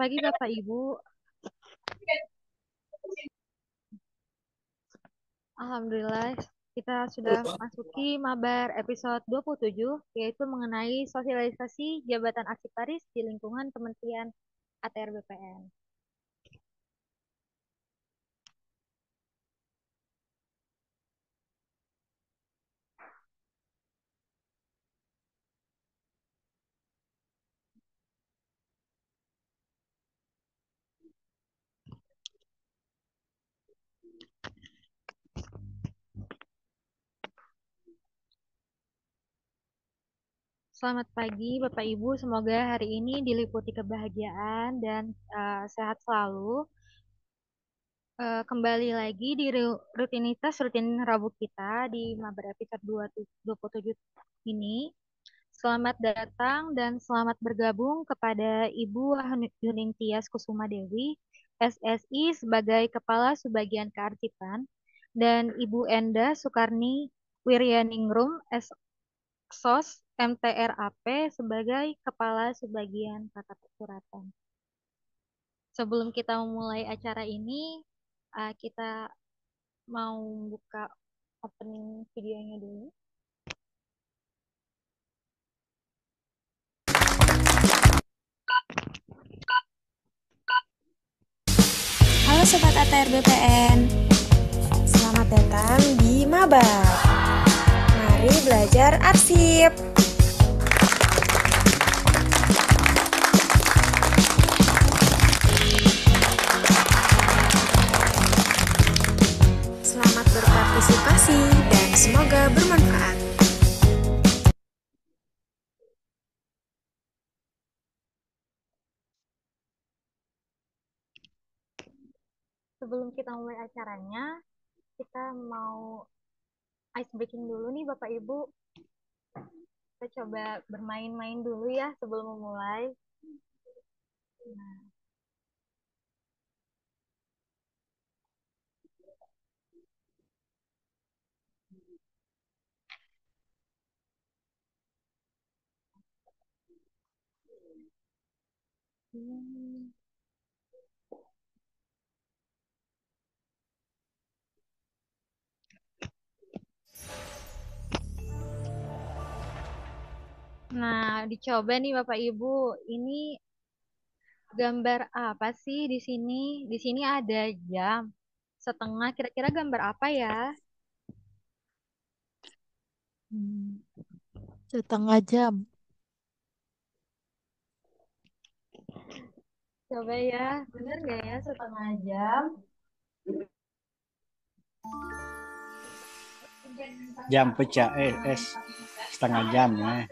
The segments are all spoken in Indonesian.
pagi Bapak Ibu. Alhamdulillah kita sudah masuki Mabar episode 27 yaitu mengenai sosialisasi jabatan aksessoris di lingkungan Kementerian ATR BPN. Selamat pagi Bapak Ibu, semoga hari ini diliputi kebahagiaan dan sehat selalu. Kembali lagi di rutinitas rutin Rabu kita di Mabar episode 27 ini. Selamat datang dan selamat bergabung kepada Ibu Yuning Tias Kusuma Dewi, SSI sebagai Kepala Subbagian Kearsipan, dan Ibu Enda Sukarni Wiryaningrum, SOS MTRAP sebagai Kepala Subbagian Tata Suratan. Sebelum kita memulai acara ini, kita mau buka opening videonya dulu. Halo Sobat ATR BPN, selamat datang di Mabar. Mari belajar arsip. Selamat berpartisipasi dan semoga bermanfaat. Sebelum kita mulai acaranya, kita mau ice breaking dulu nih Bapak Ibu. Kita coba bermain-main dulu ya sebelum memulai. Nah, dicoba nih Bapak Ibu. Ini gambar apa sih di sini? Di sini ada jam setengah. Kira-kira gambar apa ya? Setengah jam. Coba ya, bener nggak ya setengah jam? Jam pecah setengah jam ya.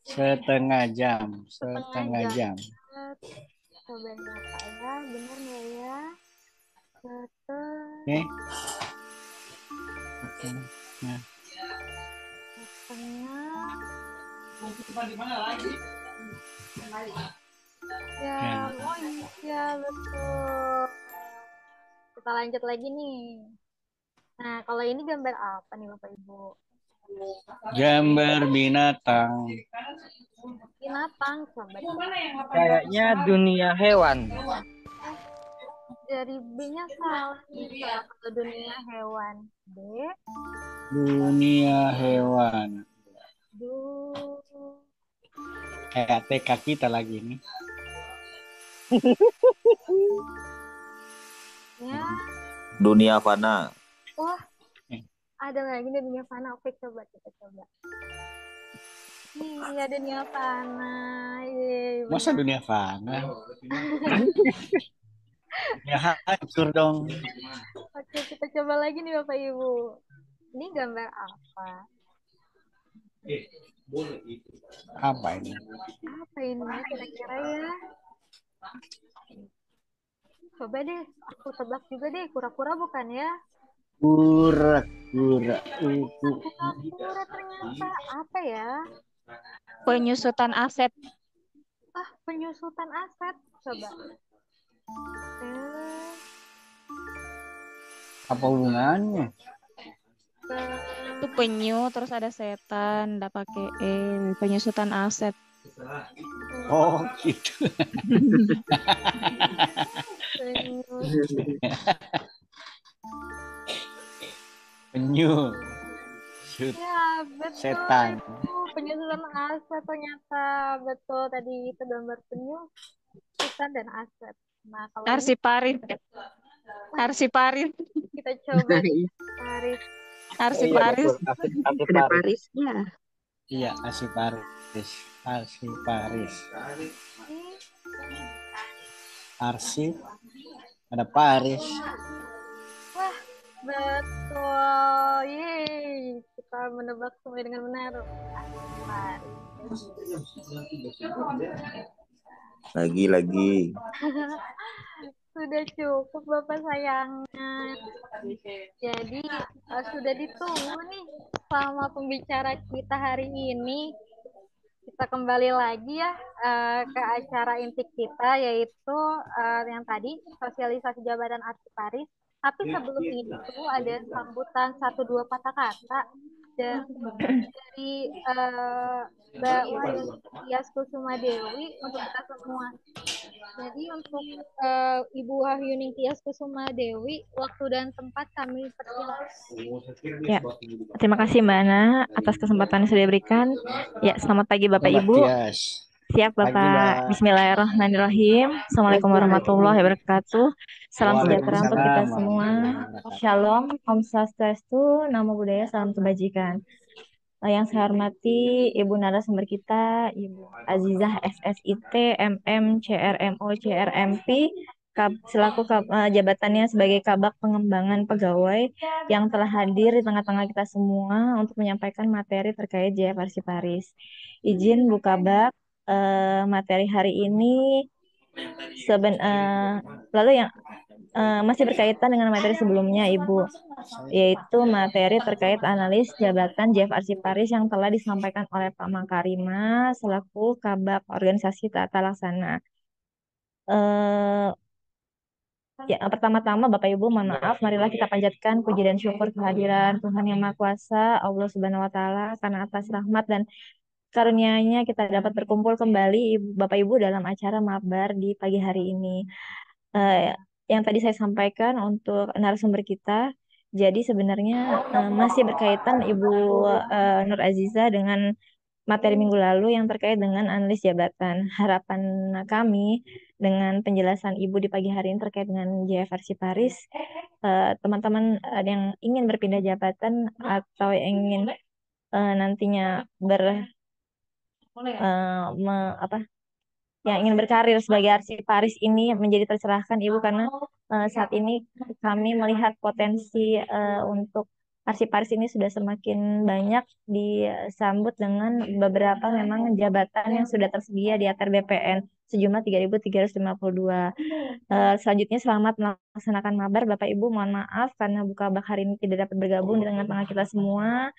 Setengah jam. Coba ya Pak ya, bener nggak ya? Nih. Setengah. Ya, oh iya betul. Kita lanjut lagi nih. Nah, kalau ini gambar apa nih Bapak Ibu? Gambar binatang. Binatang, coba. Kayaknya dunia hewan. Dari B-nya salah nih, kalau dunia hewan. B. Dunia hewan. Kayak TK kita lagi nih. Ya. Dunia fana. Wah, ada lagi nih dunia fana. Oke, coba kita coba. Iya, dunia fana. Yeay, masa dunia fana? Ya hancur dong. Oke, kita coba lagi nih Bapak Ibu. Ini gambar apa? Apa ini? Apa ini kira-kira ya? Coba deh, aku tebak juga deh. Kura-kura bukan ya? Kura-kura. Kura-kura ternyata. Apa ya? Penyusutan aset. Penyusutan aset. Coba. Apa hubungannya? Itu penyu, terus ada setan, nggak pakai penyusutan aset. Oh, gitu. Penyu. Shoot. Ya, betul Setan. itu penyusunan aset ternyata betul tadi itu gambar penyu, ikan dan aset. Nah, kalau ini Arsiparis. Arsiparis. kita coba Nah, iya. tarik. Iya Arsiparis. betul. Asli Ada Paris. Paris ya. Iya, Arsiparis. Arsiparis. Ini Arsip. Ada Paris. wah, betul. Yeay, kita menebak semuanya dengan benar. Tarik. Lagi. Sudah cukup Bapak sayangnya. Jadi sudah ditunggu nih sama pembicara kita hari ini. Kita kembali lagi ya ke acara inti kita yaitu yang tadi sosialisasi jabatan arsiparis. Tapi sebelum itu ada sambutan satu dua patah kata dari Mbak Wahyuni Tias Kusuma Dewi untuk kita semua. Jadi untuk Ibu Wahyuni Tias Kusuma Dewi, waktu dan tempat kami persilahkan. Ya, terima kasih Mbak Ana atas kesempatan yang sudah diberikan. Ya, selamat pagi Bapak Mbak Ibu. Tias. Siap Pagi, Bapak. Mbak. Bismillahirrahmanirrahim. Assalamualaikum warahmatullahi wabarakatuh. Salam sejahtera untuk kita Waalaikumsalam semua. warahmatullahi wabarakatuh. Shalom, Om Swastiastu, Namo Buddhaya, salam kebajikan. Yang saya hormati Ibu narasumber kita, Ibu Azizah SSIT, MM, CRMO, CRMP, selaku jabatannya sebagai Kabak Pengembangan Pegawai yang telah hadir di tengah-tengah kita semua untuk menyampaikan materi terkait JF Arsiparis. Izin Bu Kabak, materi hari ini lalu yang masih berkaitan dengan materi sebelumnya, Ibu, yaitu materi terkait analis jabatan JF Arsiparis yang telah disampaikan oleh Pak Mangkarima selaku Kabak Organisasi Tata Laksana. Ya, pertama-tama Bapak Ibu mohon maaf, marilah kita panjatkan puji dan syukur kehadiran Tuhan Yang Maha Kuasa, Allah Subhanahu wa taala, karena atas rahmat dan karunia-Nya kita dapat berkumpul kembali Bapak Ibu dalam acara mabar di pagi hari ini. Eh, yang tadi saya sampaikan untuk narasumber kita, jadi sebenarnya masih berkaitan Ibu Nur Aziza dengan materi minggu lalu yang terkait dengan analis jabatan. Harapan kami dengan penjelasan Ibu di pagi hari ini terkait dengan JFRC Paris, teman-teman yang ingin berpindah jabatan atau yang ingin nantinya apa yang ingin berkarir sebagai arsiparis ini menjadi tercerahkan Ibu, karena saat ini kami melihat potensi untuk arsiparis ini sudah semakin banyak disambut dengan beberapa memang jabatan yang sudah tersedia di ATR BPN sejumlah 3.352. Selanjutnya selamat melaksanakan mabar Bapak Ibu, mohon maaf karena Bu Kabak hari ini tidak dapat bergabung di tengah-tengah kita semua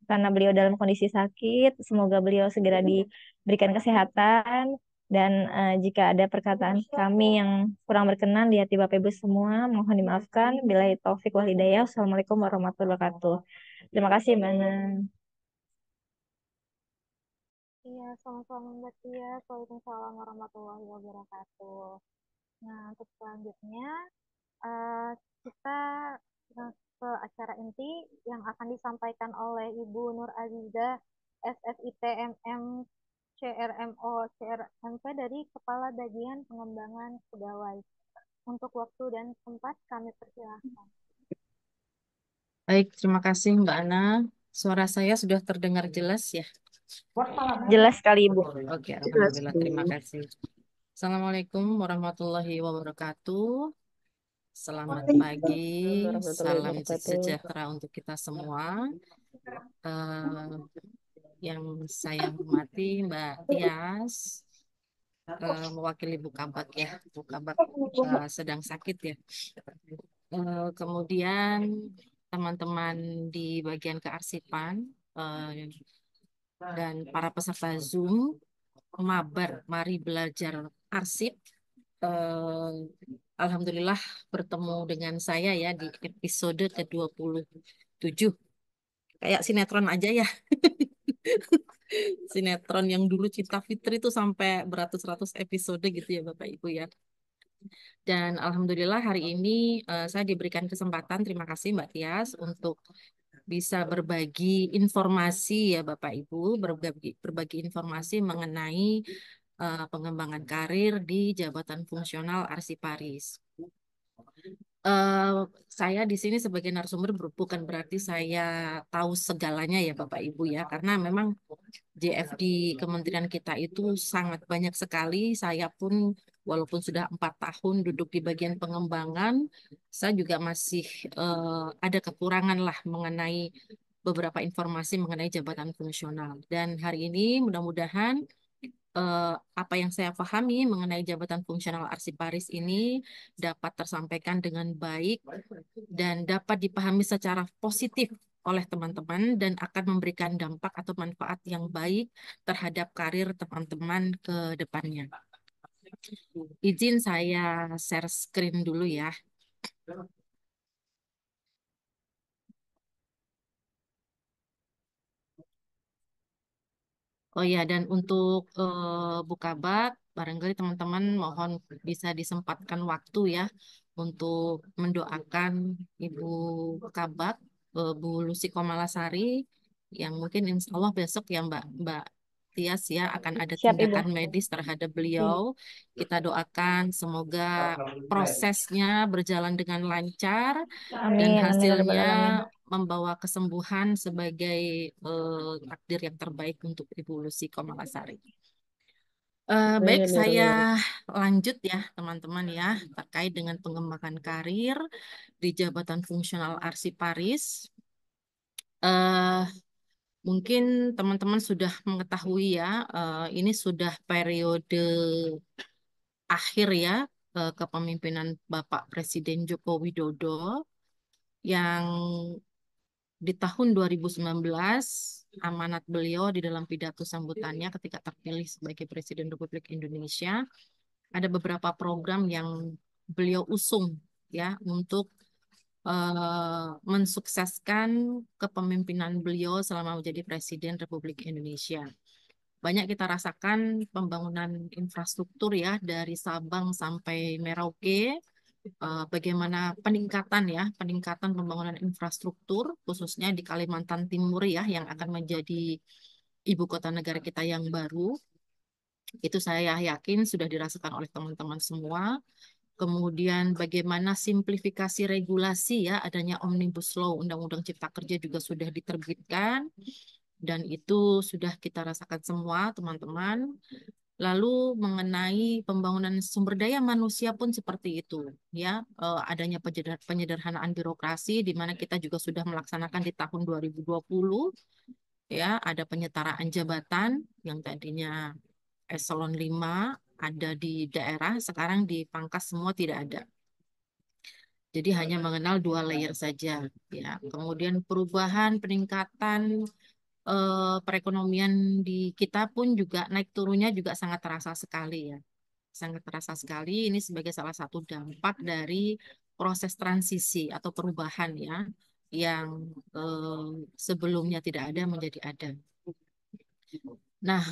karena beliau dalam kondisi sakit. Semoga beliau segera diberikan kesehatan. Dan jika ada perkataan kami yang kurang berkenan di hati Bapak Ibu semua, mohon dimaafkan. Billahi taufik wal hidayah. Assalamualaikum warahmatullahi wabarakatuh. Terima kasih, Mbak Ana. Iya, sama-sama Mbak Tia. Waalaikumsalam warahmatullahi wabarakatuh. Nah, untuk selanjutnya kita ke acara inti yang akan disampaikan oleh Ibu Nur Aziza SSITMM CRMO CRMP dari Kepala Bagian Pengembangan Pegawai. Untuk waktu dan tempat kami persilahkan. Baik, terima kasih Mbak Ana. Suara saya sudah terdengar jelas ya? Jelas sekali, Ibu. Oke, Alhamdulillah, terima kasih. Assalamualaikum warahmatullahi wabarakatuh. Selamat pagi, salam sejahtera untuk kita semua. Yang saya hormati Mbak Tias, mewakili Bu Kabak ya. Bu Kabak sedang sakit ya. Kemudian teman-teman di bagian kearsipan dan para peserta Zoom mabar Mari Belajar Arsip. Alhamdulillah bertemu dengan saya ya di episode ke-27. kayak sinetron aja ya. Sinetron yang dulu Cinta Fitri itu sampai beratus-ratus episode gitu ya Bapak Ibu ya. Dan Alhamdulillah hari ini saya diberikan kesempatan, terima kasih Mbak Tias, untuk bisa berbagi informasi ya Bapak Ibu, berbagi informasi mengenai pengembangan karir di jabatan fungsional Arsiparis. Eh, saya di sini sebagai narasumber bukan berarti saya tahu segalanya ya Bapak Ibu ya, karena memang JF di kementerian kita itu sangat banyak sekali. Saya pun walaupun sudah 4 tahun duduk di bagian pengembangan, saya juga masih ada kekurangan lah mengenai beberapa informasi mengenai jabatan fungsional. Dan hari ini mudah-mudahan eh, apa yang saya pahami mengenai jabatan fungsional Arsiparis ini dapat tersampaikan dengan baik dan dapat dipahami secara positif oleh teman-teman dan akan memberikan dampak atau manfaat yang baik terhadap karir teman-teman ke depannya. Izin saya share screen dulu ya. Oh ya, dan untuk buka bak, barangkali teman-teman mohon bisa disempatkan waktu ya untuk mendoakan Ibu Kabak, Bu Lucy Komalasari, yang mungkin insya Allah besok ya Mbak Tias ya akan ada Siap, Ibu. tindakan medis terhadap beliau. Kita doakan semoga prosesnya berjalan dengan lancar dan Amin, amin, ya rabbal hasilnya alamin. membawa kesembuhan sebagai takdir yang terbaik untuk Ibu Lucy Komalasari. Baik, Amin, ya saya rabbal alamin. lanjut ya teman-teman ya terkait dengan pengembangan karir di jabatan fungsional Arsiparis. Eh, Mungkin teman-teman sudah mengetahui ya, ini sudah periode akhir ya kepemimpinan Bapak Presiden Joko Widodo yang di tahun 2019 amanat beliau di dalam pidato sambutannya ketika terpilih sebagai Presiden Republik Indonesia ada beberapa program yang beliau usung ya untuk mensukseskan kepemimpinan beliau selama menjadi Presiden Republik Indonesia. Banyak kita rasakan pembangunan infrastruktur ya dari Sabang sampai Merauke, bagaimana peningkatan pembangunan infrastruktur khususnya di Kalimantan Timur ya yang akan menjadi ibu kota negara kita yang baru. Itu saya yakin sudah dirasakan oleh teman-teman semua. Kemudian bagaimana simplifikasi regulasi ya, adanya Omnibus Law, Undang-Undang Cipta Kerja juga sudah diterbitkan dan itu sudah kita rasakan semua teman-teman. Lalu mengenai pembangunan sumber daya manusia pun seperti itu ya, adanya penyederhanaan birokrasi di mana kita juga sudah melaksanakan di tahun 2020 ya, ada penyetaraan jabatan yang tadinya eselon 5 ada di daerah, sekarang dipangkas semua tidak ada. Jadi hanya mengenal 2 layer saja. Ya, kemudian perubahan, peningkatan perekonomian di kita pun juga naik turunnya juga sangat terasa sekali ya. Sangat terasa sekali. Ini sebagai salah satu dampak dari proses transisi atau perubahan ya, yang sebelumnya tidak ada menjadi ada. Nah,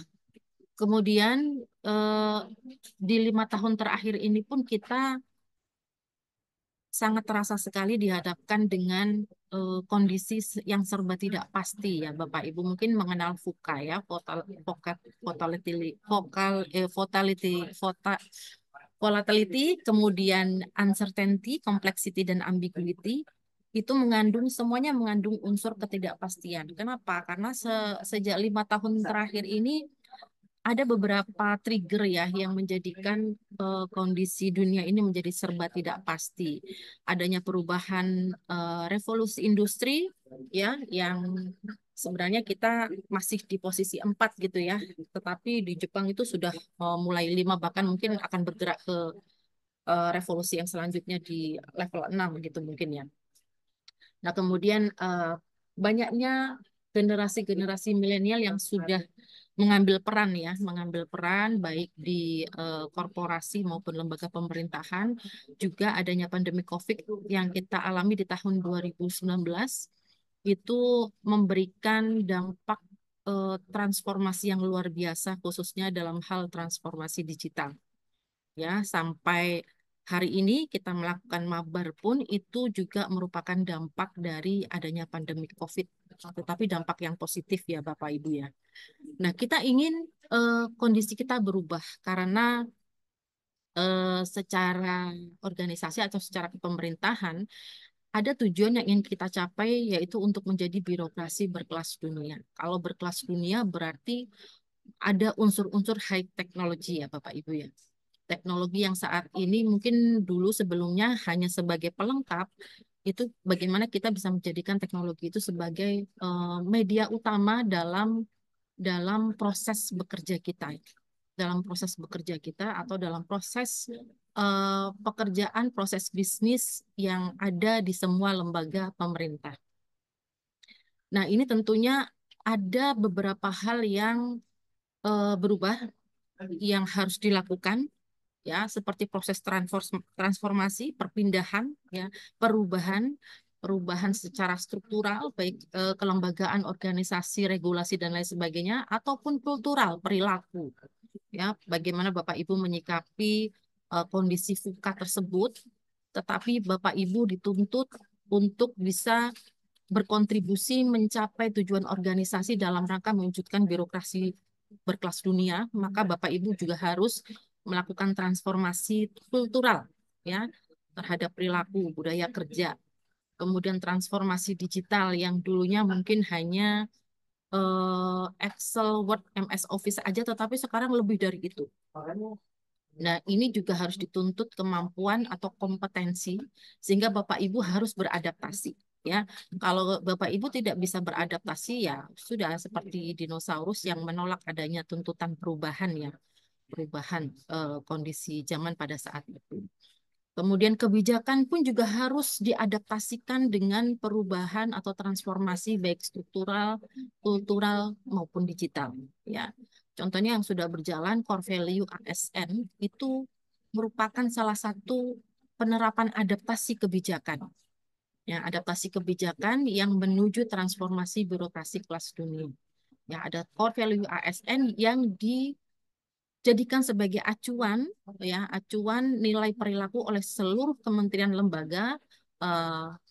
kemudian eh, di 5 tahun terakhir ini pun kita sangat terasa sekali dihadapkan dengan kondisi yang serba tidak pasti ya Bapak Ibu mungkin mengenal VUCA ya volatility kemudian uncertainty complexity dan ambiguity itu semuanya mengandung unsur ketidakpastian. Kenapa? Karena sejak 5 tahun terakhir ini ada beberapa trigger ya yang menjadikan kondisi dunia ini menjadi serba tidak pasti. Adanya perubahan revolusi industri ya yang sebenarnya kita masih di posisi 4 gitu ya. Tetapi di Jepang itu sudah mulai 5 bahkan mungkin akan bergerak ke revolusi yang selanjutnya di level 6 gitu mungkin ya. Nah, kemudian banyaknya generasi-generasi milenial yang sudah mengambil peran baik di korporasi maupun lembaga pemerintahan, juga adanya pandemi COVID yang kita alami di tahun 2019 itu memberikan dampak transformasi yang luar biasa khususnya dalam hal transformasi digital. Ya, sampai hari ini kita melakukan mabar pun itu juga merupakan dampak dari adanya pandemi COVID, tetapi dampak yang positif ya Bapak Ibu ya. Nah, kita ingin kondisi kita berubah karena secara organisasi atau secara kepemerintahan ada tujuan yang ingin kita capai yaitu untuk menjadi birokrasi berkelas dunia. Kalau berkelas dunia berarti ada unsur-unsur high technology ya Bapak Ibu ya. Teknologi yang saat ini mungkin dulu sebelumnya hanya sebagai pelengkap, itu bagaimana kita bisa menjadikan teknologi itu sebagai media utama dalam proses bekerja kita, atau dalam proses pekerjaan, proses bisnis yang ada di semua lembaga pemerintah. Nah, ini tentunya ada beberapa hal yang berubah yang harus dilakukan ya, seperti proses transformasi, perpindahan ya, perubahan perubahan secara struktural baik kelembagaan, organisasi, regulasi dan lain sebagainya ataupun kultural, perilaku ya, bagaimana Bapak Ibu menyikapi kondisi VUCA tersebut, tetapi Bapak Ibu dituntut untuk bisa berkontribusi mencapai tujuan organisasi dalam rangka mewujudkan birokrasi berkelas dunia, maka Bapak Ibu juga harus melakukan transformasi kultural ya terhadap perilaku budaya kerja. Kemudian transformasi digital yang dulunya mungkin hanya Excel, Word, MS Office aja, tetapi sekarang lebih dari itu. Nah, ini juga harus dituntut kemampuan atau kompetensi sehingga Bapak Ibu harus beradaptasi. Ya, kalau Bapak Ibu tidak bisa beradaptasi, ya sudah seperti dinosaurus yang menolak adanya tuntutan perubahan ya, perubahan kondisi zaman pada saat itu. Kemudian kebijakan pun juga harus diadaptasikan dengan perubahan atau transformasi baik struktural, kultural maupun digital. Ya, contohnya yang sudah berjalan core value ASN itu merupakan salah satu penerapan adaptasi kebijakan. Ya, adaptasi kebijakan yang menuju transformasi birokrasi kelas dunia. Ya, ada core value ASN yang dijadikan sebagai acuan ya, acuan nilai perilaku oleh seluruh kementerian lembaga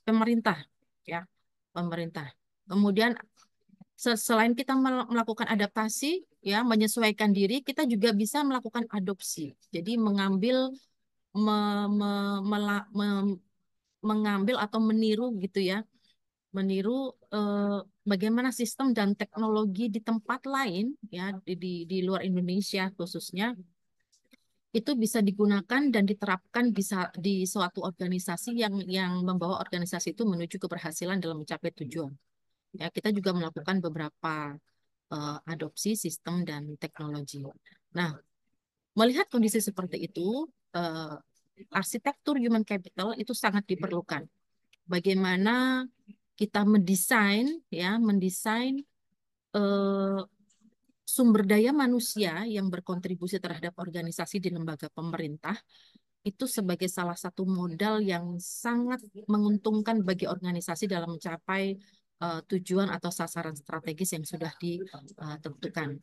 pemerintah ya, pemerintah. Kemudian selain kita melakukan adaptasi ya, menyesuaikan diri, kita juga bisa melakukan adopsi. Jadi mengambil me, me, mela- me- mengambil atau meniru gitu ya, meniru bagaimana sistem dan teknologi di tempat lain ya, di luar Indonesia khususnya itu bisa digunakan dan diterapkan bisa di suatu organisasi yang membawa organisasi itu menuju keberhasilan dalam mencapai tujuan. Ya, kita juga melakukan beberapa adopsi sistem dan teknologi. Nah, melihat kondisi seperti itu, arsitektur human capital itu sangat diperlukan. Bagaimana kita mendesain eh, sumber daya manusia yang berkontribusi terhadap organisasi di lembaga pemerintah itu sebagai salah satu modal yang sangat menguntungkan bagi organisasi dalam mencapai tujuan atau sasaran strategis yang sudah ditentukan.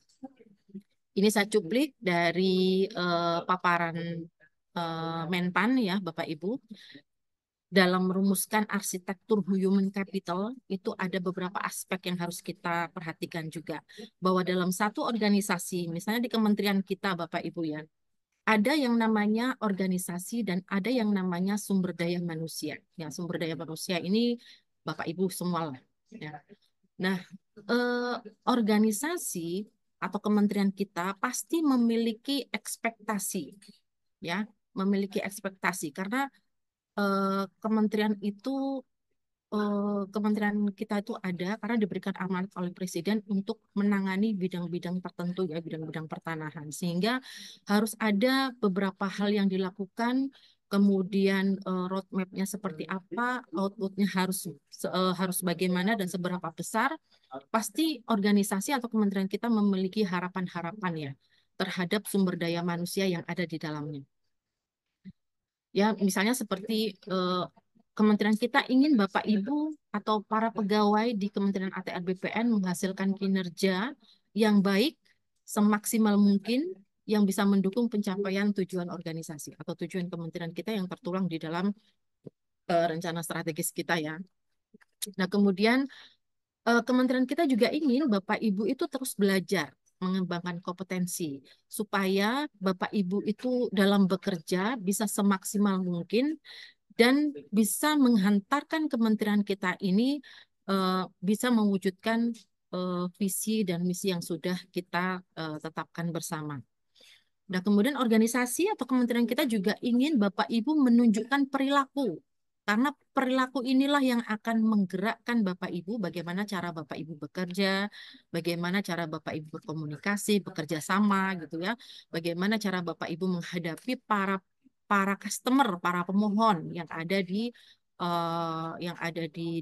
Ini saya cuplik dari paparan Menpan ya Bapak Ibu. Dalam merumuskan arsitektur human capital itu ada beberapa aspek yang harus kita perhatikan juga. Bahwa dalam satu organisasi, misalnya di kementerian kita Bapak Ibu ya, ada yang namanya organisasi dan ada yang namanya sumber daya manusia. Ya, sumber daya manusia ini Bapak Ibu semua lah. Ya. Nah, organisasi atau kementerian kita pasti memiliki ekspektasi, ya, memiliki ekspektasi karena kementerian itu kementerian kita itu ada karena diberikan amanat oleh Presiden untuk menangani bidang-bidang tertentu ya, bidang-bidang pertanahan. Sehingga harus ada beberapa hal yang dilakukan, kemudian roadmap-nya seperti apa, output-nya harus bagaimana dan seberapa besar. Pasti organisasi atau kementerian kita memiliki harapan-harapan ya terhadap sumber daya manusia yang ada di dalamnya. Ya, misalnya seperti Kementerian kita ingin Bapak Ibu atau para pegawai di Kementerian ATR BPN menghasilkan kinerja yang baik semaksimal mungkin yang bisa mendukung pencapaian tujuan organisasi atau tujuan kementerian kita yang tertuang di dalam rencana strategis kita ya. Nah, kemudian kementerian kita juga ingin Bapak Ibu itu terus belajar, mengembangkan kompetensi, supaya Bapak Ibu itu dalam bekerja bisa semaksimal mungkin dan bisa menghantarkan kementerian kita ini bisa mewujudkan visi dan misi yang sudah kita tetapkan bersama. Nah, kemudian organisasi atau kementerian kita juga ingin Bapak Ibu menunjukkan perilaku. Karena perilaku inilah yang akan menggerakkan Bapak Ibu bagaimana cara Bapak Ibu bekerja, bagaimana cara Bapak Ibu berkomunikasi, bekerja sama gitu ya. Bagaimana cara Bapak Ibu menghadapi para customer, para pemohon yang ada di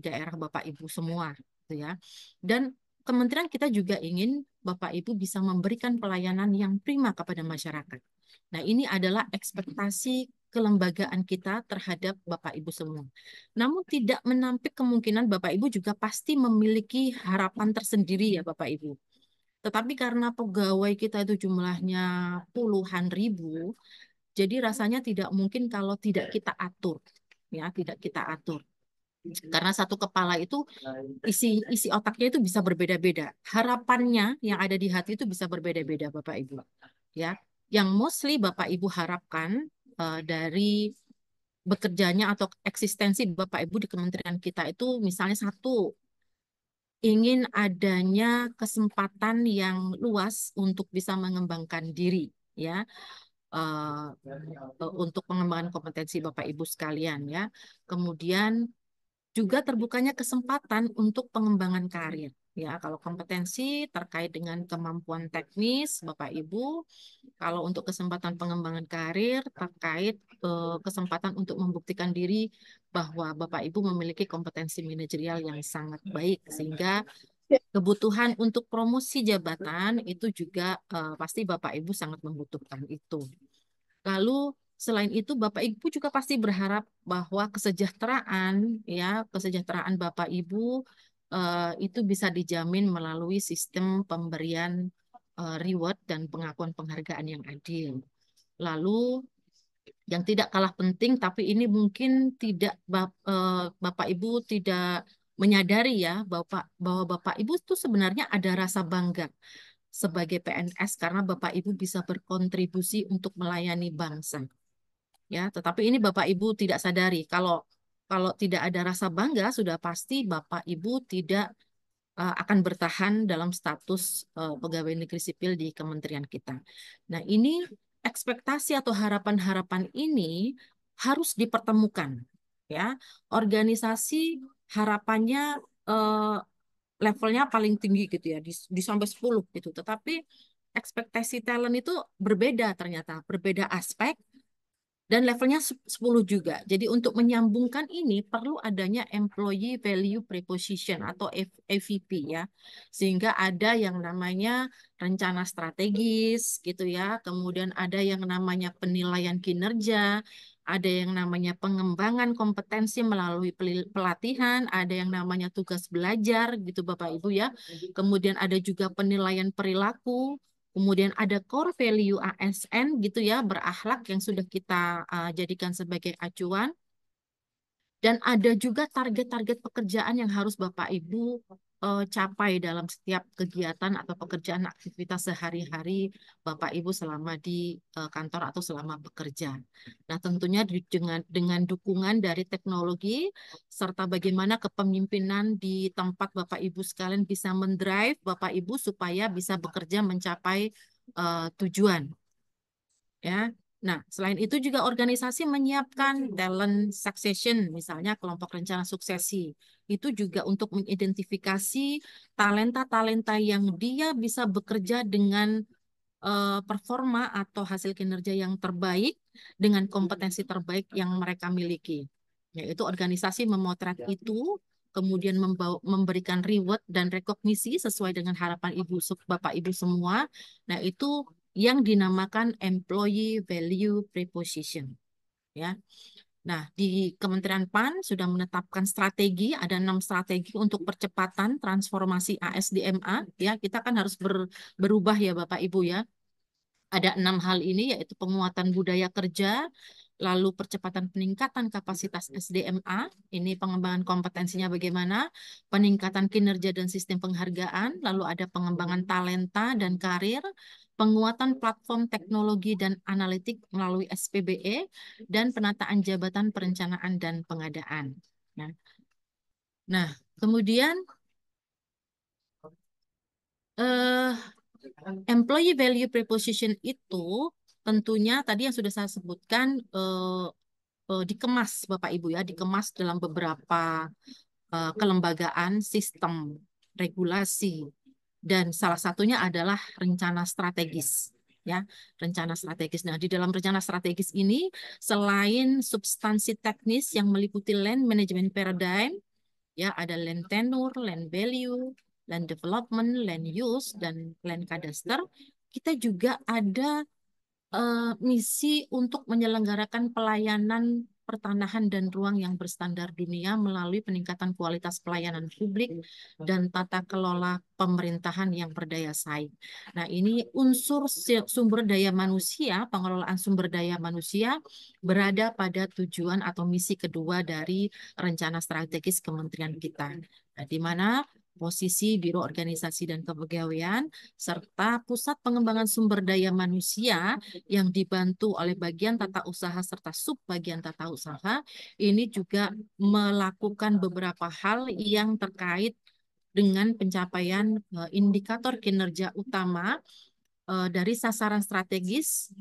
daerah Bapak Ibu semua gitu ya. Dan kementerian kita juga ingin Bapak Ibu bisa memberikan pelayanan yang prima kepada masyarakat. Nah, ini adalah ekspektasi kelembagaan kita terhadap Bapak Ibu semua. Namun tidak menampik kemungkinan Bapak Ibu juga pasti memiliki harapan tersendiri ya Bapak Ibu. Tetapi karena pegawai kita itu jumlahnya puluhan ribu, jadi rasanya tidak mungkin kalau tidak kita atur. Ya, tidak kita atur. Karena satu kepala itu isi otaknya itu bisa berbeda-beda. Harapannya yang ada di hati itu bisa berbeda-beda, Bapak Ibu. Ya, yang mostly Bapak Ibu harapkan dari bekerjanya atau eksistensi Bapak Ibu di kementerian kita itu misalnya satu, ingin adanya kesempatan yang luas untuk bisa mengembangkan diri, ya. Untuk pengembangan kompetensi Bapak Ibu sekalian ya. Kemudian juga terbukanya kesempatan untuk pengembangan karir. Ya, kalau kompetensi terkait dengan kemampuan teknis Bapak Ibu, kalau untuk kesempatan pengembangan karir terkait kesempatan untuk membuktikan diri bahwa Bapak Ibu memiliki kompetensi manajerial yang sangat baik sehingga kebutuhan untuk promosi jabatan itu juga pasti Bapak Ibu sangat membutuhkan itu. Lalu selain itu Bapak Ibu juga pasti berharap bahwa kesejahteraan Bapak Ibu itu bisa dijamin melalui sistem pemberian reward dan pengakuan penghargaan yang adil. Lalu yang tidak kalah penting tapi ini mungkin tidak Bapak Ibu tidak menyadari ya bahwa Bapak Ibu itu sebenarnya ada rasa bangga sebagai PNS karena Bapak Ibu bisa berkontribusi untuk melayani bangsa. Ya, tetapi ini Bapak Ibu tidak sadari kalau tidak ada rasa bangga sudah pasti Bapak Ibu tidak akan bertahan dalam status pegawai negeri sipil di kementerian kita. Nah, ini ekspektasi atau harapan-harapan ini harus dipertemukan ya. Organisasi harapannya levelnya paling tinggi gitu ya di sampai 10 gitu. Tetapi ekspektasi talent itu berbeda ternyata, berbeda aspek dan levelnya 10 juga. Jadi untuk menyambungkan ini perlu adanya Employee Value Proposition atau EVP ya. Sehingga ada yang namanya rencana strategis gitu ya. Kemudian ada yang namanya penilaian kinerja, ada yang namanya pengembangan kompetensi melalui pelatihan, ada yang namanya tugas belajar gitu Bapak Ibu ya. Kemudian ada juga penilaian perilaku. Kemudian ada core value ASN gitu ya, berakhlak yang sudah kita jadikan sebagai acuan. Dan ada juga target-target pekerjaan yang harus Bapak Ibu capai dalam setiap kegiatan atau pekerjaan aktivitas sehari-hari Bapak Ibu selama di kantor atau selama bekerja. Nah, tentunya dengan dukungan dari teknologi serta bagaimana kepemimpinan di tempat Bapak Ibu sekalian bisa mendrive Bapak Ibu supaya bisa bekerja mencapai tujuan. Ya. Nah, selain itu juga organisasi menyiapkan talent succession, misalnya kelompok rencana suksesi. Itu juga untuk mengidentifikasi talenta-talenta yang dia bisa bekerja dengan performa atau hasil kinerja yang terbaik dengan kompetensi terbaik yang mereka miliki. Yaitu organisasi memotret itu, kemudian memberikan reward dan rekognisi sesuai dengan harapan Bapak Ibu semua. Nah, itu yang dinamakan Employee Value Proposition. Ya. Nah, di Kementerian PAN sudah menetapkan strategi, ada 6 strategi untuk percepatan transformasi ASDMA. Ya, kita kan harus berubah ya Bapak Ibu ya. Ada 6 hal ini, yaitu penguatan budaya kerja, lalu percepatan peningkatan kapasitas SDMA, ini pengembangan kompetensinya bagaimana, peningkatan kinerja dan sistem penghargaan, lalu ada pengembangan talenta dan karir, penguatan platform teknologi dan analitik melalui SPBE, dan penataan jabatan perencanaan dan pengadaan. Nah, kemudian eh, employee value proposition itu tentunya tadi yang sudah saya sebutkan dikemas Bapak Ibu ya, dikemas dalam beberapa kelembagaan, sistem, regulasi, dan salah satunya adalah rencana strategis. Ya, rencana strategis. Nah, di dalam rencana strategis ini, selain substansi teknis yang meliputi land management paradigm, ya ada land tenure, land value, land development, land use, dan land cadastre, kita juga ada misi untuk menyelenggarakan pelayanan pertanahan dan ruang yang berstandar dunia melalui peningkatan kualitas pelayanan publik dan tata kelola pemerintahan yang berdaya saing. Nah, ini unsur sumber daya manusia, pengelolaan sumber daya manusia berada pada tujuan atau misi kedua dari rencana strategis kementerian kita. Nah, di mana posisi Biro Organisasi dan Kepegawaian serta Pusat Pengembangan Sumber Daya Manusia yang dibantu oleh bagian tata usaha serta sub bagian tata usaha ini juga melakukan beberapa hal yang terkait dengan pencapaian indikator kinerja utama dari sasaran strategis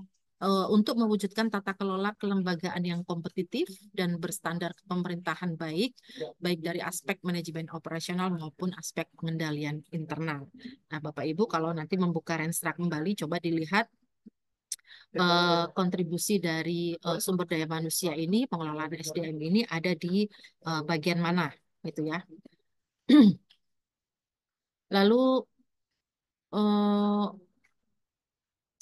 untuk mewujudkan tata kelola kelembagaan yang kompetitif dan berstandar pemerintahan baik, baik dari aspek manajemen operasional maupun aspek pengendalian internal. Nah, Bapak Ibu, kalau nanti membuka Renstra kembali, coba dilihat kontribusi dari sumber daya manusia ini, pengelolaan SDM ini ada di bagian mana, gitu ya. Lalu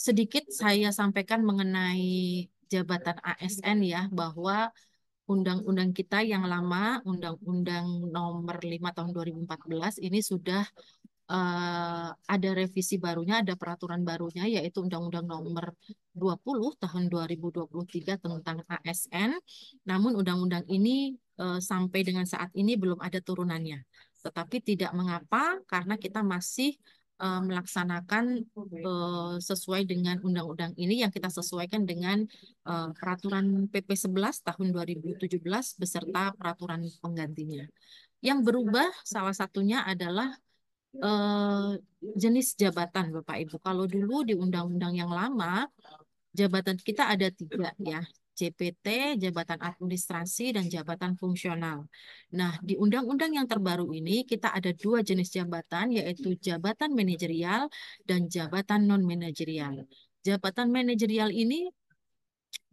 sedikit saya sampaikan mengenai jabatan ASN ya, bahwa undang-undang kita yang lama, Undang-Undang Nomor 5 Tahun 2014 ini sudah ada revisi barunya, ada peraturan barunya, yaitu Undang-Undang Nomor 20 Tahun 2023 tentang ASN. Namun undang-undang ini sampai dengan saat ini belum ada turunannya. Tetapi tidak mengapa, karena kita masih melaksanakan sesuai dengan undang-undang ini yang kita sesuaikan dengan peraturan PP 11 tahun 2017 beserta peraturan penggantinya. Yang berubah salah satunya adalah jenis jabatan Bapak Ibu. Kalau dulu di undang-undang yang lama, jabatan kita ada 3 ya. JPT, jabatan administrasi, dan jabatan fungsional. Nah, di undang-undang yang terbaru ini kita ada 2 jenis jabatan, yaitu jabatan manajerial dan jabatan non-manajerial. Jabatan manajerial ini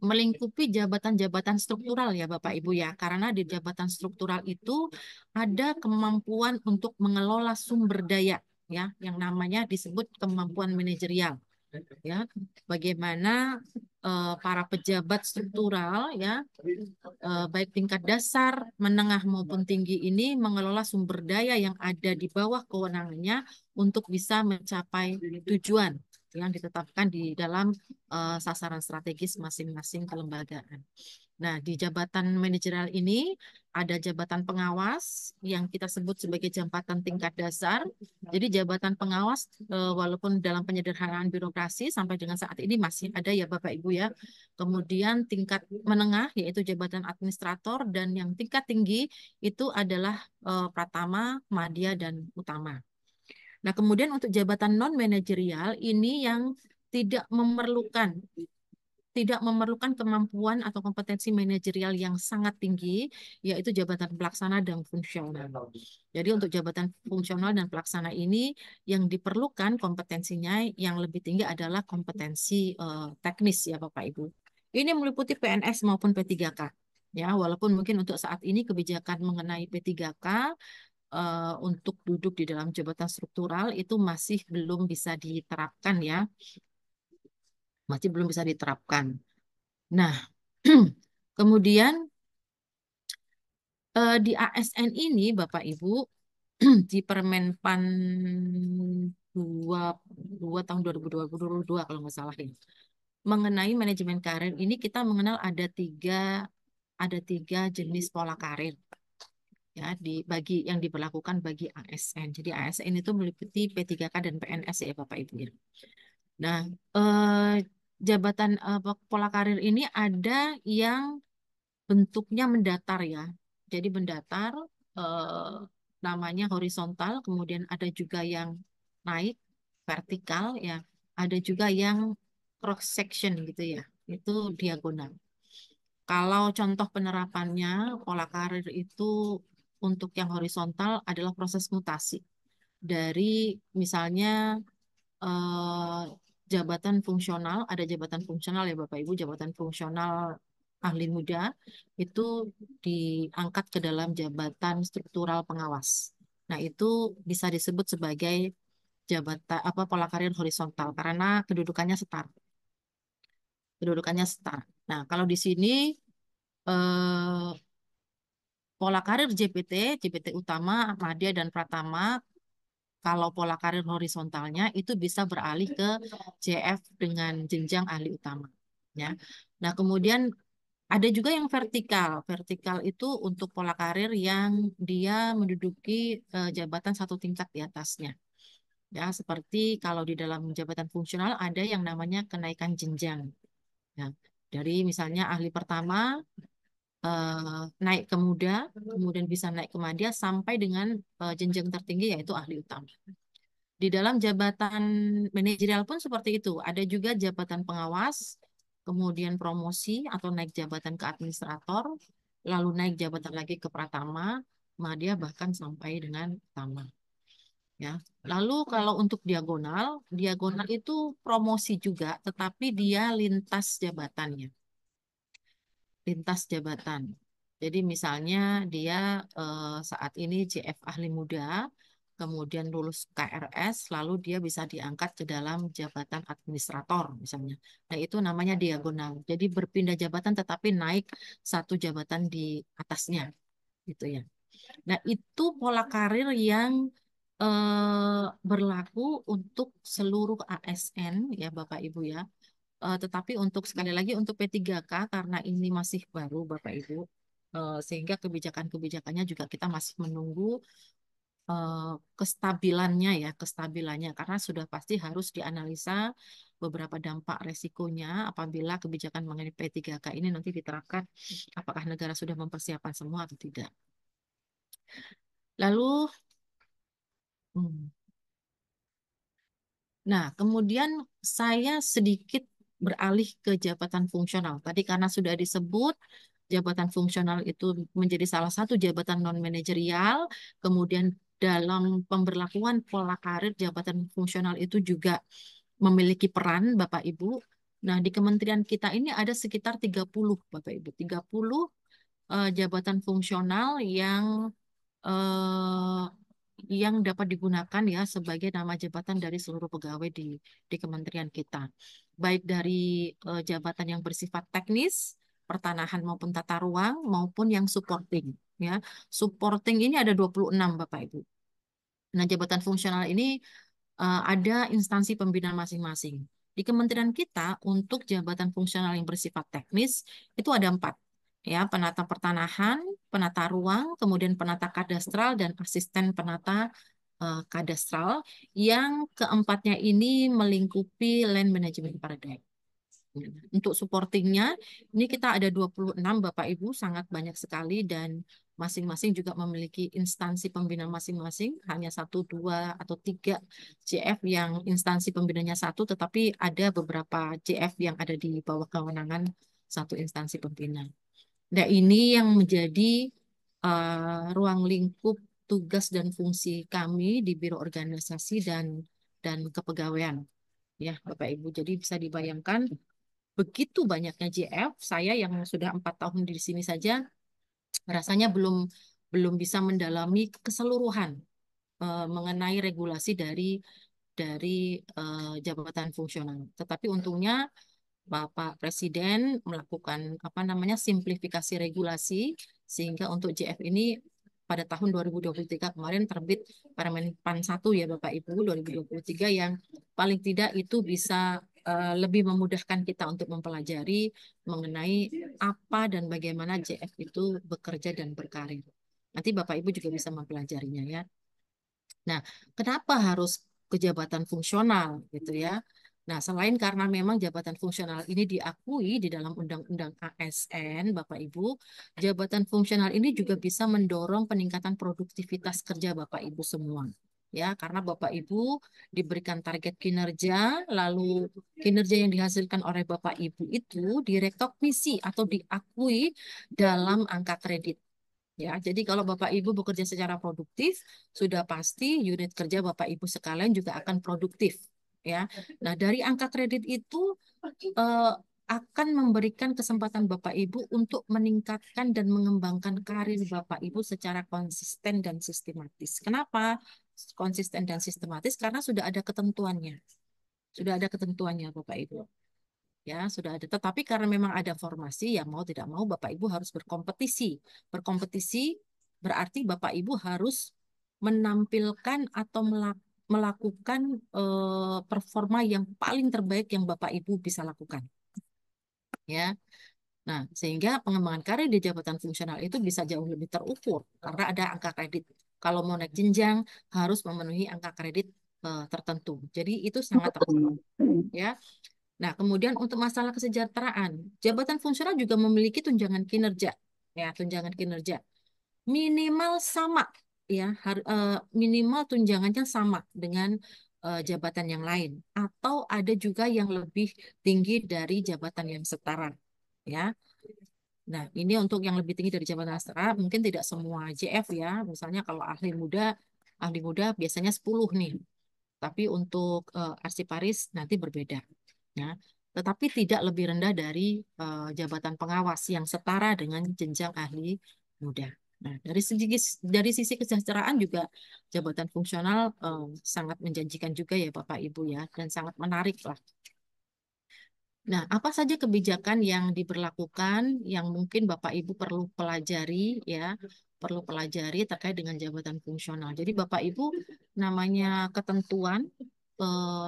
melingkupi jabatan-jabatan struktural ya Bapak Ibu ya, karena di jabatan struktural itu ada kemampuan untuk mengelola sumber daya ya, yang namanya disebut kemampuan manajerial ya. Bagaimana para pejabat struktural ya, baik tingkat dasar, menengah maupun tinggi ini mengelola sumber daya yang ada di bawah kewenangannya untuk bisa mencapai tujuan yang ditetapkan di dalam sasaran strategis masing-masing kelembagaan. Nah, di jabatan manajerial ini ada jabatan pengawas yang kita sebut sebagai jabatan tingkat dasar. Jadi jabatan pengawas walaupun dalam penyederhanaan birokrasi sampai dengan saat ini masih ada ya Bapak Ibu ya. Kemudian tingkat menengah yaitu jabatan administrator, dan yang tingkat tinggi itu adalah pratama, madya, dan utama. Nah, kemudian untuk jabatan non-manajerial ini yang tidak memerlukan kemampuan atau kompetensi manajerial yang sangat tinggi, yaitu jabatan pelaksana dan fungsional. Jadi untuk jabatan fungsional dan pelaksana ini yang diperlukan kompetensinya yang lebih tinggi adalah kompetensi teknis ya Bapak Ibu. Ini meliputi PNS maupun P3K. Ya, walaupun mungkin untuk saat ini kebijakan mengenai P3K untuk duduk di dalam jabatan struktural itu masih belum bisa diterapkan ya. Masih belum bisa diterapkan. Nah, kemudian Di ASN ini Bapak Ibu di Permenpan 22 tahun 2022 kalau nggak salah ya. Mengenai manajemen karir ini kita mengenal ada tiga jenis pola karir ya bagi yang diberlakukan bagi ASN. Jadi ASN itu meliputi P3K dan PNS ya Bapak Ibu ya. Nah, jabatan pola karir ini ada yang bentuknya mendatar ya. Jadi mendatar eh, namanya horizontal, kemudian ada juga yang naik vertikal ya. Ada juga yang cross section gitu ya. Itu diagonal. Kalau contoh penerapannya pola karir itu untuk yang horizontal adalah proses mutasi dari misalnya eh, jabatan fungsional, ada jabatan fungsional ya Bapak Ibu, jabatan fungsional ahli muda itu diangkat ke dalam jabatan struktural pengawas. Nah, itu bisa disebut sebagai jabatan apa pola karir horizontal karena kedudukannya setara. Kedudukannya setara. Nah, kalau di sini eh, pola karir JPT utama, Madya dan Pratama kalau pola karir horizontalnya itu bisa beralih ke JF dengan jenjang ahli utama. Ya. Nah, kemudian ada juga yang vertikal. Vertikal itu untuk pola karir yang dia menduduki jabatan satu tingkat di atasnya. Ya, seperti kalau di dalam jabatan fungsional ada yang namanya kenaikan jenjang. Ya. Dari misalnya ahli pertama naik ke muda, kemudian bisa naik ke madya sampai dengan jenjang tertinggi yaitu ahli utama. Di dalam jabatan manajerial pun seperti itu. Ada juga jabatan pengawas, kemudian promosi atau naik jabatan ke administrator, lalu naik jabatan lagi ke pratama, madya bahkan sampai dengan utama. Ya. Lalu kalau untuk diagonal, diagonal itu promosi juga, tetapi dia lintas jabatannya, lintas jabatan. Jadi misalnya dia saat ini JF ahli muda, kemudian lulus KRS, lalu dia bisa diangkat ke dalam jabatan administrator misalnya. Nah, itu namanya diagonal. Jadi berpindah jabatan tetapi naik satu jabatan di atasnya gitu ya. Nah, itu pola karir yang berlaku untuk seluruh ASN ya Bapak Ibu ya. Tetapi untuk sekali lagi untuk P3K karena ini masih baru Bapak Ibu, sehingga kebijakan-kebijakannya juga kita masih menunggu kestabilannya ya, kestabilannya karena sudah pasti harus dianalisa beberapa dampak resikonya apabila kebijakan mengenai P3K ini nanti diterapkan, apakah negara sudah mempersiapkan semua atau tidak. Lalu, hmm, nah kemudian saya sedikit beralih ke jabatan fungsional. Tadi karena sudah disebut jabatan fungsional itu menjadi salah satu jabatan non-manajerial, kemudian dalam pemberlakuan pola karir jabatan fungsional itu juga memiliki peran Bapak Ibu. Nah, di kementerian kita ini ada sekitar 30 Bapak Ibu, 30 jabatan fungsional eh, yang dapat digunakan ya sebagai nama jabatan dari seluruh pegawai di kementerian kita. Baik dari jabatan yang bersifat teknis, pertanahan maupun tata ruang maupun yang supporting ya. Supporting ini ada 26 Bapak Ibu. Nah, jabatan fungsional ini ada instansi pembina masing-masing. Di kementerian kita untuk jabatan fungsional yang bersifat teknis itu ada 4 ya, penata pertanahan, penata ruang, kemudian penata kadastral dan asisten penata kadastral yang keempatnya ini melingkupi land management paradigm. Untuk supportingnya, ini kita ada 26 Bapak Ibu, sangat banyak sekali dan masing-masing juga memiliki instansi pembina masing-masing, hanya 1, 2, atau 3 JF yang instansi pembinanya satu, tetapi ada beberapa JF yang ada di bawah kewenangan satu instansi pembina. Nah, ini yang menjadi ruang lingkup tugas dan fungsi kami di Biro Organisasi dan Kepegawaian. Ya, Bapak Ibu. Jadi bisa dibayangkan begitu banyaknya JF, saya yang sudah 4 tahun di sini saja rasanya belum belum bisa mendalami keseluruhan mengenai regulasi dari jabatan fungsional. Tetapi untungnya Bapak Presiden melakukan apa namanya simplifikasi regulasi Sehingga untuk JF ini pada tahun 2023 kemarin terbit Permenpan 1 ya Bapak Ibu 2023 yang paling tidak itu bisa lebih memudahkan kita untuk mempelajari mengenai apa dan bagaimana JF itu bekerja dan berkarir. Nanti Bapak Ibu juga bisa mempelajarinya ya. Nah, kenapa harus ke jabatan fungsional gitu ya? Nah, selain karena memang jabatan fungsional ini diakui di dalam Undang-Undang ASN, Bapak Ibu, jabatan fungsional ini juga bisa mendorong peningkatan produktivitas kerja Bapak Ibu semua. Ya, karena Bapak Ibu diberikan target kinerja, lalu kinerja yang dihasilkan oleh Bapak Ibu itu direkognisi atau diakui dalam angka kredit. Ya, jadi kalau Bapak Ibu bekerja secara produktif, sudah pasti unit kerja Bapak Ibu sekalian juga akan produktif. Ya, nah dari angka kredit itu eh, akan memberikan kesempatan Bapak Ibu untuk meningkatkan dan mengembangkan karir Bapak Ibu secara konsisten dan sistematis. Kenapa konsisten dan sistematis? Karena sudah ada ketentuannya, Bapak Ibu. Ya, sudah ada. Tetapi karena memang ada formasi, ya mau tidak mau Bapak Ibu harus berkompetisi. Berkompetisi berarti Bapak Ibu harus menampilkan atau melakukan performa yang paling terbaik yang Bapak Ibu bisa lakukan. Ya. Nah, sehingga pengembangan karir di jabatan fungsional itu bisa jauh lebih terukur karena ada angka kredit. Kalau mau naik jenjang harus memenuhi angka kredit tertentu. Jadi itu sangat terukur. Ya. Nah, kemudian untuk masalah kesejahteraan, jabatan fungsional juga memiliki tunjangan kinerja. Ya, tunjangan kinerja minimal sama ya, minimal tunjangannya sama dengan jabatan yang lain atau ada juga yang lebih tinggi dari jabatan yang setara. Ya. Nah, ini untuk yang lebih tinggi dari jabatan setara mungkin tidak semua JF ya. Misalnya kalau ahli muda biasanya 10 nih. Tapi untuk arsiparis nanti berbeda. Ya. Tetapi tidak lebih rendah dari jabatan pengawas yang setara dengan jenjang ahli muda. Nah, dari sisi kesejahteraan juga jabatan fungsional sangat menjanjikan juga ya Bapak Ibu ya dan sangat menarik lah. Nah, apa saja kebijakan yang diberlakukan yang mungkin Bapak Ibu perlu pelajari ya, perlu pelajari terkait dengan jabatan fungsional. Jadi Bapak Ibu namanya ketentuan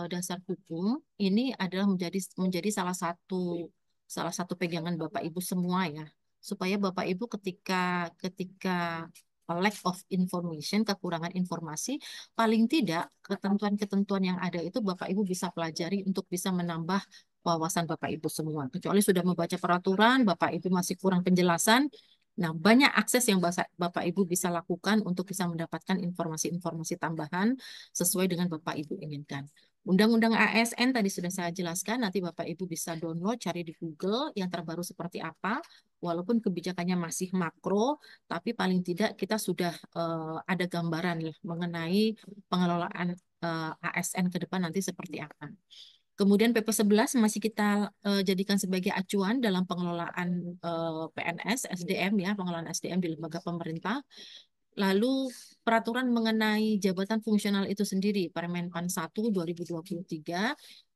dasar hukum ini adalah menjadi salah satu pegangan Bapak Ibu semua ya, supaya Bapak Ibu ketika ketika lack of information, kekurangan informasi, paling tidak ketentuan-ketentuan yang ada itu Bapak Ibu bisa pelajari untuk bisa menambah wawasan Bapak Ibu semua. Kecuali sudah membaca peraturan, Bapak Ibu masih kurang penjelasan. Nah, banyak akses yang Bapak Ibu bisa lakukan untuk bisa mendapatkan informasi-informasi tambahan sesuai dengan Bapak Ibu inginkan. Undang-Undang ASN tadi sudah saya jelaskan, nanti Bapak Ibu bisa download, cari di Google yang terbaru seperti apa. Walaupun kebijakannya masih makro, tapi paling tidak kita sudah ada gambaran ya, mengenai pengelolaan ASN ke depan nanti seperti apa. Kemudian PP 11 masih kita jadikan sebagai acuan dalam pengelolaan PNS, SDM ya, pengelolaan SDM di lembaga pemerintah. Lalu peraturan mengenai jabatan fungsional itu sendiri, Permenpan 1 2023,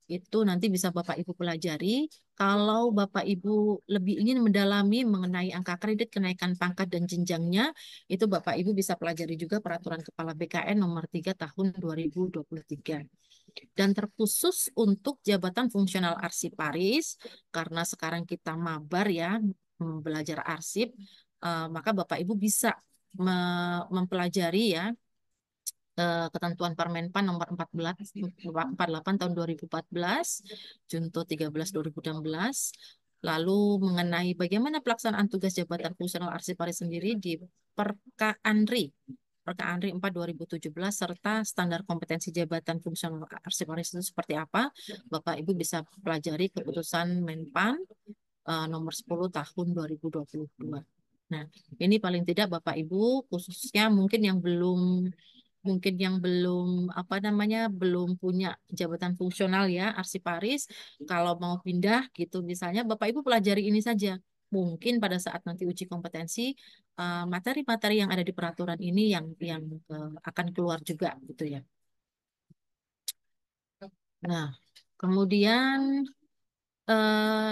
itu nanti bisa Bapak Ibu pelajari. Kalau Bapak Ibu lebih ingin mendalami mengenai angka kredit, kenaikan pangkat dan jenjangnya, itu Bapak Ibu bisa pelajari juga peraturan Kepala BKN nomor 3 tahun 2023. Dan terkhusus untuk jabatan fungsional arsiparis, karena sekarang kita mabar ya, belajar arsip, maka Bapak Ibu bisa mempelajari ya ketentuan Permenpan nomor 48 tahun 2014, Junto 13 2016, lalu mengenai bagaimana pelaksanaan tugas jabatan fungsional arsiparis sendiri di Perka Anri 4 2017 serta standar kompetensi jabatan fungsional arsiparis itu seperti apa, Bapak Ibu bisa pelajari keputusan Menpan nomor 10 tahun 2022. Nah, ini paling tidak Bapak Ibu khususnya mungkin yang belum apa namanya belum punya jabatan fungsional ya arsiparis, kalau mau pindah gitu misalnya Bapak Ibu pelajari ini saja. Mungkin pada saat nanti uji kompetensi materi-materi yang ada di peraturan ini yang akan keluar juga gitu ya. Nah, kemudian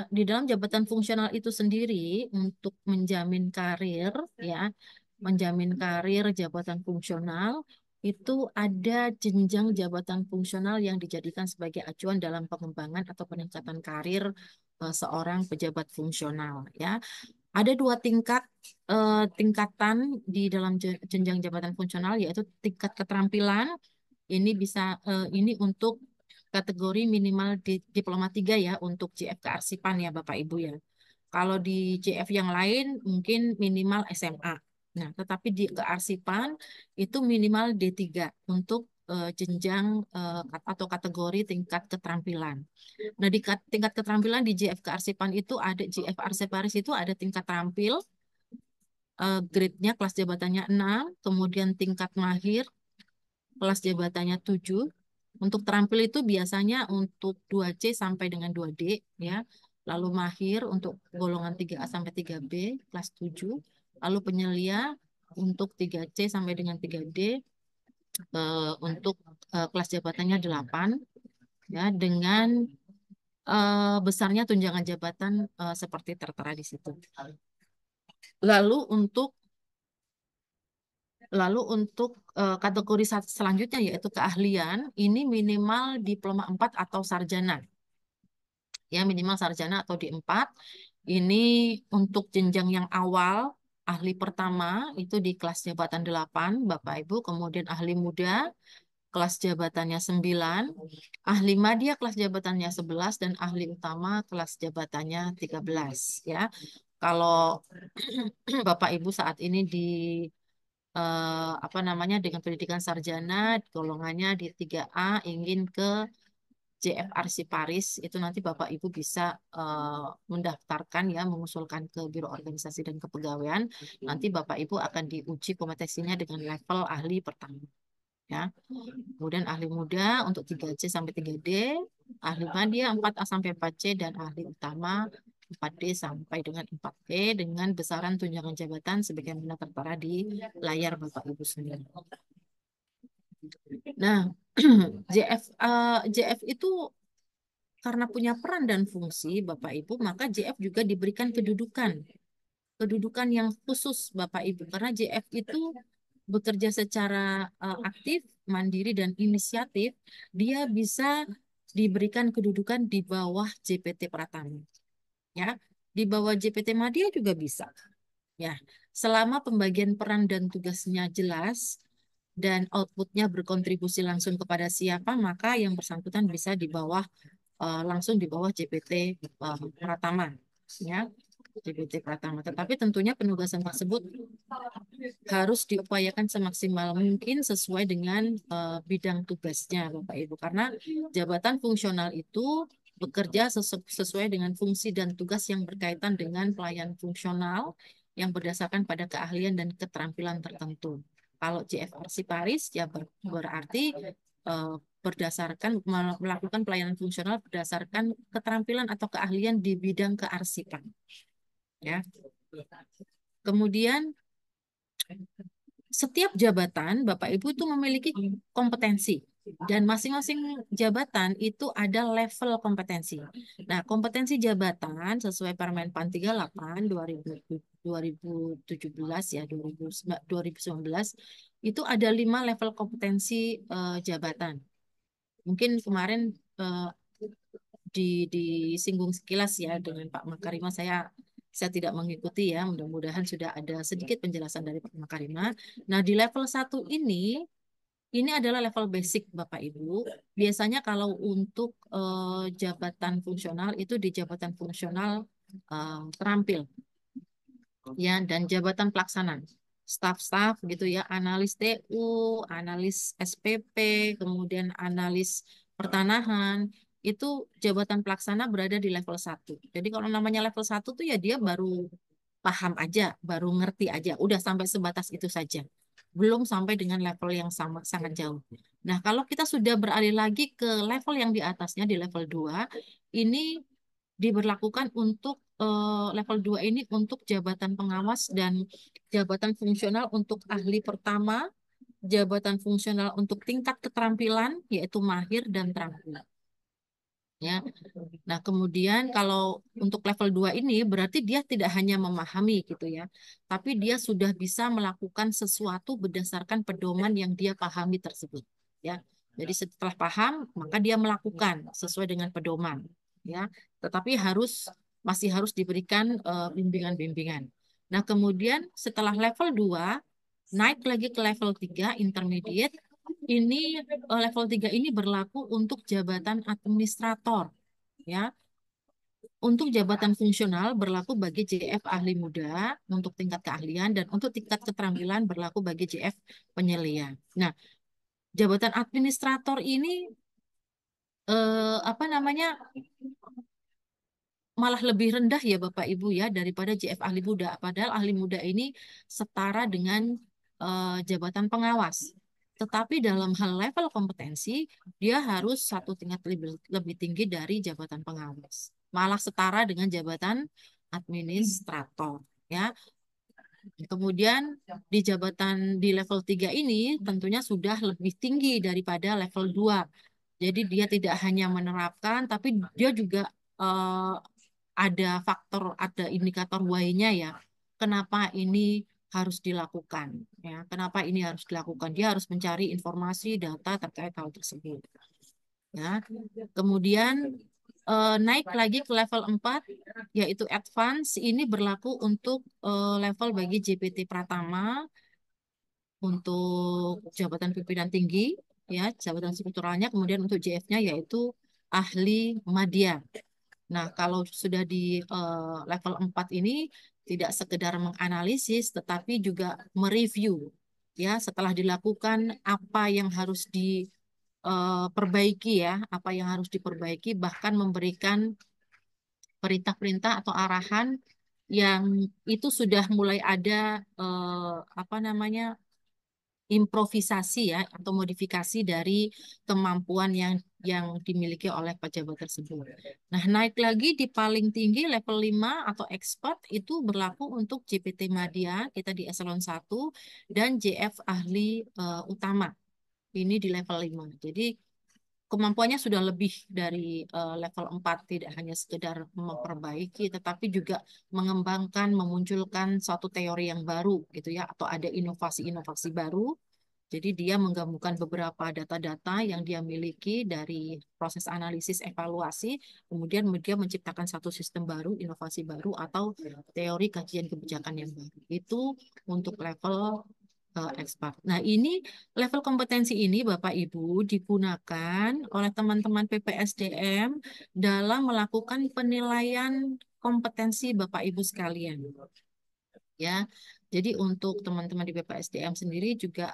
di dalam jabatan fungsional itu sendiri untuk menjamin karir, ya, menjamin karir jabatan fungsional itu ada jenjang jabatan fungsional yang dijadikan sebagai acuan dalam pengembangan atau peningkatan karir seorang pejabat fungsional, ya. Ada dua tingkatan di dalam jenjang jabatan fungsional, yaitu tingkat keterampilan. Ini untuk kategori minimal di diploma 3 ya, untuk JF kearsipan ya Bapak Ibu ya. Kalau di JF yang lain mungkin minimal SMA. Nah, tetapi di kearsipan itu minimal D3 untuk jenjang atau kategori tingkat keterampilan. Nah, di tingkat keterampilan di JF kearsipan itu ada JF arsiparis itu ada tingkat terampil, grade-nya kelas jabatannya 6, kemudian tingkat mahir kelas jabatannya 7. Untuk terampil itu biasanya untuk 2C sampai dengan 2D ya. Lalu mahir untuk golongan 3A sampai 3B kelas 7. Lalu penyelia untuk 3C sampai dengan 3D untuk kelas jabatannya 8 ya, dengan besarnya tunjangan jabatan seperti tertera di situ. Lalu untuk kategori selanjutnya yaitu keahlian, ini minimal diploma 4 atau sarjana. Ya, minimal sarjana atau D4. Ini untuk jenjang yang awal, ahli pertama itu di kelas jabatan 8, Bapak Ibu, kemudian ahli muda kelas jabatannya 9, ahli madya kelas jabatannya 11, dan ahli utama kelas jabatannya 13 ya. Kalau Bapak Ibu saat ini di dengan pendidikan sarjana, golongannya di 3A ingin ke JF Arsiparis, itu nanti Bapak Ibu bisa mendaftarkan ya, mengusulkan ke Biro Organisasi dan Kepegawaian. Nanti Bapak Ibu akan diuji kompetensinya dengan level ahli pertama. Ya. Kemudian ahli muda untuk 3C sampai 3D, ahli madya 4A sampai 4C, dan ahli utama 4D sampai dengan 4E dengan besaran tunjangan jabatan sebagaimana tertera di layar Bapak Ibu sendiri. Nah, JF itu karena punya peran dan fungsi Bapak Ibu, maka JF juga diberikan kedudukan yang khusus Bapak Ibu, karena JF itu bekerja secara aktif, mandiri, dan inisiatif. Dia bisa diberikan kedudukan di bawah JPT Pratama. Ya, di bawah JPT Madya juga bisa. Ya, selama pembagian peran dan tugasnya jelas dan outputnya berkontribusi langsung kepada siapa, maka yang bersangkutan bisa di bawah langsung di bawah JPT Pratama. Ya, JPT Pratama. Tetapi tentunya penugasan tersebut harus diupayakan semaksimal mungkin sesuai dengan bidang tugasnya, Bapak Ibu. Karena jabatan fungsional itu bekerja sesuai dengan fungsi dan tugas yang berkaitan dengan pelayanan fungsional yang berdasarkan pada keahlian dan keterampilan tertentu. Kalau JF Arsiparis ya berarti berdasarkan melakukan pelayanan fungsional berdasarkan keterampilan atau keahlian di bidang kearsipan. Ya. Kemudian setiap jabatan Bapak Ibu itu memiliki kompetensi, dan masing-masing jabatan itu ada level kompetensi. Nah, kompetensi jabatan sesuai Permen PAN 38 2017 ya, 2019 itu ada 5 level kompetensi jabatan. Mungkin kemarin disinggung sekilas ya dengan Pak Makarima, saya tidak mengikuti ya, mudah-mudahan sudah ada sedikit penjelasan dari Pak Makarima. Nah, di level 1 ini adalah level basic Bapak Ibu. Biasanya kalau untuk jabatan fungsional itu di jabatan fungsional terampil ya, dan jabatan pelaksana, staf-staf gitu ya, analis TU, analis SPP, kemudian analis pertanahan, itu jabatan pelaksana berada di level 1. Jadi kalau namanya level 1 tuh ya dia baru paham aja, baru ngerti aja, udah sampai sebatas itu saja. Belum sampai dengan level yang sangat jauh. Nah, kalau kita sudah beralih lagi ke level yang di atasnya, di level 2, ini diberlakukan untuk level 2 ini untuk jabatan pengawas dan jabatan fungsional untuk ahli pertama, jabatan fungsional untuk tingkat keterampilan yaitu mahir dan terampil. ya. Nah, kemudian kalau untuk level 2 ini berarti dia tidak hanya memahami gitu ya, tapi dia sudah bisa melakukan sesuatu berdasarkan pedoman yang dia pahami tersebut, ya. Jadi setelah paham, maka dia melakukan sesuai dengan pedoman, ya. Tetapi masih harus diberikan bimbingan-bimbingan. Nah, kemudian setelah level 2 naik lagi ke level 3 intermediate. Ini level 3 ini berlaku untuk jabatan administrator, ya. Untuk jabatan fungsional berlaku bagi JF ahli muda untuk tingkat keahlian, dan untuk tingkat keterampilan berlaku bagi JF penyelian. Nah, jabatan administrator ini apa namanya, malah lebih rendah ya Bapak Ibu ya daripada JF ahli muda. Padahal ahli muda ini setara dengan jabatan pengawas. Tetapi dalam hal level kompetensi, dia harus satu tingkat lebih tinggi dari jabatan pengawas. Malah setara dengan jabatan administrator. Ya. Kemudian di jabatan di level 3 ini tentunya sudah lebih tinggi daripada level 2. Jadi dia tidak hanya menerapkan, tapi dia juga eh, ada faktor, ada indikator why-nya ya. Kenapa ini harus dilakukan? Ya, kenapa ini harus dilakukan? Dia harus mencari informasi, data terkait hal tersebut. Ya, kemudian naik lagi ke level 4, yaitu advance. Ini berlaku untuk level bagi JPT Pratama, untuk jabatan pimpinan tinggi, ya, jabatan strukturalnya. Kemudian untuk JF-nya yaitu ahli madya. Nah, kalau sudah di level 4 ini tidak sekedar menganalisis tetapi juga mereview. Ya, setelah dilakukan apa yang harus diperbaiki ya, apa yang harus diperbaiki, bahkan memberikan perintah-perintah atau arahan yang itu sudah mulai ada apa namanya, improvisasi ya atau modifikasi dari kemampuan yang dimiliki oleh pejabat tersebut. Nah, naik lagi di paling tinggi level 5 atau expert itu berlaku untuk JPT Madya, kita di eselon 1, dan JF ahli utama. Ini di level 5. Jadi kemampuannya sudah lebih dari level 4, tidak hanya sekedar memperbaiki tetapi juga mengembangkan, memunculkan suatu teori yang baru gitu ya, atau ada inovasi-inovasi baru. Jadi dia menggabungkan beberapa data-data yang dia miliki dari proses analisis evaluasi, kemudian dia menciptakan satu sistem baru, inovasi baru, atau teori kajian kebijakan yang baru. Itu untuk level expert. Nah, ini level kompetensi ini Bapak Ibu digunakan oleh teman-teman PPSDM dalam melakukan penilaian kompetensi Bapak Ibu sekalian. Ya, jadi untuk teman-teman di BPSDM sendiri juga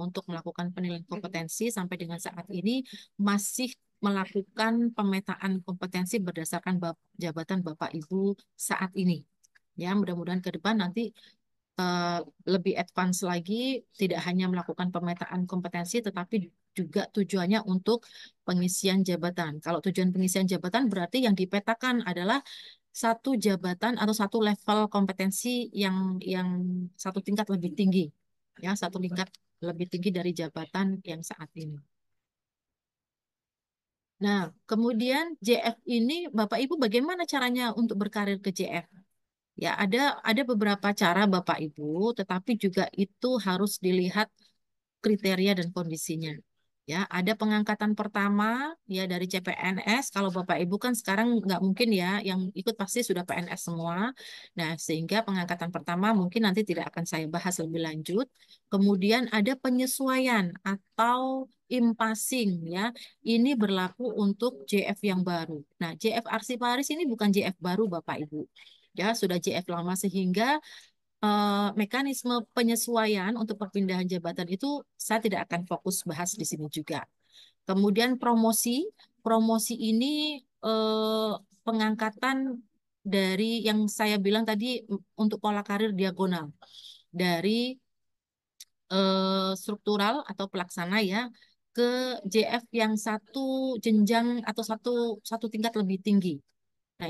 untuk melakukan penilaian kompetensi sampai dengan saat ini masih melakukan pemetaan kompetensi berdasarkan jabatan Bapak Ibu saat ini. Ya, mudah-mudahan ke depan nanti eh, lebih advance lagi, tidak hanya melakukan pemetaan kompetensi, tetapi juga tujuannya untuk pengisian jabatan. Kalau tujuan pengisian jabatan berarti yang dipetakan adalah satu jabatan atau satu level kompetensi yang satu tingkat lebih tinggi, ya, satu tingkat lebih tinggi dari jabatan yang saat ini. Nah, kemudian JF ini, Bapak Ibu, bagaimana caranya untuk berkarir ke JF? Ya, ada beberapa cara Bapak Ibu, tetapi juga itu harus dilihat kriteria dan kondisinya. Ya, ada pengangkatan pertama ya dari CPNS. Kalau Bapak Ibu kan sekarang nggak mungkin ya, yang ikut pasti sudah PNS semua. Nah, sehingga pengangkatan pertama mungkin nanti tidak akan saya bahas lebih lanjut. Kemudian ada penyesuaian atau impasing ya. Ini berlaku untuk JF yang baru. Nah, JF Arsiparis ini bukan JF baru Bapak Ibu. Ya, sudah JF lama sehingga mekanisme penyesuaian untuk perpindahan jabatan itu saya tidak akan fokus bahas di sini juga. Kemudian promosi, promosi ini pengangkatan dari yang saya bilang tadi untuk pola karir diagonal dari struktural atau pelaksana ya ke JF yang satu jenjang atau satu tingkat lebih tinggi. Nah,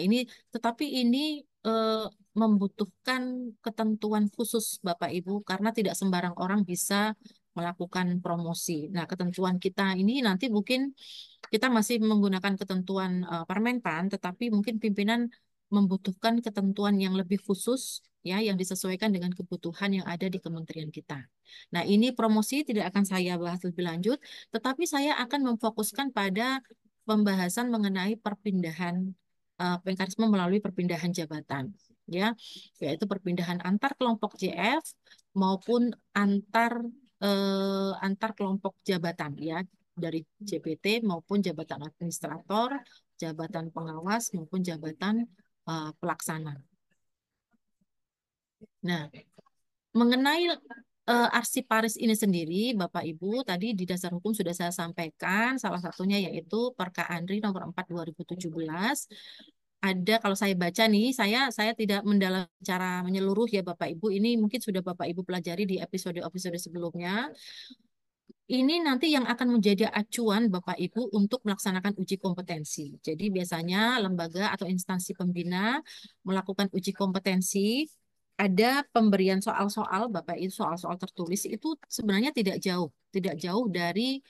tetapi ini eh, membutuhkan ketentuan khusus Bapak Ibu karena tidak sembarang orang bisa melakukan promosi. Nah, ketentuan kita ini nanti mungkin kita masih menggunakan ketentuan Permenpan, tetapi mungkin pimpinan membutuhkan ketentuan yang lebih khusus ya yang disesuaikan dengan kebutuhan yang ada di kementerian kita. Nah, ini promosi tidak akan saya bahas lebih lanjut, tetapi saya akan memfokuskan pada pembahasan mengenai perpindahan mekanisme melalui perpindahan jabatan ya, yaitu perpindahan antar kelompok JF maupun antar kelompok jabatan ya, dari JPT maupun jabatan administrator, jabatan pengawas maupun jabatan pelaksana. Nah, mengenai arsiparis ini sendiri, Bapak Ibu, tadi di dasar hukum sudah saya sampaikan, salah satunya yaitu Perka Andri nomor 4 2017. Ada, kalau saya baca nih, saya tidak mendalam secara menyeluruh ya Bapak Ibu, ini mungkin sudah Bapak Ibu pelajari di episode-episode sebelumnya. Ini nanti yang akan menjadi acuan Bapak Ibu untuk melaksanakan uji kompetensi. Jadi biasanya lembaga atau instansi pembina melakukan uji kompetensi, ada pemberian soal-soal Bapak Ibu, soal-soal tertulis itu sebenarnya tidak jauh dari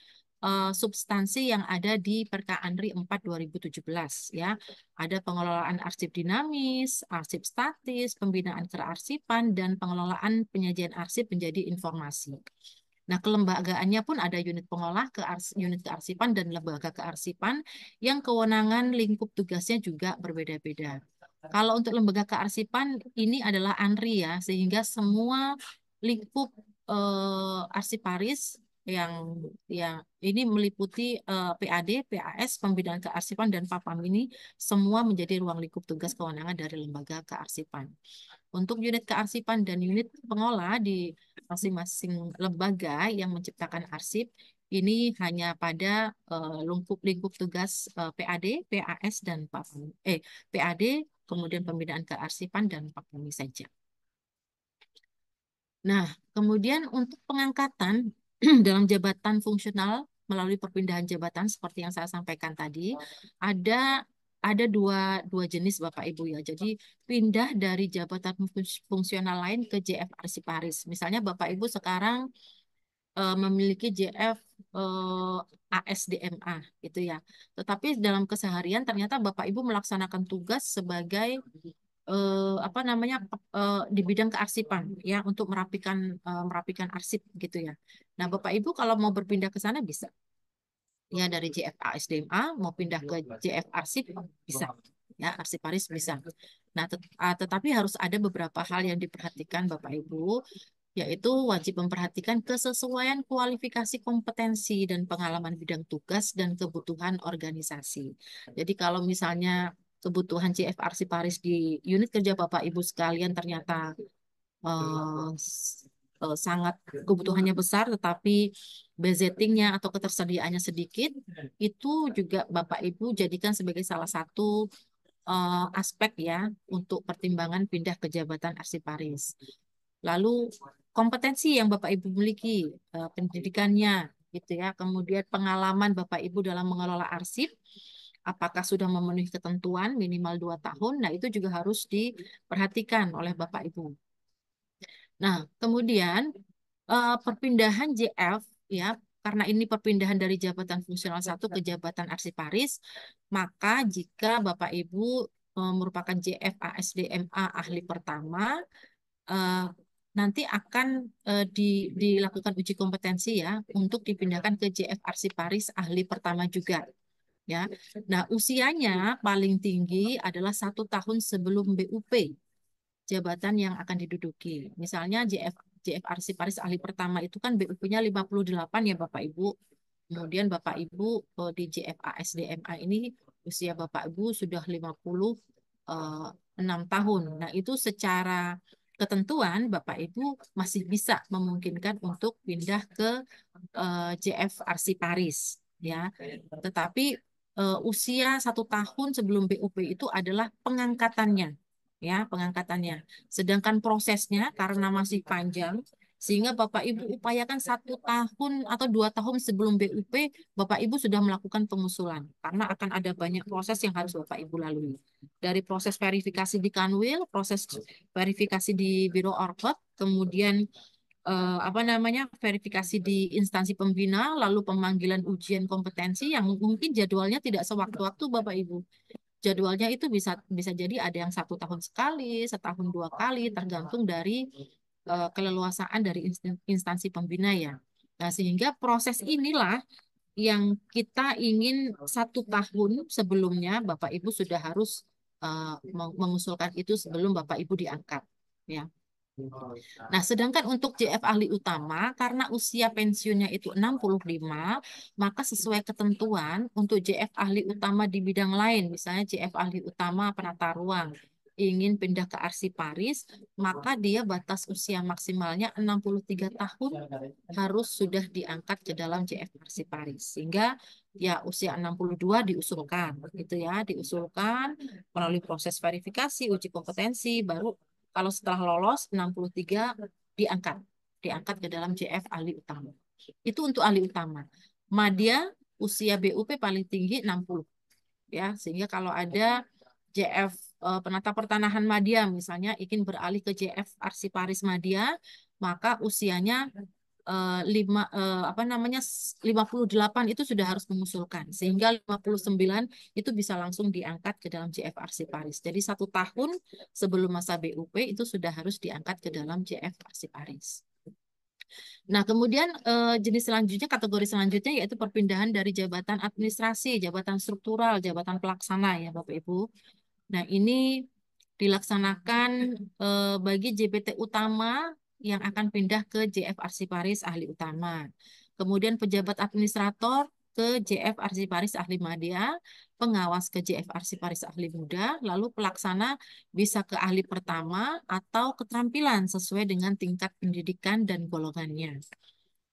substansi yang ada di Perka Andri 4 2017 ya. Ada pengelolaan arsip dinamis, arsip statis, pembinaan kearsipan dan pengelolaan penyajian arsip menjadi informasi. Nah, kelembagaannya pun ada unit pengolah, unit kearsipan, dan lembaga kearsipan yang kewenangan lingkup tugasnya juga berbeda-beda. Kalau untuk lembaga kearsipan, ini adalah ANRI ya, sehingga semua lingkup arsiparis yang ini meliputi PAD, PAS, Pembinaan Kearsipan, dan PAPAM ini semua menjadi ruang lingkup tugas kewenangan dari lembaga kearsipan. Untuk unit kearsipan dan unit pengolah di masing-masing lembaga yang menciptakan arsip ini hanya pada lingkup tugas PAD, PAS dan PAPAM. PAD, kemudian pembinaan kearsipan dan PAPAM saja. Nah, kemudian untuk pengangkatan dalam jabatan fungsional melalui perpindahan jabatan seperti yang saya sampaikan tadi, ada dua jenis Bapak Ibu ya. Jadi pindah dari jabatan fungsional lain ke JF Arsiparis. Misalnya Bapak Ibu sekarang memiliki JF ASDMA gitu ya. Tetapi dalam keseharian ternyata Bapak Ibu melaksanakan tugas sebagai di bidang kearsipan ya, untuk merapikan arsip gitu ya. Nah, Bapak Ibu kalau mau berpindah ke sana bisa. Ya, dari JF ASDMA mau pindah ke JF Arsip bisa. Ya, Arsiparis bisa. Nah, tetapi harus ada beberapa hal yang diperhatikan Bapak Ibu, yaitu wajib memperhatikan kesesuaian kualifikasi kompetensi dan pengalaman bidang tugas dan kebutuhan organisasi. Jadi kalau misalnya kebutuhan JF Arsiparis di unit kerja Bapak Ibu sekalian ternyata sangat kebutuhannya besar, tetapi budgetingnya atau ketersediaannya sedikit, itu juga Bapak Ibu jadikan sebagai salah satu aspek ya untuk pertimbangan pindah ke jabatan arsiparis. Lalu kompetensi yang Bapak Ibu miliki, pendidikannya gitu ya, kemudian pengalaman Bapak Ibu dalam mengelola arsip, apakah sudah memenuhi ketentuan minimal 2 tahun, nah itu juga harus diperhatikan oleh Bapak Ibu. Nah, kemudian perpindahan JF ya, karena ini perpindahan dari jabatan fungsional 1 ke jabatan arsiparis, maka jika Bapak Ibu merupakan JF ASDMA ahli pertama, nanti akan dilakukan uji kompetensi ya untuk dipindahkan ke JF Arsiparis ahli pertama juga ya. Nah, usianya paling tinggi adalah 1 tahun sebelum BUP jabatan yang akan diduduki. Misalnya JF Arsiparis ahli pertama itu kan BUP-nya 58 ya Bapak Ibu. Kemudian Bapak Ibu di JF ASDMA ini usia Bapak Ibu sudah 56 tahun. Nah, itu secara ketentuan Bapak Ibu masih bisa memungkinkan untuk pindah ke JF Arsiparis ya. Tetapi usia 1 tahun sebelum BUP itu adalah pengangkatannya ya, pengangkatannya. Sedangkan prosesnya karena masih panjang, sehingga Bapak Ibu upayakan 1 tahun atau 2 tahun sebelum BUP, Bapak Ibu sudah melakukan pengusulan. Karena akan ada banyak proses yang harus Bapak Ibu lalui. Dari proses verifikasi di Kanwil, proses verifikasi di Biro Orkot, kemudian apa namanya verifikasi di instansi pembina, lalu pemanggilan ujian kompetensi yang mungkin jadwalnya tidak sewaktu-waktu Bapak Ibu. Jadwalnya itu bisa bisa jadi ada yang 1 tahun sekali, setahun 2 kali, tergantung dari keleluasaan dari instansi pembina ya. Nah, sehingga proses inilah yang kita ingin 1 tahun sebelumnya Bapak Ibu sudah harus mengusulkan itu sebelum Bapak Ibu diangkat. Ya. Nah, sedangkan untuk JF ahli utama, karena usia pensiunnya itu 65, maka sesuai ketentuan untuk JF ahli utama di bidang lain, misalnya JF ahli utama penata ruang, ingin pindah ke arsiparis, maka dia batas usia maksimalnya 63 tahun harus sudah diangkat ke dalam JF arsiparis. Sehingga ya usia 62 diusulkan, gitu ya, diusulkan melalui proses verifikasi, uji kompetensi, baru kalau setelah lolos 63 diangkat, diangkat ke dalam JF ahli utama. Itu untuk ahli utama. Madya usia BUP paling tinggi 60 ya, sehingga kalau ada JF penata pertanahan Madya misalnya ingin beralih ke JF arsiparis Madya, maka usianya apa namanya 58 itu sudah harus mengusulkan, sehingga 59 itu bisa langsung diangkat ke dalam JF Arsiparis. Jadi 1 tahun sebelum masa BUP itu sudah harus diangkat ke dalam JF Arsiparis. Nah, kemudian jenis selanjutnya, kategori selanjutnya yaitu perpindahan dari jabatan administrasi, jabatan struktural, jabatan pelaksana ya Bapak Ibu. Nah, ini dilaksanakan bagi JPT utama yang akan pindah ke JF Arsiparis ahli utama. Kemudian pejabat administrator ke JF Arsiparis ahli madya, pengawas ke JF Arsiparis ahli muda, lalu pelaksana bisa ke ahli pertama atau keterampilan sesuai dengan tingkat pendidikan dan golongannya.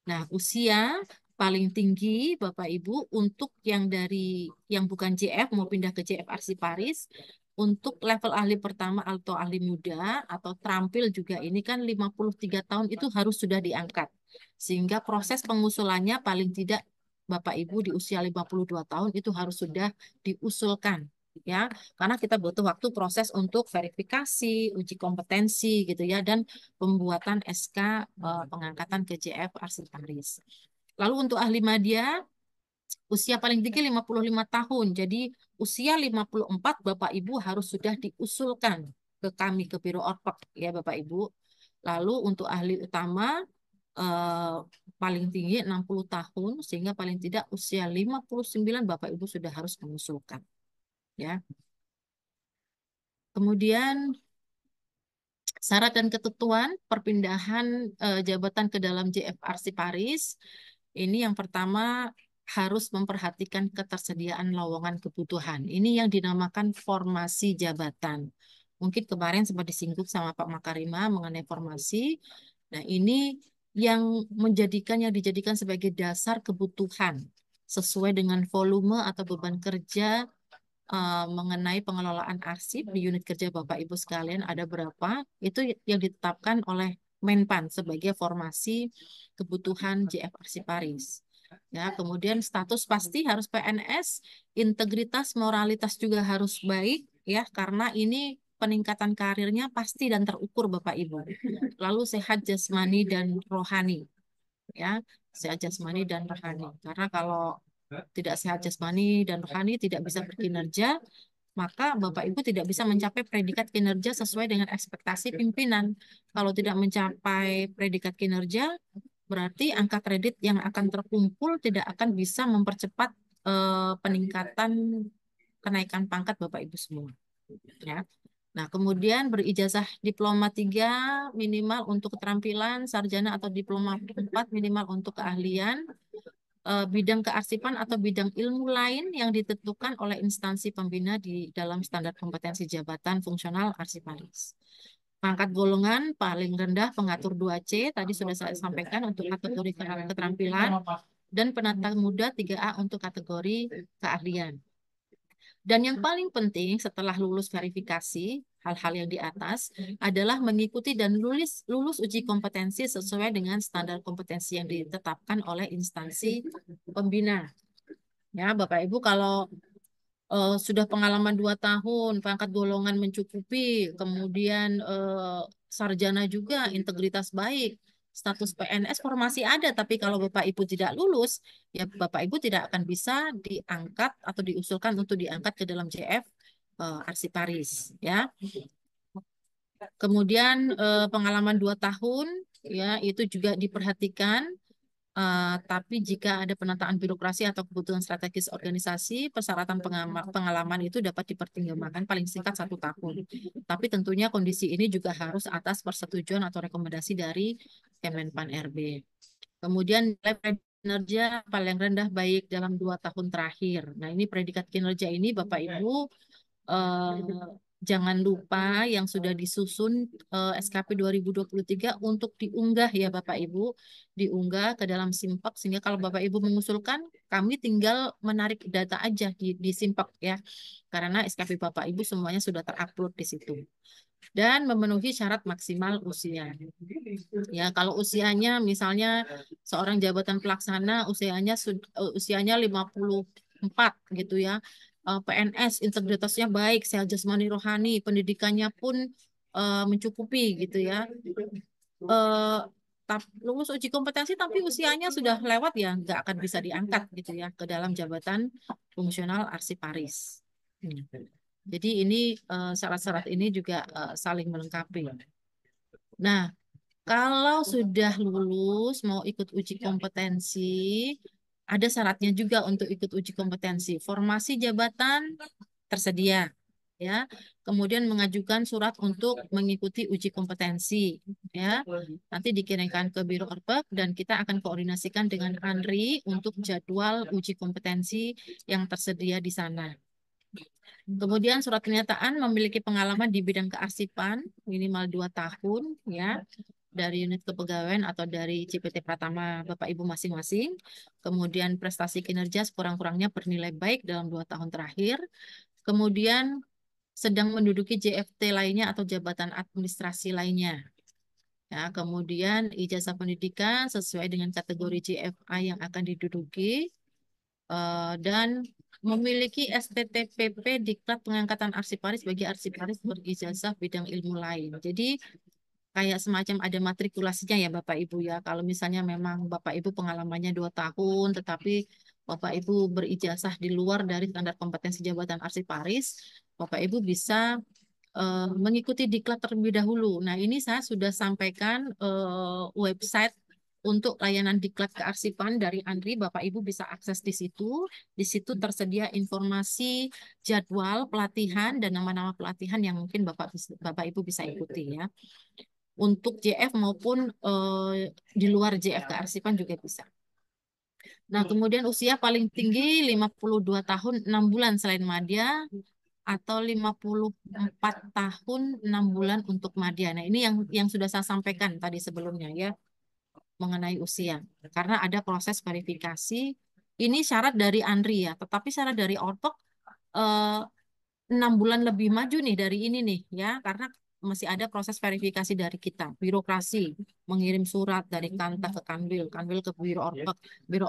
Nah, usia paling tinggi Bapak Ibu untuk yang dari yang bukan JF mau pindah ke JF Arsiparis untuk level ahli pertama atau ahli muda atau terampil juga ini kan 53 tahun itu harus sudah diangkat. Sehingga proses pengusulannya paling tidak Bapak Ibu di usia 52 tahun itu harus sudah diusulkan ya. Karena kita butuh waktu proses untuk verifikasi, uji kompetensi gitu ya, dan pembuatan SK pengangkatan ke JF Arsiparis. Lalu untuk ahli madya usia paling tinggi 55 tahun. Jadi usia 54 Bapak Ibu harus sudah diusulkan ke kami ke Biro Orpek ya Bapak Ibu. Lalu untuk ahli utama paling tinggi 60 tahun sehingga paling tidak usia 59 Bapak Ibu sudah harus mengusulkan ya. Kemudian syarat dan ketentuan perpindahan jabatan ke dalam JF Arsiparis ini yang pertama harus memperhatikan ketersediaan lowongan kebutuhan. Ini yang dinamakan formasi jabatan. Mungkin kemarin sempat disinggung sama Pak Makarima mengenai formasi. Nah, ini yang dijadikan sebagai dasar kebutuhan sesuai dengan volume atau beban kerja mengenai pengelolaan arsip di unit kerja Bapak Ibu sekalian ada berapa, itu yang ditetapkan oleh Menpan sebagai formasi kebutuhan JF Arsiparis. Ya, kemudian status pasti harus PNS, integritas, moralitas juga harus baik ya, karena ini peningkatan karirnya pasti dan terukur Bapak Ibu. Lalu sehat jasmani dan rohani. Ya, sehat jasmani dan rohani. Karena kalau tidak sehat jasmani dan rohani tidak bisa berkinerja, maka Bapak Ibu tidak bisa mencapai predikat kinerja sesuai dengan ekspektasi pimpinan. Kalau tidak mencapai predikat kinerja, berarti angka kredit yang akan terkumpul tidak akan bisa mempercepat peningkatan kenaikan pangkat Bapak Ibu semua. Ya. Nah, kemudian berijazah diploma 3 minimal untuk keterampilan, sarjana atau diploma 4 minimal untuk keahlian, bidang kearsipan atau bidang ilmu lain yang ditentukan oleh instansi pembina di dalam standar kompetensi jabatan fungsional arsiparis. Pangkat golongan paling rendah pengatur 2C, tadi sudah saya sampaikan untuk kategori keterampilan, dan penata muda 3A untuk kategori keahlian. Dan yang paling penting setelah lulus verifikasi, hal-hal yang di atas adalah mengikuti dan lulus uji kompetensi sesuai dengan standar kompetensi yang ditetapkan oleh instansi pembina. Ya, Bapak Ibu kalau sudah pengalaman 2 tahun, pangkat golongan mencukupi, kemudian sarjana juga, integritas baik, status PNS formasi ada, tapi kalau Bapak Ibu tidak lulus, ya Bapak Ibu tidak akan bisa diangkat atau diusulkan untuk diangkat ke dalam JF Arsiparis, ya. Kemudian pengalaman 2 tahun, ya itu juga diperhatikan. Tapi jika ada penataan birokrasi atau kebutuhan strategis organisasi, persyaratan pengalaman itu dapat dipertimbangkan paling singkat 1 tahun. Tapi tentunya kondisi ini juga harus atas persetujuan atau rekomendasi dari Kemenpan RB. Kemudian nilai kinerja paling rendah baik dalam 2 tahun terakhir. Nah, ini predikat kinerja ini Bapak Ibu eh, jangan lupa yang sudah disusun SKP 2023 untuk diunggah ya Bapak Ibu, diunggah ke dalam Simpak sehingga kalau Bapak Ibu mengusulkan, kami tinggal menarik data aja di Simpak ya. Karena SKP Bapak Ibu semuanya sudah terupload di situ. Dan memenuhi syarat maksimal usia. Ya, kalau usianya misalnya seorang jabatan pelaksana usianya 54 gitu ya. PNS integritasnya baik, sehat jasmani rohani, pendidikannya pun mencukupi gitu ya. Eh, Lulus uji kompetensi tapi usianya sudah lewat ya, nggak akan bisa diangkat gitu ya ke dalam jabatan fungsional arsiparis. Jadi ini syarat-syarat ini juga saling melengkapi. Nah, kalau sudah lulus mau ikut uji kompetensi, ada syaratnya juga untuk ikut uji kompetensi. Formasi jabatan tersedia, ya. Kemudian mengajukan surat untuk mengikuti uji kompetensi, ya. Nanti dikirimkan ke Biro Orpek dan kita akan koordinasikan dengan Andri untuk jadwal uji kompetensi yang tersedia di sana. Kemudian surat kenyataan memiliki pengalaman di bidang kearsipan minimal 2 tahun, ya, dari unit kepegawaian atau dari CPT Pratama Bapak Ibu masing-masing. Kemudian prestasi kinerja sekurang-kurangnya bernilai baik dalam 2 tahun terakhir. Kemudian sedang menduduki JFT lainnya atau jabatan administrasi lainnya. Ya, kemudian ijazah pendidikan sesuai dengan kategori JFA yang akan diduduki. Dan memiliki STTPP Diklat Pengangkatan Arsiparis bagi arsiparis berijazah bidang ilmu lain. Jadi kayak semacam ada matrikulasinya ya Bapak Ibu ya. Kalau misalnya memang Bapak Ibu pengalamannya 2 tahun, tetapi Bapak Ibu berijazah di luar dari standar kompetensi jabatan arsiparis, Bapak Ibu bisa mengikuti diklat terlebih dahulu. Nah, ini saya sudah sampaikan website untuk layanan diklat kearsipan dari Andri, Bapak Ibu bisa akses di situ. Di situ tersedia informasi jadwal pelatihan dan nama-nama pelatihan yang mungkin Bapak Ibu bisa ikuti ya. Untuk JF maupun di luar JF kearsipan juga bisa. Nah, kemudian usia paling tinggi 52 tahun 6 bulan selain madya atau 54 tahun 6 bulan untuk madya. Nah, ini yang sudah saya sampaikan tadi sebelumnya ya mengenai usia. Karena ada proses verifikasi. Ini syarat dari Andri ya, tetapi syarat dari Orpek 6 bulan lebih maju nih dari ini nih ya, karena masih ada proses verifikasi dari kita, birokrasi, mengirim surat dari Kanta ke Kanwil, Kanwil ke Biro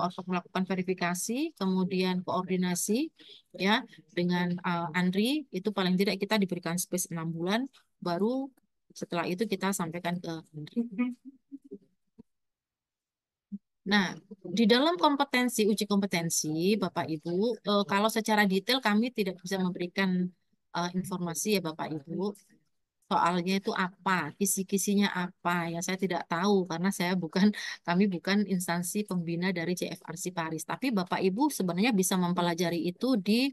Orpek melakukan verifikasi, kemudian koordinasi ya dengan Andri, itu paling tidak kita diberikan space 6 bulan, baru setelah itu kita sampaikan ke Andri. Nah, di dalam uji kompetensi, Bapak Ibu, kalau secara detail kami tidak bisa memberikan informasi ya Bapak Ibu. Soalnya itu apa, kisi-kisinya apa, ya saya tidak tahu karena kami bukan instansi pembina dari JFRC Paris. Tapi Bapak Ibu sebenarnya bisa mempelajari itu di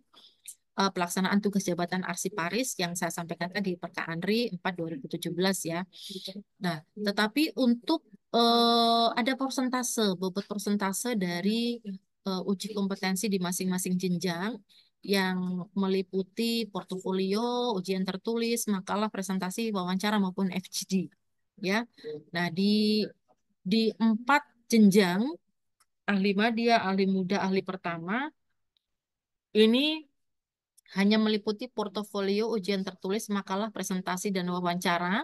pelaksanaan tugas jabatan Arsiparis yang saya sampaikan tadi Perka Andri 4/2017 ya. Nah, tetapi untuk ada bobot persentase dari uji kompetensi di masing-masing jenjang yang meliputi portofolio, ujian tertulis, makalah, presentasi, wawancara maupun FGD. Ya, nah di 4 jenjang ahli madya, ahli muda, ahli pertama ini hanya meliputi portofolio, ujian tertulis, makalah, presentasi, dan wawancara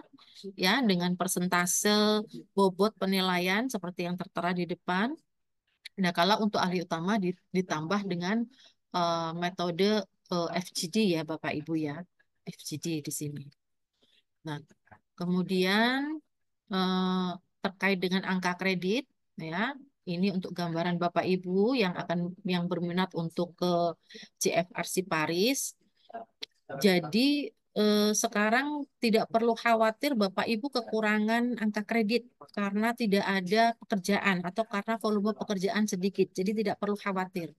ya dengan persentase bobot penilaian seperti yang tertera di depan. Nah, kalau untuk ahli utama ditambah dengan metode FGD ya Bapak Ibu ya, FGD di sini. Nah, kemudian terkait terkait dengan angka kredit, ya. Ini untuk gambaran Bapak Ibu yang berminat untuk ke JFRC Paris. Jadi sekarang tidak perlu khawatir Bapak Ibu kekurangan angka kredit karena tidak ada pekerjaan atau karena volume pekerjaan sedikit. Jadi tidak perlu khawatir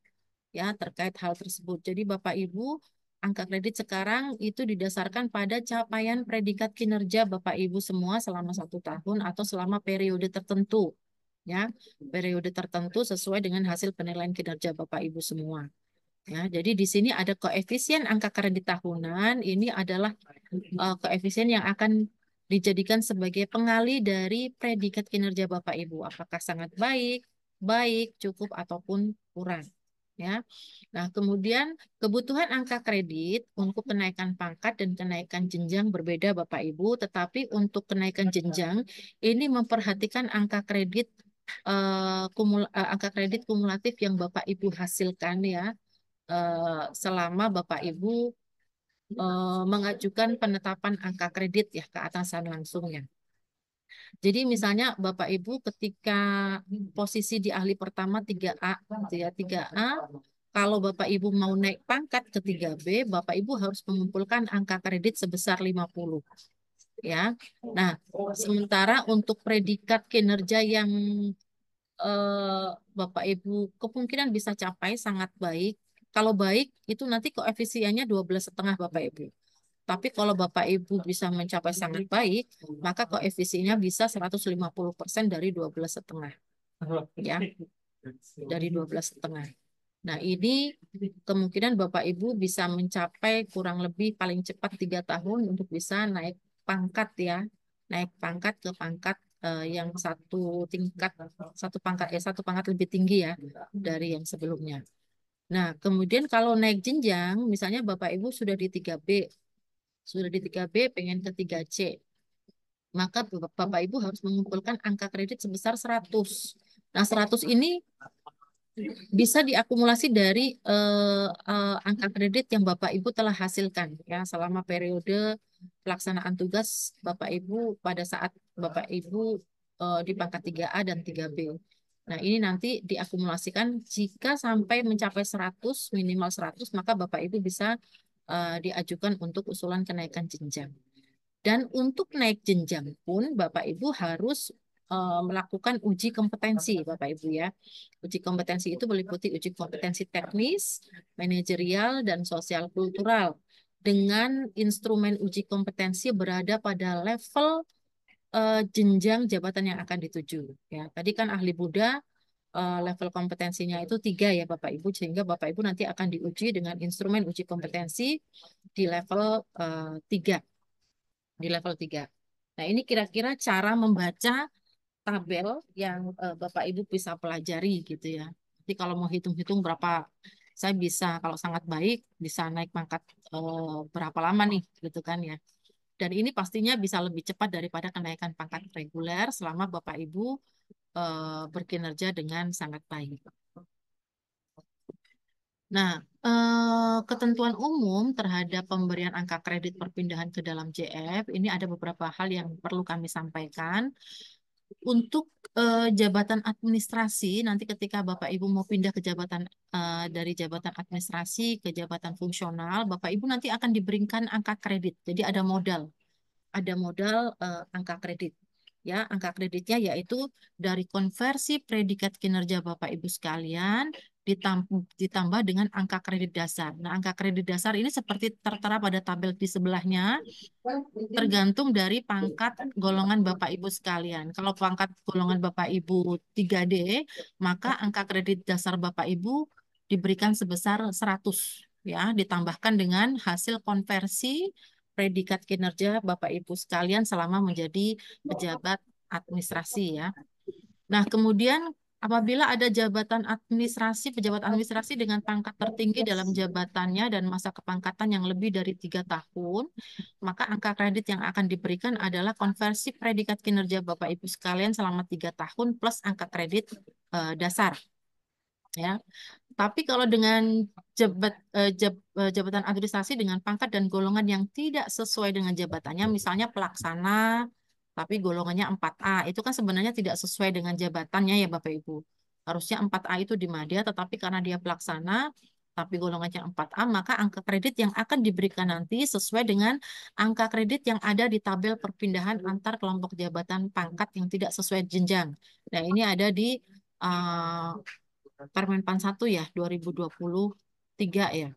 ya terkait hal tersebut. Jadi Bapak Ibu, angka kredit sekarang itu didasarkan pada capaian predikat kinerja Bapak Ibu semua selama 1 tahun atau selama periode tertentu. Ya, periode tertentu sesuai dengan hasil penilaian kinerja Bapak Ibu semua. Ya, jadi di sini ada koefisien angka kredit tahunan. Ini adalah koefisien yang akan dijadikan sebagai pengali dari predikat kinerja Bapak Ibu. Apakah sangat baik, baik, cukup, ataupun kurang. Ya. Nah, kemudian kebutuhan angka kredit untuk kenaikan pangkat dan kenaikan jenjang berbeda Bapak Ibu, tetapi untuk kenaikan jenjang ini memperhatikan angka kredit kumulatif yang Bapak Ibu hasilkan ya selama Bapak Ibu mengajukan penetapan angka kredit ya ke atasan langsungnya. Jadi misalnya Bapak Ibu ketika posisi di ahli pertama 3A, gitu ya, 3A, kalau Bapak Ibu mau naik pangkat ke 3B, Bapak Ibu harus mengumpulkan angka kredit sebesar 50. Ya. Nah, sementara untuk predikat kinerja yang Bapak Ibu kemungkinan bisa capai sangat baik. Kalau baik itu nanti koefisiennya 12,5 Bapak Ibu. Tapi kalau Bapak Ibu bisa mencapai sangat baik, maka koefisiennya bisa 150% dari 12,5. Ya, dari 12,5. Nah, ini kemungkinan Bapak Ibu bisa mencapai kurang lebih paling cepat 3 tahun untuk bisa naik pangkat ya. Naik pangkat ke pangkat yang satu pangkat lebih tinggi ya dari yang sebelumnya. Nah, kemudian kalau naik jenjang, misalnya Bapak Ibu sudah di 3B, pengen ke 3C, maka Bapak Ibu harus mengumpulkan angka kredit sebesar 100. Nah, 100 ini bisa diakumulasi dari angka kredit yang Bapak Ibu telah hasilkan ya selama periode pelaksanaan tugas Bapak Ibu pada saat Bapak Ibu di pangkat 3A dan 3B. Nah, ini nanti diakumulasikan jika sampai mencapai 100, minimal 100, maka Bapak Ibu bisa diajukan untuk usulan kenaikan jenjang. Dan untuk naik jenjang pun Bapak Ibu harus melakukan uji kompetensi Bapak Ibu ya. Uji kompetensi itu meliputi uji kompetensi teknis, manajerial, dan sosial kultural. Dengan instrumen uji kompetensi berada pada level jenjang jabatan yang akan dituju. Ya, tadi kan ahli Buddha level kompetensinya itu 3 ya Bapak Ibu, sehingga Bapak Ibu nanti akan diuji dengan instrumen uji kompetensi di level 3. Di level 3. Nah, ini kira-kira cara membaca tabel yang Bapak Ibu bisa pelajari gitu ya. Jadi kalau mau hitung-hitung berapa saya bisa, kalau sangat baik bisa naik pangkat berapa lama nih gitu kan ya. Dan ini pastinya bisa lebih cepat daripada kenaikan pangkat reguler selama Bapak Ibu berkinerja dengan sangat baik. Nah, ketentuan umum terhadap pemberian angka kredit perpindahan ke dalam JF ini ada beberapa hal yang perlu kami sampaikan. Untuk jabatan administrasi, nanti ketika Bapak Ibu mau pindah ke jabatan dari jabatan administrasi ke jabatan fungsional, Bapak Ibu nanti akan diberikan angka kredit. Jadi ada modal angka kredit. Ya, angka kreditnya yaitu dari konversi predikat kinerja Bapak Ibu sekalian ditambah dengan angka kredit dasar. Nah, angka kredit dasar ini seperti tertera pada tabel di sebelahnya, tergantung dari pangkat golongan Bapak Ibu sekalian. Kalau pangkat golongan Bapak Ibu 3D, maka angka kredit dasar Bapak Ibu diberikan sebesar 100 ya, ditambahkan dengan hasil konversi predikat kinerja Bapak Ibu sekalian selama menjadi pejabat administrasi ya. Nah, kemudian apabila ada pejabat administrasi dengan pangkat tertinggi dalam jabatannya dan masa kepangkatan yang lebih dari 3 tahun, maka angka kredit yang akan diberikan adalah konversi predikat kinerja Bapak Ibu sekalian selama 3 tahun plus angka kredit dasar. Ya. Tapi kalau dengan jabatan administrasi dengan pangkat dan golongan yang tidak sesuai dengan jabatannya, misalnya pelaksana tapi golongannya 4A. Itu kan sebenarnya tidak sesuai dengan jabatannya ya Bapak Ibu. Harusnya 4A itu di Madya, tetapi karena dia pelaksana, tapi golongannya 4A, maka angka kredit yang akan diberikan nanti sesuai dengan angka kredit yang ada di tabel perpindahan antar kelompok jabatan pangkat yang tidak sesuai jenjang. Nah, ini ada di uh, Permenpan 1 ya, 2023 ya.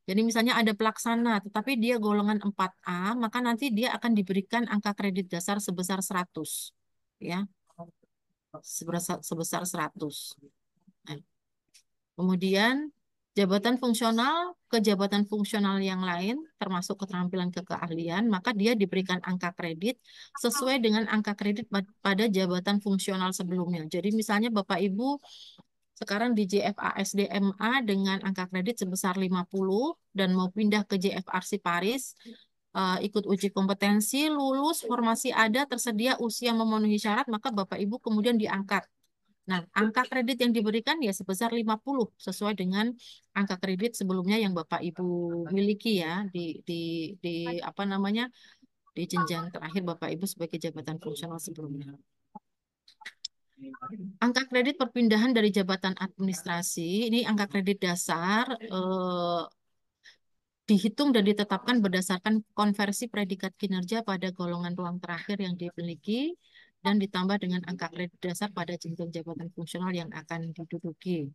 Jadi misalnya ada pelaksana, tetapi dia golongan 4A, maka nanti dia akan diberikan angka kredit dasar sebesar 100. Ya, sebesar 100. Nah, kemudian jabatan fungsional ke jabatan fungsional yang lain, termasuk keterampilan ke keahlian, maka dia diberikan angka kredit sesuai dengan angka kredit pada jabatan fungsional sebelumnya. Jadi misalnya Bapak Ibu sekarang di JFA SDMA dengan angka kredit sebesar 50 dan mau pindah ke JFR Siparis, ikut uji kompetensi, lulus, formasi ada, tersedia, usia memenuhi syarat, maka Bapak Ibu kemudian diangkat. Nah, angka kredit yang diberikan ya sebesar 50 sesuai dengan angka kredit sebelumnya yang Bapak Ibu miliki ya di apa namanya? Di jenjang terakhir Bapak Ibu sebagai jabatan fungsional sebelumnya. Angka kredit perpindahan dari jabatan administrasi, ini angka kredit dasar dihitung dan ditetapkan berdasarkan konversi predikat kinerja pada golongan ruang terakhir yang dimiliki dan ditambah dengan angka kredit dasar pada jenjang jabatan fungsional yang akan diduduki.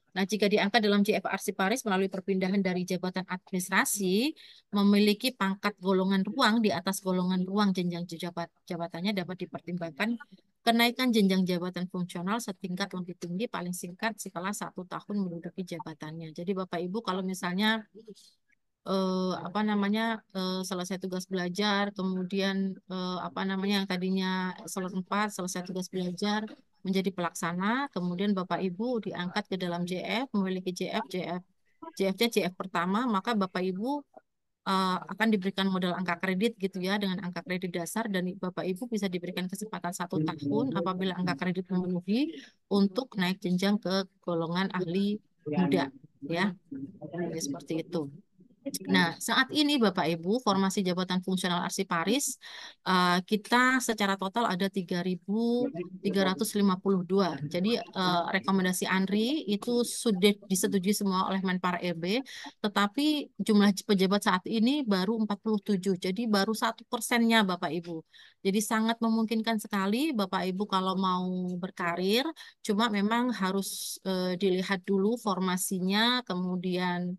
Nah, jika diangkat dalam JFR Siparis melalui perpindahan dari jabatan administrasi, memiliki pangkat golongan ruang di atas golongan ruang jenjang jabatannya dapat dipertimbangkan kenaikan jenjang jabatan fungsional setingkat lebih tinggi paling singkat setelah 1 tahun menduduki jabatannya. Jadi Bapak Ibu kalau misalnya apa namanya selesai tugas belajar, kemudian apa namanya yang tadinya eselon 4 selesai tugas belajar menjadi pelaksana, kemudian Bapak Ibu diangkat ke dalam JF, memiliki JF-nya JF pertama, maka Bapak Ibu akan diberikan modal angka kredit gitu ya dengan angka kredit dasar dan Bapak Ibu bisa diberikan kesempatan 1 tahun apabila angka kredit memenuhi untuk naik jenjang ke golongan ahli muda ya. Jadi seperti itu. Nah, saat ini Bapak Ibu, formasi jabatan fungsional arsiparis, kita secara total ada 3.352. Jadi, rekomendasi ANRI itu sudah disetujui semua oleh Menpar RB, tetapi jumlah pejabat saat ini baru 47. Jadi, baru 1%-nya Bapak Ibu. Jadi, sangat memungkinkan sekali Bapak Ibu kalau mau berkarir, cuma memang harus dilihat dulu formasinya, kemudian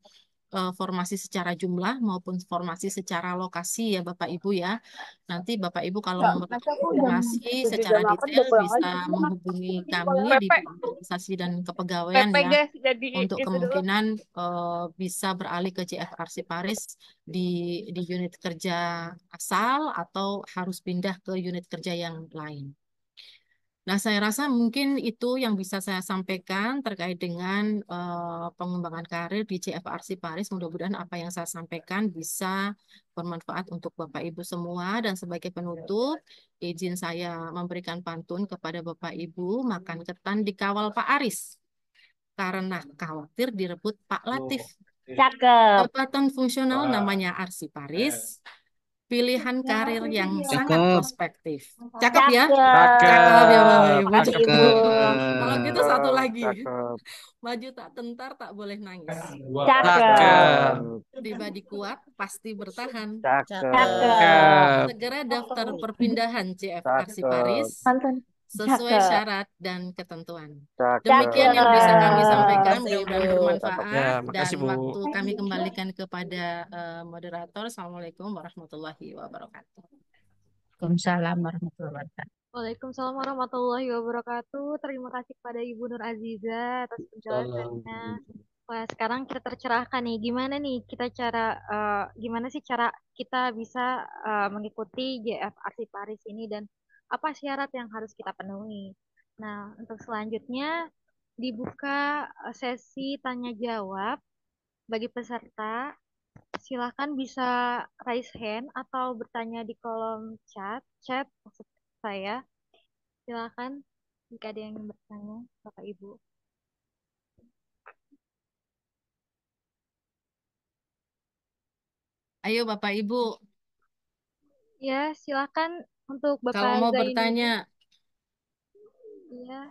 formasi secara jumlah maupun formasi secara lokasi ya Bapak Ibu ya. Nanti Bapak Ibu kalau mau informasi secara detail bisa menghubungi kami di organisasi dan kepegawaian ya untuk kemungkinan bisa beralih ke JFR Siparis di unit kerja asal atau harus pindah ke unit kerja yang lain. Nah, saya rasa mungkin itu yang bisa saya sampaikan terkait dengan pengembangan karir di CFRC Paris. Mudah-mudahan apa yang saya sampaikan bisa bermanfaat untuk Bapak Ibu semua. Dan sebagai penutup, izin saya memberikan pantun kepada Bapak Ibu, makan ketan dikawal Pak Aris. Karena khawatir direbut Pak Latif. Cakep. Jabatan fungsional namanya Arsiparis. Pilihan karir yang sangat Cakep. prospektif. Cakep ya? Cakep. Cakep ya Bapak Ibu. Makasih Ibu. Kalau gitu satu lagi. Cakep. Maju tak tentar, tak boleh nangis. Cakep. Pribadi kuat, pasti bertahan. Cakep. Segera daftar perpindahan CFR Siparis Pantun. sesuai Cakep. syarat dan ketentuan. Cakep. Demikian yang bisa kami Cakep. sampaikan, mudah-mudahan Ya, bermanfaat. Dan makasih, Bu. waktu kami kembalikan kepada moderator. Assalamualaikum warahmatullahi wabarakatuh. Waalaikumsalam warahmatullahi wabarakatuh. Waalaikumsalam warahmatullahi wabarakatuh. Terima kasih kepada Ibu Nur Aziza atas penjelasannya. Wah, sekarang kita tercerahkan nih. Gimana sih cara kita bisa mengikuti JFRC Paris ini dan apa syarat yang harus kita penuhi? Nah, untuk selanjutnya dibuka sesi tanya jawab bagi peserta. Silakan bisa raise hand atau bertanya di kolom chat maksud saya. Silakan jika ada yang ingin bertanya, Bapak Ibu. Ayo Bapak Ibu. Ya, silakan Untuk Kalau Bapak mau bertanya, Zainuddin, ya,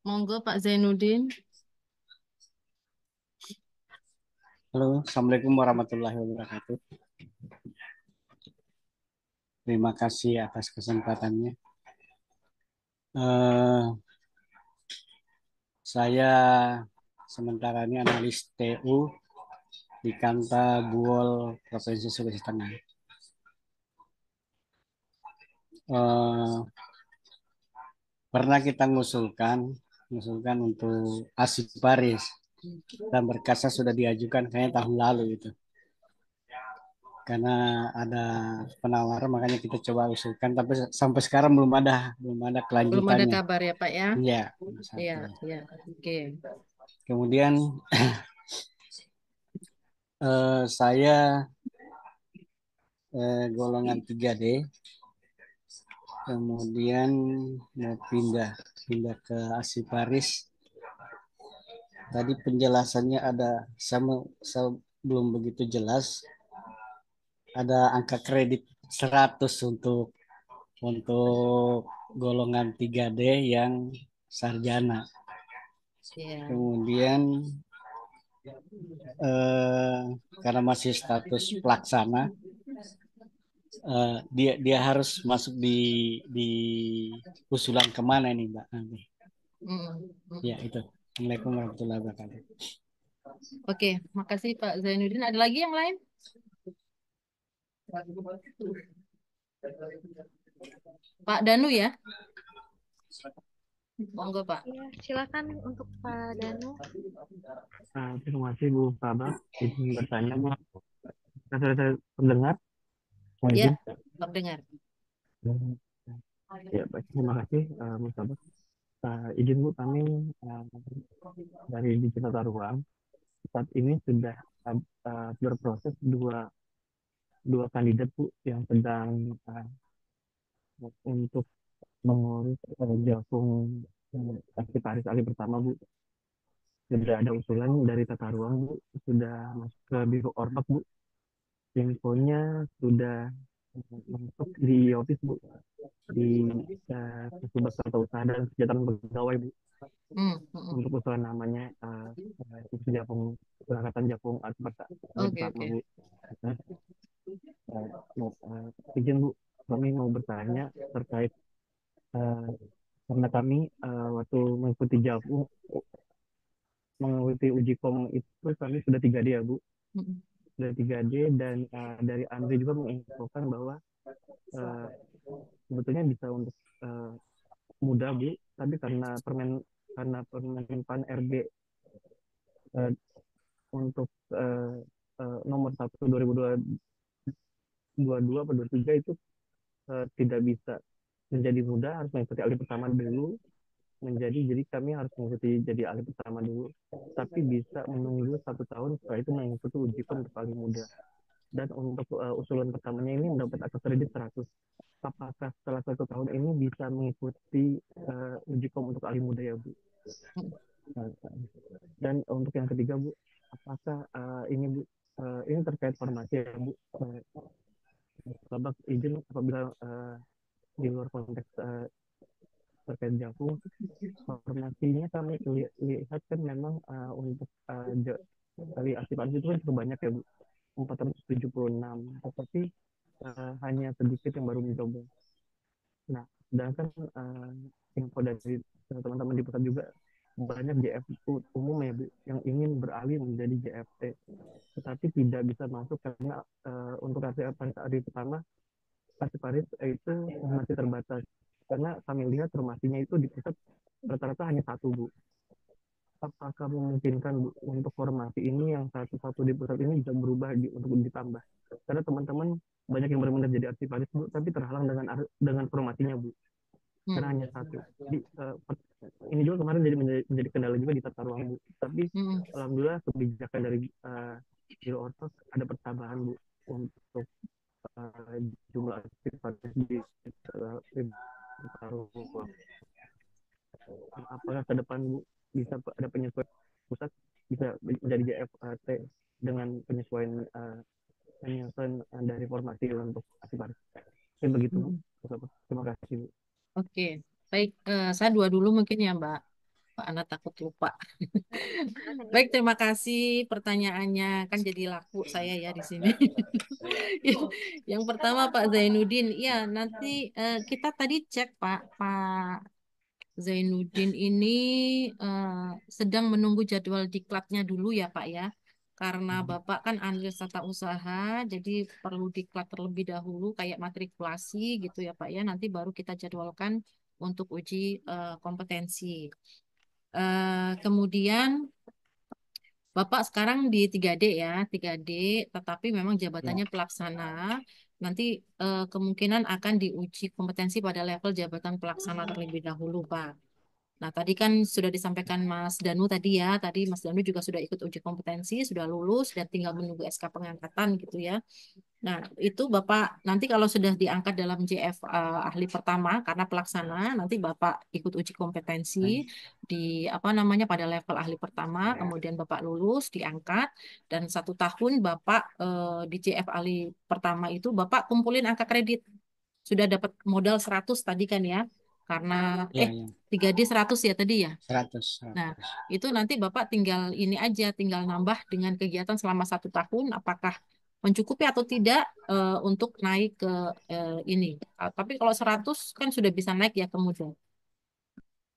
monggo Pak Zainuddin. Halo, Assalamualaikum warahmatullahi wabarakatuh. Terima kasih atas kesempatannya. Eh, saya sementara ini analis TU di Kanta Buol, Provinsi Sulawesi Tengah. Eh, Pernah kita mengusulkan untuk ASI Paris dan berkasnya sudah diajukan kayaknya tahun lalu itu. Karena ada penawaran makanya kita coba usulkan tapi sampai sekarang belum ada Belum ada kelanjutannya. kabar ya Pak ya? Iya, Iya, satu. iya. Oke. Kemudian saya golongan 3D, kemudian mau pindah ke ASI Paris. Tadi penjelasannya ada saya belum begitu jelas. Ada angka kredit 100 untuk golongan 3D yang sarjana. Iya. Kemudian eh, karena masih status pelaksana, dia dia harus masuk di usulan kemana ini Mbak? Nanti. Mm, Ya mm. itu. Assalamualaikum warahmatullahi wabarakatuh. Oke, makasih Pak Zainuddin. Ada lagi yang lain? Pak Danu ya? Monggo Pak. ya, silakan untuk Pak Danu. Terima kasih Bu Sabah. Izin bertanya Bu. Saya mendengar. Mohon Ya, izin. terdengar. Ya, baik. Terima kasih Bu Sabah. Izin Bu, kami dari Digital Taruang saat ini sudah berproses dua kandidat Bu yang sedang untuk mengurus Jakung Aktivaris Ali pertama Bu. Sudah ada usulan dari Tata Ruang Bu, sudah masuk ke Biro Orbak Bu. Infonya sudah masuk di office Bu, di Kasubag Tata Usaha dan Kesejahteraan Pegawai Bu. Untuk usulan namanya Japung Angkatan Japung Ali Oke, pertama oke. Bu. Nah, izin Bu, kami mau bertanya terkait eh, karena kami waktu mengikuti uji kom itu kami sudah 3D ya Bu, Mm, sudah 3D dan dari Andri juga menginfokan bahwa eh, sebetulnya bisa untuk eh, mudah Bu, tapi karena Permenpan RB eh, untuk nomor 1 2022 atau 23 itu tidak bisa menjadi mudah, harus mengikuti alih pertama dulu jadi kami harus mengikuti jadi alih pertama dulu, tapi bisa menunggu 1 tahun setelah itu mengikuti uji kom untuk paling mudah. Dan untuk usulan pertamanya ini mendapat akses kredit 100. Apakah setelah 1 tahun ini bisa mengikuti uji kom untuk alih muda ya Bu? Nah, dan untuk yang ketiga Bu, apakah ini Bu, ini terkait formasi ya Bu? Babak izin apabila di luar konteks terkait Jakung, formasinya kami lihat kan memang untuk kali aktifasi itu kan cukup banyak ya Bu, 476, tetapi hanya sedikit yang baru mencoba. Nah, sedangkan info dari teman-teman di pusat juga banyak JF umum ya Bu, yang ingin beralih menjadi JFT, tetapi tidak bisa masuk karena untuk hari pertama Paris Paris itu masih terbatas. Karena kami lihat formasinya itu di pusat rata-rata hanya satu Bu. Apakah memungkinkan Bu, untuk formasi ini yang satu-satu di pusat ini bisa berubah untuk ditambah? Karena teman-teman banyak yang benar-benar jadi aktivis Bu, tapi terhalang dengan formasinya Bu. Karena hanya satu. Jadi ini juga kemarin menjadi kendala juga di tata ruang Bu. Tapi alhamdulillah kebijakan dari Biro Ortos ada pertambahan Bu untuk jumlah aktivitas di tata ruang. Apakah ke depan Bu bisa ada penyesuaian pusat bisa menjadi JFT dengan informasi untuk asli paris. Mungkin begitu Bu. Terima kasih Bu. Oke, baik. Saya dua dulu mungkin ya, Mbak. Mbak Ana takut lupa. Baik, terima kasih pertanyaannya. Kan jadi laku saya ya di sini. Yang pertama Pak Zainuddin, ya nanti kita tadi cek Pak Zainuddin ini eh, sedang menunggu jadwal diklatnya dulu ya Pak ya. Karena Bapak kan analis tata usaha, jadi perlu diklat terlebih dahulu kayak matrikulasi gitu ya Pak ya. Nanti baru kita jadwalkan untuk uji kompetensi. Kemudian Bapak sekarang di 3D ya, 3D, tetapi memang Ya, jabatannya pelaksana. Nanti kemungkinan akan diuji kompetensi pada level jabatan pelaksana terlebih dahulu, Pak. Nah, tadi kan sudah disampaikan Mas Danu tadi ya, tadi Mas Danu juga sudah ikut uji kompetensi, sudah lulus dan tinggal menunggu SK pengangkatan gitu ya. Nah, itu Bapak nanti kalau sudah diangkat dalam JF ahli pertama karena pelaksana, nanti Bapak ikut uji kompetensi di apa namanya pada level ahli pertama, kemudian Bapak lulus, diangkat, dan 1 tahun Bapak di JF ahli pertama itu Bapak kumpulin angka kredit. Sudah dapat modal 100 tadi kan ya, karena ya, ya. 3D 100 ya tadi ya. 100, Nah, 100. itu nanti Bapak tinggal ini aja, tinggal nambah dengan kegiatan selama 1 tahun, apakah mencukupi atau tidak untuk naik ke ini. Tapi kalau 100 kan sudah bisa naik ya kemudian.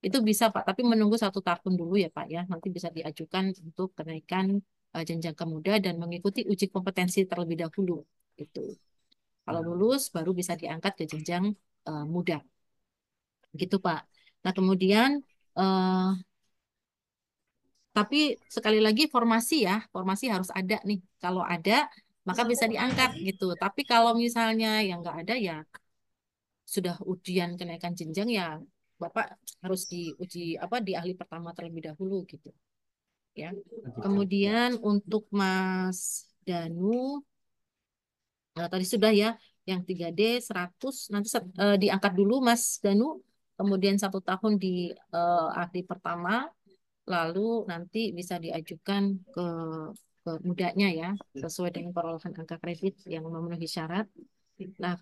Itu bisa Pak, tapi menunggu 1 tahun dulu ya Pak ya. Nanti bisa diajukan untuk kenaikan jenjang ke muda dan mengikuti uji kompetensi terlebih dahulu. Itu. Kalau lulus baru bisa diangkat ke jenjang muda. Gitu Pak. Nah, kemudian eh, tapi sekali lagi formasi ya, formasi harus ada nih. Kalau ada, maka bisa diangkat gitu. Tapi kalau misalnya yang nggak ada ya sudah ujian kenaikan jenjang ya Bapak harus diuji apa di ahli pertama terlebih dahulu gitu ya. Begitu. Ya. Kemudian untuk Mas Danu, tadi sudah ya yang 3D 100 nanti diangkat dulu Mas Danu. Kemudian 1 tahun di ahli pertama, lalu nanti bisa diajukan ke mudanya ya, sesuai dengan perolehan angka kredit yang memenuhi syarat. Nah,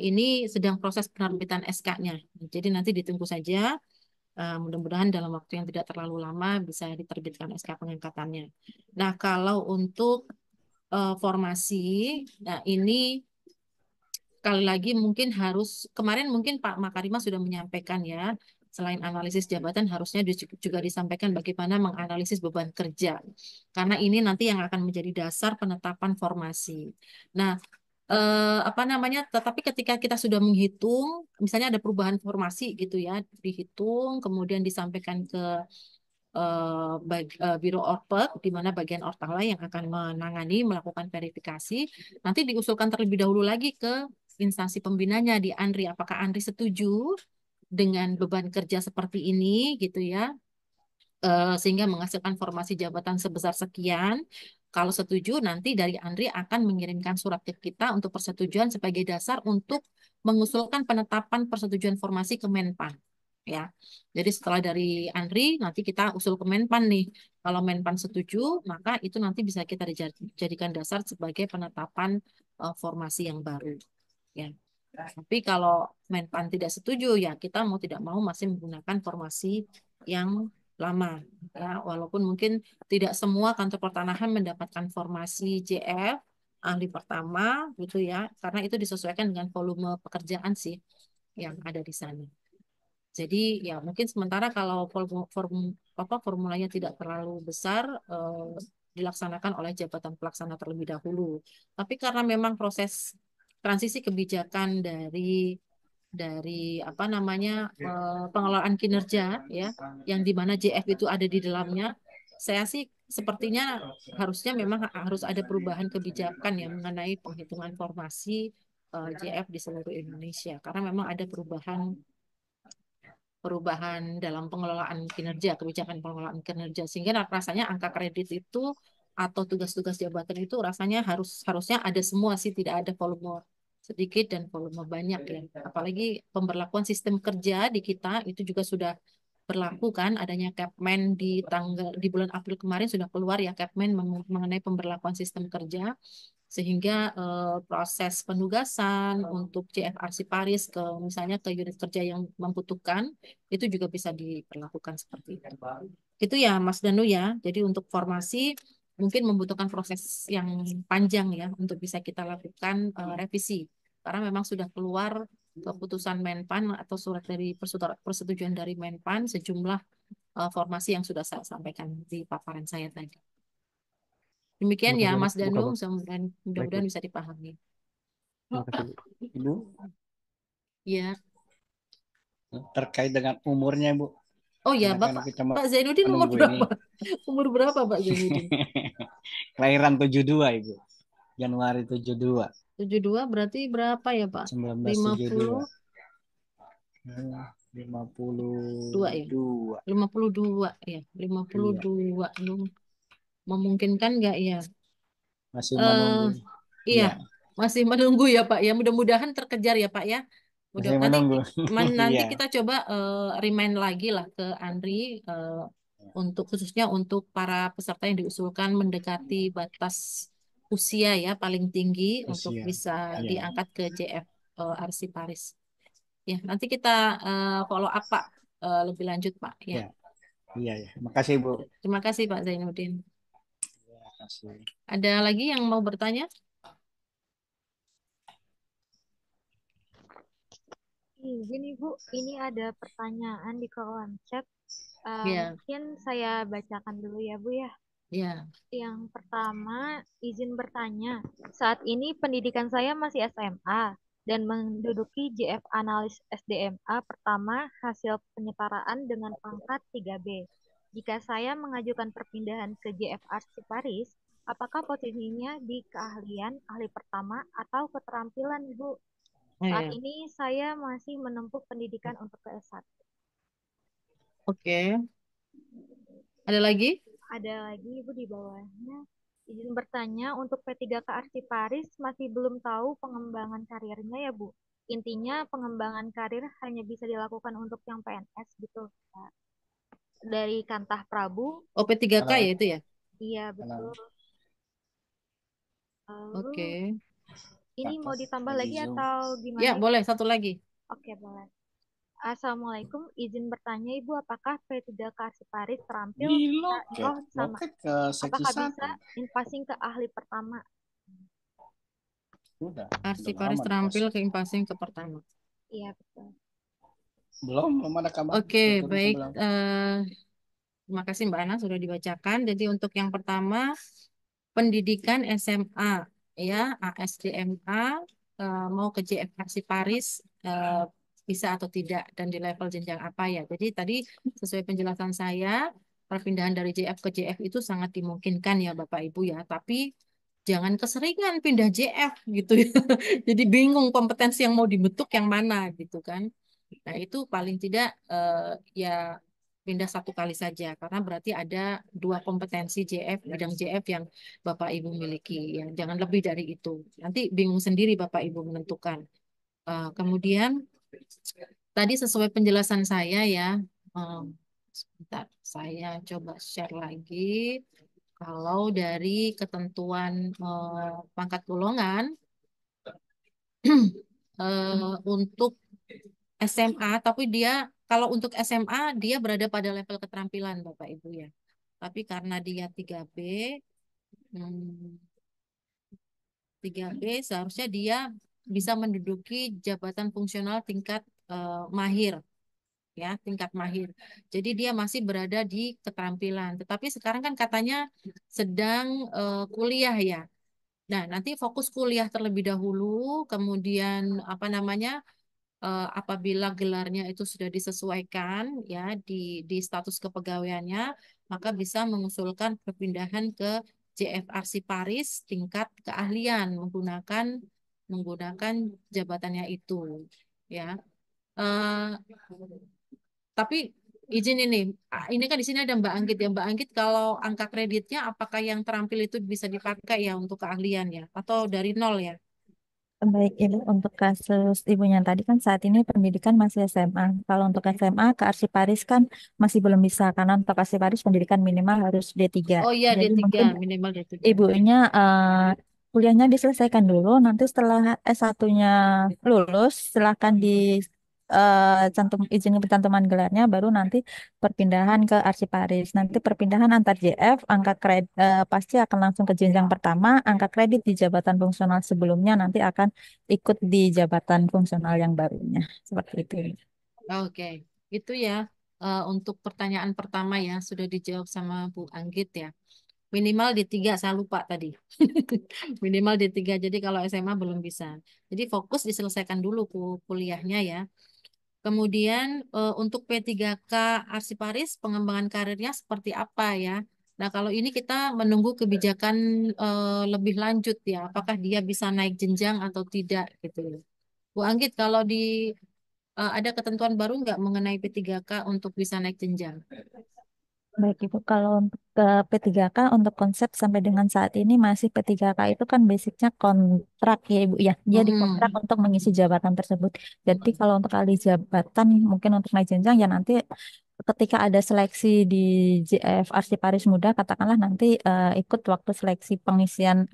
ini sedang proses penerbitan SK-nya. Jadi nanti ditunggu saja. Mudah-mudahan dalam waktu yang tidak terlalu lama bisa diterbitkan SK pengangkatannya. Nah, kalau untuk formasi, nah ini sekali lagi mungkin harus kemarin mungkin Pak Makarima sudah menyampaikan ya, selain analisis jabatan harusnya juga disampaikan bagaimana menganalisis beban kerja, karena ini nanti yang akan menjadi dasar penetapan formasi. Nah, apa namanya, tetapi ketika kita sudah menghitung misalnya ada perubahan formasi gitu ya, dihitung kemudian disampaikan ke Biro Orpek, di mana bagian Ortala yang akan menangani, melakukan verifikasi. Nanti diusulkan terlebih dahulu lagi ke instansi pembinanya di ANRI. Apakah ANRI setuju dengan beban kerja seperti ini, gitu ya, sehingga menghasilkan formasi jabatan sebesar sekian. Kalau setuju, nanti dari ANRI akan mengirimkan surat ke kita untuk persetujuan sebagai dasar untuk mengusulkan penetapan persetujuan formasi ke Menpan. Ya, jadi setelah dari ANRI nanti kita usul ke Menpan nih. Kalau Menpan setuju, maka itu nanti bisa kita jadikan dasar sebagai penetapan formasi yang baru. Ya. Tapi kalau Menpan tidak setuju, ya kita mau tidak mau masih menggunakan formasi yang lama. Ya, walaupun mungkin tidak semua kantor pertanahan mendapatkan formasi JF ahli pertama gitu ya, karena itu disesuaikan dengan volume pekerjaan sih yang ada di sana. Jadi ya mungkin sementara kalau formulanya tidak terlalu besar dilaksanakan oleh jabatan pelaksana terlebih dahulu. Tapi karena memang proses transisi kebijakan dari apa namanya pengelolaan kinerja ya, yang di mana JF itu ada di dalamnya, saya sih sepertinya harusnya memang harus ada perubahan kebijakan yang mengenai penghitungan formasi JF di seluruh Indonesia, karena memang ada perubahan dalam pengelolaan kinerja, kebijakan pengelolaan kinerja, sehingga rasanya angka kredit itu atau tugas-tugas jabatan itu rasanya harusnya ada semua sih, tidak ada volume sedikit dan volume banyak ya. Apalagi pemberlakuan sistem kerja di kita itu juga sudah berlaku kan, adanya Capmen di bulan April kemarin sudah keluar ya Capmen mengenai pemberlakuan sistem kerja. Sehingga proses penugasan untuk JF Arsiparis ke misalnya ke unit kerja yang membutuhkan itu juga bisa diperlakukan seperti itu. Itu ya Mas Danu ya. Jadi untuk formasi mungkin membutuhkan proses yang panjang ya untuk bisa kita lakukan revisi. Karena memang sudah keluar keputusan Menpan atau surat dari persetujuan dari Menpan sejumlah formasi yang sudah saya sampaikan di paparan saya tadi. Demikian Terima ya kasih banyak Mas Bu Danu, Kabar. Baik, Bu. mudah-mudahan bisa dipahami. Terima kasih Bu. Ibu, Ya. terkait dengan umurnya, Bu. Oh ya, Karena Bapak kita Pak Zainuddin umur menunggu ini. berapa? Umur berapa Pak Zainuddin? Kelahiran 72, Ibu. Januari 72. 72 berarti berapa ya Pak? 1972. 52 ya? 52. 52 ya, 52. Memungkinkan nggak ya? Masih Eh, menunggu. iya, Iya, masih menunggu ya Pak ya. Mudah-mudahan terkejar ya Pak ya. Udah masih nanti menunggu. nanti Iya. kita coba remind lagi lah ke Andri untuk khususnya untuk para peserta yang diusulkan mendekati batas usia ya paling tinggi untuk Usia. bisa Iya. diangkat ke JF Arsi Paris. Ya, nanti kita follow up Pak lebih lanjut Pak ya. Iya. Iya, ya. Makasih, Bu. Terima kasih Pak Zainuddin. Makasih. Ada lagi yang mau bertanya? Gini Bu, ini ada pertanyaan di kolom chat. Ya, Mungkin saya bacakan dulu ya Bu ya. ya. Yang pertama, izin bertanya. Saat ini pendidikan saya masih SMA dan menduduki JF Analis SDMA pertama hasil penyetaraan dengan pangkat 3B. Jika saya mengajukan perpindahan ke JF Arsi Paris, apakah posisinya di keahlian ahli pertama atau keterampilan, Bu? Oh, Saat ya. ini saya masih menempuh pendidikan untuk ke S1. Oke. Ada lagi? Ada lagi Ibu di bawahnya. Izin bertanya, untuk P3K Arsiparis masih belum tahu pengembangan karirnya ya Bu. Intinya pengembangan karir hanya bisa dilakukan untuk yang PNS gitu. Pak. Dari Kantah Prabu, Oh, P3K Halo. ya itu ya? iya betul. Lalu Oke. ini mau ditambah lagi Zoom. atau Ya, gimana? boleh satu lagi. Oke, boleh. Assalamualaikum, izin bertanya Ibu, apakah P3K Arsiparis terampil Di bisa loket. oh sama Loket ke seksi apakah 1. bisa invasing ke ahli pertama? Udah Arsiparis lama terampil dikasih. ke impasing ke pertama. Iya betul. Belum ada kabar. Oke, Udah turun baik. belum? Terima kasih Mbak Ana sudah dibacakan. Jadi untuk yang pertama, pendidikan SMA ya, ASDMA mau ke JF Arsiparis bisa atau tidak dan di level jenjang apa ya. Jadi tadi sesuai penjelasan saya, perpindahan dari JF ke JF itu sangat dimungkinkan ya Bapak Ibu ya. Tapi jangan keseringan pindah JF gitu ya. Jadi bingung kompetensi yang mau dibentuk yang mana gitu kan. Nah, itu paling tidak ya pindah satu kali saja karena berarti ada dua kompetensi JF, bidang JF yang Bapak Ibu miliki. Ya, jangan lebih dari itu. Nanti bingung sendiri Bapak Ibu menentukan. Kemudian tadi sesuai penjelasan saya ya, sebentar saya coba share lagi. Kalau dari ketentuan pangkat golongan untuk SMA, tapi dia kalau untuk SMA dia berada pada level keterampilan Bapak Ibu ya. Tapi karena dia 3B, 3B seharusnya dia bisa menduduki jabatan fungsional tingkat mahir ya, tingkat mahir. Jadi dia masih berada di keterampilan. Tetapi sekarang kan katanya sedang kuliah ya. Nah, nanti fokus kuliah terlebih dahulu, kemudian apa namanya? Apabila gelarnya itu sudah disesuaikan ya di status kepegawaiannya, maka bisa mengusulkan perpindahan ke JFRC Paris tingkat keahlian menggunakan jabatannya itu ya. Eh, tapi izin ini kan di sini ada Mbak Anggit ya. Mbak Anggit kalau angka kreditnya apakah yang terampil itu bisa dipakai ya untuk keahlian ya atau dari nol ya? Baik, Ibu, untuk kasus Ibunya tadi kan saat ini pendidikan masih SMA. Kalau untuk SMA ke Arsiparis kan masih belum bisa, karena untuk Arsiparis pendidikan minimal harus D3. Oh iya Jadi D3 mungkin minimal D3. Ibunya kuliahnya diselesaikan dulu. Nanti setelah S1-nya lulus, silahkan di cantum izin pencantuman gelarnya, baru nanti perpindahan ke Arsiparis. Nanti perpindahan antar JF, angka kredit pasti akan langsung ke jenjang pertama. Angka kredit di jabatan fungsional sebelumnya nanti akan ikut di jabatan fungsional yang barunya. Seperti itu. Oke, itu ya untuk pertanyaan pertama ya sudah dijawab sama Bu Anggit ya. Minimal D3, saya lupa tadi. Minimal D3, jadi kalau SMA belum bisa. Jadi fokus diselesaikan dulu kuliahnya ya. Kemudian untuk P3K Arsiparis, pengembangan karirnya seperti apa ya? Nah, kalau ini kita menunggu kebijakan lebih lanjut ya. Apakah dia bisa naik jenjang atau tidak gitu ya. Bu Anggit, kalau di ada ketentuan baru nggak mengenai P3K untuk bisa naik jenjang? Baik Ibu, kalau untuk ke P3K untuk konsep sampai dengan saat ini masih P3K itu kan basicnya kontrak ya Ibu ya. Dia dikontrak Mm-mm. untuk mengisi jabatan tersebut. Jadi kalau untuk alih jabatan mungkin untuk naik jenjang ya nanti ketika ada seleksi di JF Arsiparis Muda katakanlah nanti ikut waktu seleksi pengisian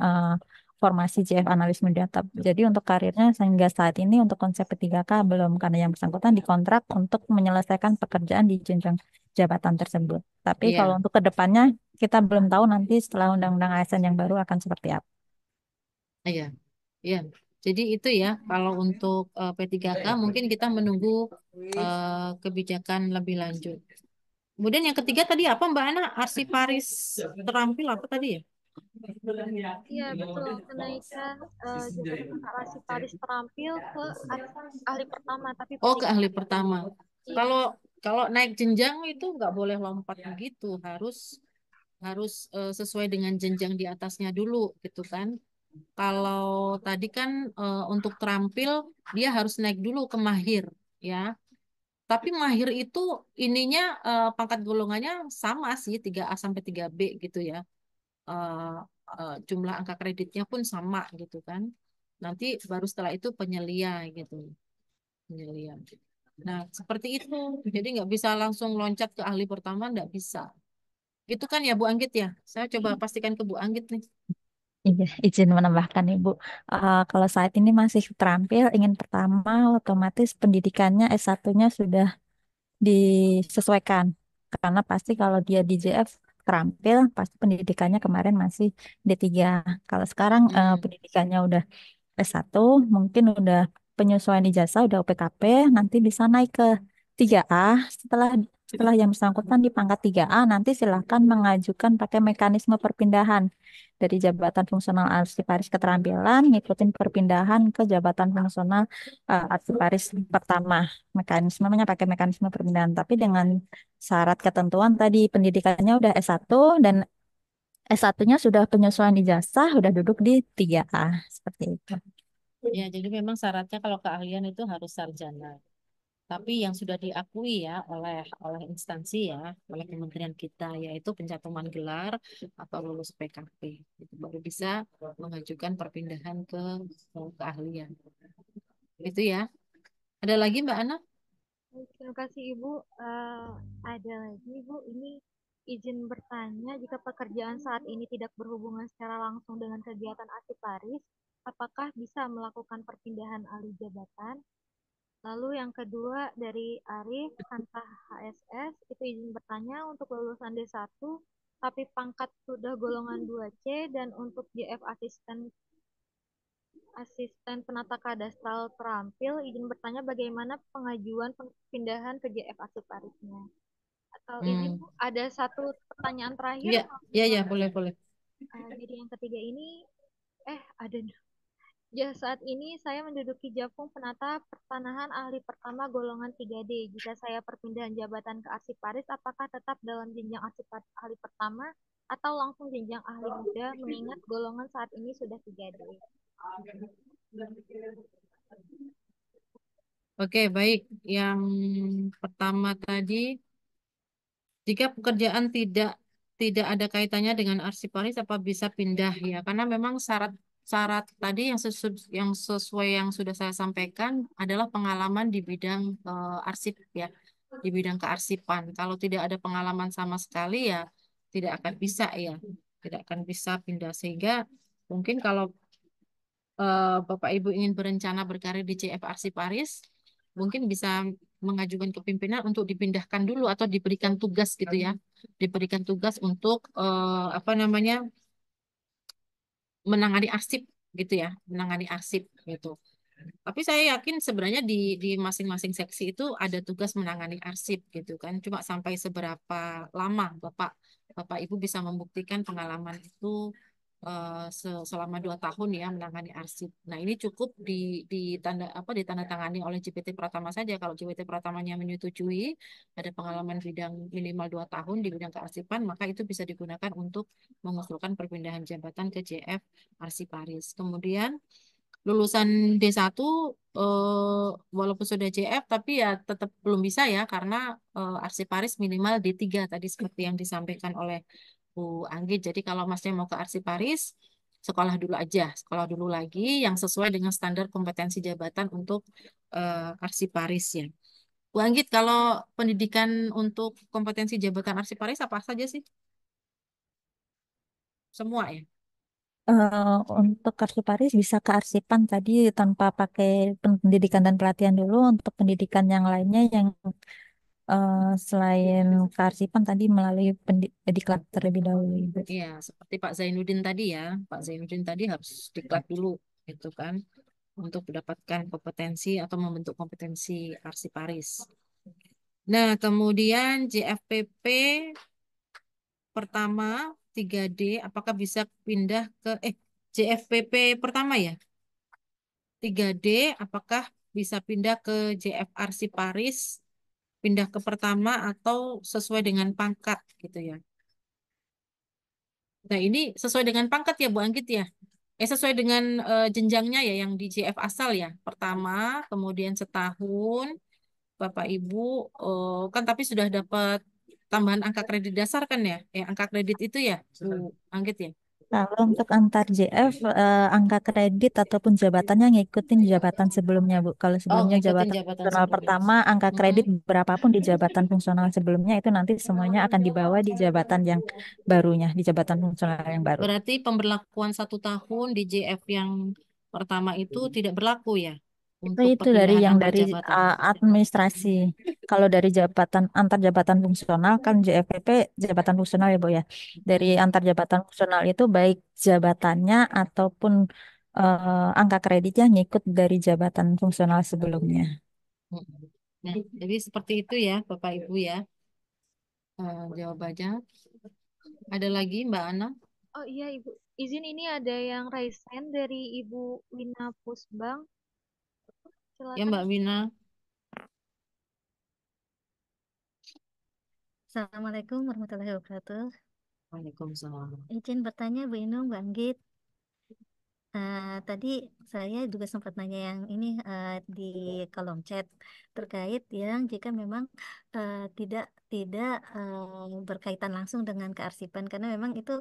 formasi JF Analis Muda. Jadi untuk karirnya sehingga saat ini untuk konsep P3K belum karena yang bersangkutan dikontrak untuk menyelesaikan pekerjaan di jenjang jabatan tersebut. Tapi kalau Iya, untuk ke depannya kita belum tahu nanti setelah Undang-Undang ASN yang baru akan seperti apa. iya, iya. Jadi itu ya, kalau untuk P3K mungkin kita menunggu kebijakan lebih lanjut. Kemudian yang ketiga tadi apa Mbak Ana? Arsiparis terampil apa tadi ya? Iya, betul. Kenaikan jabatan Arsiparis terampil ke ahli pertama, tapi Oh, ke P3K. ahli pertama. Iya, Kalau kalau naik jenjang itu nggak boleh lompat begitu, harus harus sesuai dengan jenjang di atasnya dulu gitu kan. Kalau tadi kan untuk terampil dia harus naik dulu ke mahir ya. Tapi mahir itu ininya pangkat golongannya sama sih 3A sampai 3B gitu ya. Eh, Jumlah angka kreditnya pun sama gitu kan. Nanti baru setelah itu penyelia gitu. Penyelia. Nah, seperti itu. Jadi nggak bisa langsung loncat ke ahli pertama, nggak bisa. Gitu kan ya Bu Anggit ya? Saya coba pastikan ke Bu Anggit nih. Iya, izin menambahkan Ibu. Kalau saat ini masih terampil, ingin pertama otomatis pendidikannya S1-nya sudah disesuaikan. Karena pasti kalau dia di JF terampil, pasti pendidikannya kemarin masih D3. Kalau sekarang Hmm. pendidikannya udah S1 mungkin udah penyesuaian ijazah udah UPKP nanti bisa naik ke 3A setelah setelah yang bersangkutan di pangkat 3A nanti silahkan mengajukan pakai mekanisme perpindahan dari jabatan fungsional arsiparis keterampilan ngikutin perpindahan ke jabatan fungsional arsiparis pertama mekanismenya pakai mekanisme perpindahan tapi dengan syarat ketentuan tadi pendidikannya udah S1 dan S1-nya sudah penyesuaian ijazah udah duduk di 3A seperti itu. Ya, jadi memang syaratnya kalau keahlian itu harus sarjana. Tapi yang sudah diakui ya oleh oleh instansi ya, oleh kementerian kita yaitu pencatuman gelar atau lulus PKP. Itu baru bisa mengajukan perpindahan ke keahlian. Itu ya. Ada lagi Mbak Ana? terima kasih Ibu. Ada lagi Ibu, ini izin bertanya jika pekerjaan saat ini tidak berhubungan secara langsung dengan kegiatan Arsiparis, apakah bisa melakukan perpindahan alih jabatan? Lalu yang kedua dari Arif, Hanta HSS, itu izin bertanya untuk lulusan D1, tapi pangkat sudah golongan 2C dan untuk JF asisten penata kadastral terampil, izin bertanya bagaimana pengajuan pindahan ke JF Arsiparisnya. Atau izin Hmm. Bu, ada satu pertanyaan terakhir. Ya, ya, ya, boleh, boleh. Jadi yang ketiga ini, ada ya, saat ini saya menduduki Japung Penata Pertanahan Ahli Pertama golongan 3D. Jika saya perpindahan jabatan ke Arsiparis, apakah tetap dalam jenjang Arsiparis Ahli Pertama atau langsung jenjang Ahli Muda mengingat golongan saat ini sudah 3D? Oke, baik. Yang pertama tadi, jika pekerjaan tidak ada kaitannya dengan arsiparis, apa bisa pindah ya? Karena memang syarat tadi yang sesuai yang sudah saya sampaikan adalah pengalaman di bidang arsip ya, di bidang kearsipan. Kalau tidak ada pengalaman sama sekali ya tidak akan bisa ya, tidak akan bisa pindah sehingga mungkin kalau Bapak Ibu ingin berencana berkarir di CF Arsiparis, mungkin bisa mengajukan ke pimpinan untuk dipindahkan dulu atau diberikan tugas gitu ya, diberikan tugas untuk apa namanya menangani arsip gitu ya, menangani arsip gitu. Tapi saya yakin sebenarnya di masing-masing seksi itu ada tugas menangani arsip gitu kan. Cuma sampai seberapa lama Bapak Ibu bisa membuktikan pengalaman itu selama 2 tahun ya menangani arsip. Nah ini cukup ditandatangani oleh JPT Pratama saja. Kalau JPT Pratamanya menyetujui ada pengalaman bidang minimal 2 tahun di bidang kearsipan, maka itu bisa digunakan untuk mengusulkan perpindahan jabatan ke JF Arsiparis. Kemudian lulusan D1 walaupun sudah JF tapi ya tetap belum bisa ya karena Arsiparis minimal D3 tadi seperti yang disampaikan oleh Bu Anggit. Jadi kalau Masnya mau ke Arsiparis, sekolah dulu aja, sekolah dulu lagi yang sesuai dengan standar kompetensi jabatan untuk Arsiparis ya. Bu Anggit, kalau pendidikan untuk kompetensi jabatan Arsiparis apa saja sih? Semua ya? Untuk arsiparis bisa kearsipan tadi tanpa pakai pendidikan dan pelatihan dulu. Untuk pendidikan yang lainnya yang selain kearsipan tadi melalui diklat terlebih dahulu, Ibu. Iya, seperti Pak Zainuddin tadi ya. Pak Zainuddin tadi harus diklat dulu gitu kan untuk mendapatkan kompetensi atau membentuk kompetensi arsiparis. Nah, kemudian JFPP pertama 3D apakah bisa pindah ke JFPP pertama ya? 3D apakah bisa pindah ke JF Arsiparis, pindah ke pertama atau sesuai dengan pangkat gitu ya. Nah, ini sesuai dengan pangkat ya Bu Anggit ya. Sesuai dengan jenjangnya ya yang di JF asal ya. Pertama, kemudian setahun, Bapak Ibu kan tapi sudah dapat tambahan angka kredit dasar kan ya? Angka kredit itu ya, Bu Anggit ya. Kalau untuk antar JF, angka kredit ataupun jabatannya ngikutin jabatan sebelumnya, Bu. Kalau Oh, sebelumnya ngikutin jabatan jabatan fungsional sebelumnya. pertama, angka kredit Mm-mm. berapapun di jabatan fungsional sebelumnya itu nanti semuanya akan dibawa di jabatan yang barunya, di jabatan fungsional yang baru. Berarti pemberlakuan 1 tahun di JF yang pertama itu tidak berlaku ya untuk Itu dari perpindahan yang antar dari jabatan. administrasi. Kalau dari jabatan antar jabatan fungsional kan JFPP jabatan fungsional ya, Bu ya. Dari Mm-mm. antar jabatan fungsional itu baik jabatannya ataupun angka kreditnya ngikut dari jabatan fungsional sebelumnya. Mm-mm. Nah, jadi seperti itu ya Bapak Ibu ya jawabannya. Ada lagi Mbak Ana? Oh iya Ibu, izin ini ada yang raise hand dari Ibu Wina Pusbang. Ya Silakan. Mbak Wina. Assalamualaikum warahmatullahi wabarakatuh. Waalaikumsalam. Izin bertanya Bu Inung, Bang Git. Tadi saya juga sempat nanya yang ini di kolom chat terkait yang jika memang tidak tidak berkaitan langsung dengan kearsipan karena memang itu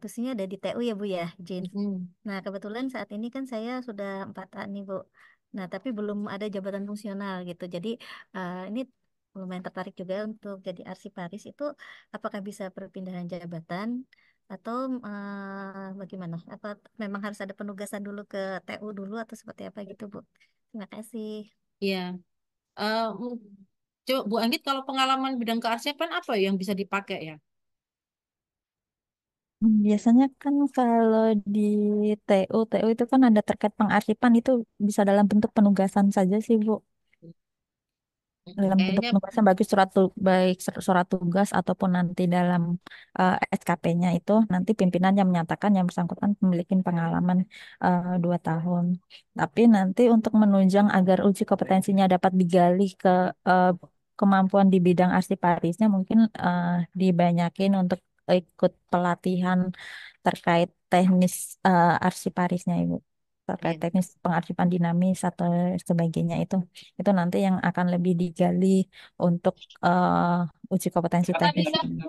tulisnya ada di TU ya Bu ya, Jin. Mm-mm. Nah kebetulan saat ini kan saya sudah 4A nih Bu. Nah tapi belum ada jabatan fungsional gitu. Jadi ini lumayan tertarik juga untuk jadi arsiparis itu apakah bisa perpindahan jabatan atau bagaimana? Apa memang harus ada penugasan dulu ke TU dulu atau seperti apa gitu, Bu? Terima kasih. Iya. Eh, m- Coba Bu Anggit kalau pengalaman bidang kearsipan apa yang bisa dipakai ya? Biasanya kan kalau di TU itu kan ada terkait pengarsipan itu bisa dalam bentuk penugasan saja sih, Bu. Dalam bentuk Kayaknya penugasan bagi baik surat tugas ataupun nanti dalam SKP-nya itu nanti pimpinan yang menyatakan yang bersangkutan memiliki pengalaman 2 tahun. Tapi nanti untuk menunjang agar uji kompetensinya dapat digali ke eh, kemampuan di bidang arsiparisnya mungkin dibanyakin untuk ikut pelatihan terkait teknis arsiparisnya, Ibu. Terkait iya. teknis pengarsipan dinamis atau sebagainya itu nanti yang akan lebih digali untuk uji kompetensi teknis ini.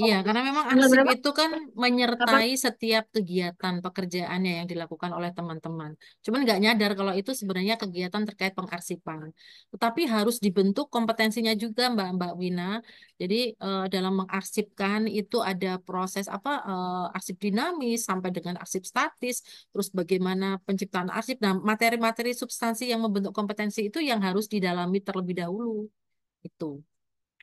Iya, karena memang Tanggal arsip berapa? itu kan Kapan? menyertai setiap kegiatan pekerjaannya yang dilakukan oleh teman-teman. Cuman nggak nyadar kalau itu sebenarnya kegiatan terkait pengarsipan. Tetapi harus dibentuk kompetensinya juga, Mbak Wina. Jadi dalam mengarsipkan itu ada proses arsip dinamis sampai dengan arsip statis, terus bagaimana penciptaan arsip. Nah, materi-materi substansi yang membentuk kompetensi itu yang harus didalami terlebih dahulu. Itu.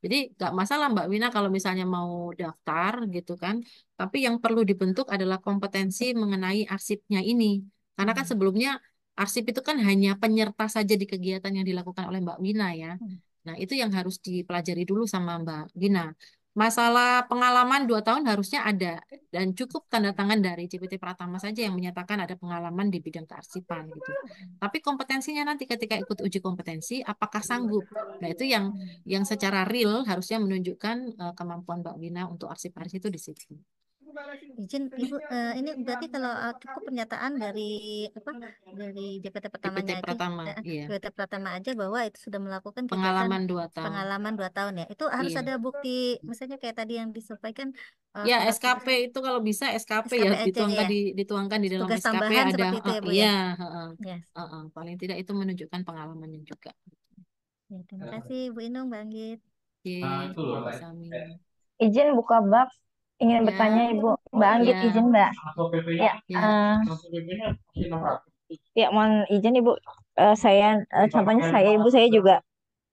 Jadi nggak masalah Mbak Wina kalau misalnya mau daftar gitu kan. Tapi yang perlu dibentuk adalah kompetensi mengenai arsipnya ini. Karena kan sebelumnya arsip itu kan hanya penyerta saja di kegiatan yang dilakukan oleh Mbak Wina ya. Nah itu yang harus dipelajari dulu sama Mbak Wina. Masalah pengalaman 2 tahun harusnya ada. Dan cukup tanda tangan dari CPT Pratama saja yang menyatakan ada pengalaman di bidang kearsipan gitu. Tapi kompetensinya nanti ketika ikut uji kompetensi, apakah sanggup? Nah itu yang secara real harusnya menunjukkan kemampuan Mbak Wina untuk arsip-arsip itu di situ. Izin Ibu, ini berarti kalau cukup pernyataan dari DPT DPT pertamanya aja, Pratama, iya. DPT Pratama aja bahwa itu sudah melakukan kegiatan Pengalaman 2 tahun. pengalaman 2 tahun ya. Itu harus Iya. ada bukti, misalnya kayak tadi yang disampaikan Ya, soal SKP itu kalau bisa SKP ya SKP aja dituangkan ya. dituangkan di dalam Tugas SKP tambahan ada seperti itu ya Bu ya. iya, Yes. paling tidak itu menunjukkan pengalamannya juga. Ya, terima kasih Bu Inung, Bang Anggit. Oke, Bu Sami. Izin buka bab. Ingin Ya, bertanya Ibu. Mbak Anggit ya, izin Mbak. Ya, ya. ya mohon izin Ibu. Saya contohnya saya Ibu saya juga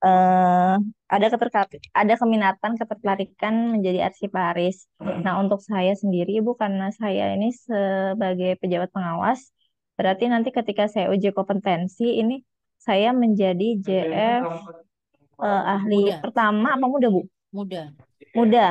eh ada keminatan ketertarikan menjadi arsiparis. Nah, untuk saya sendiri Ibu karena saya ini sebagai pejabat pengawas, berarti nanti ketika saya uji kompetensi ini saya menjadi JF ahli Muda, pertama apa muda Bu? muda. Muda.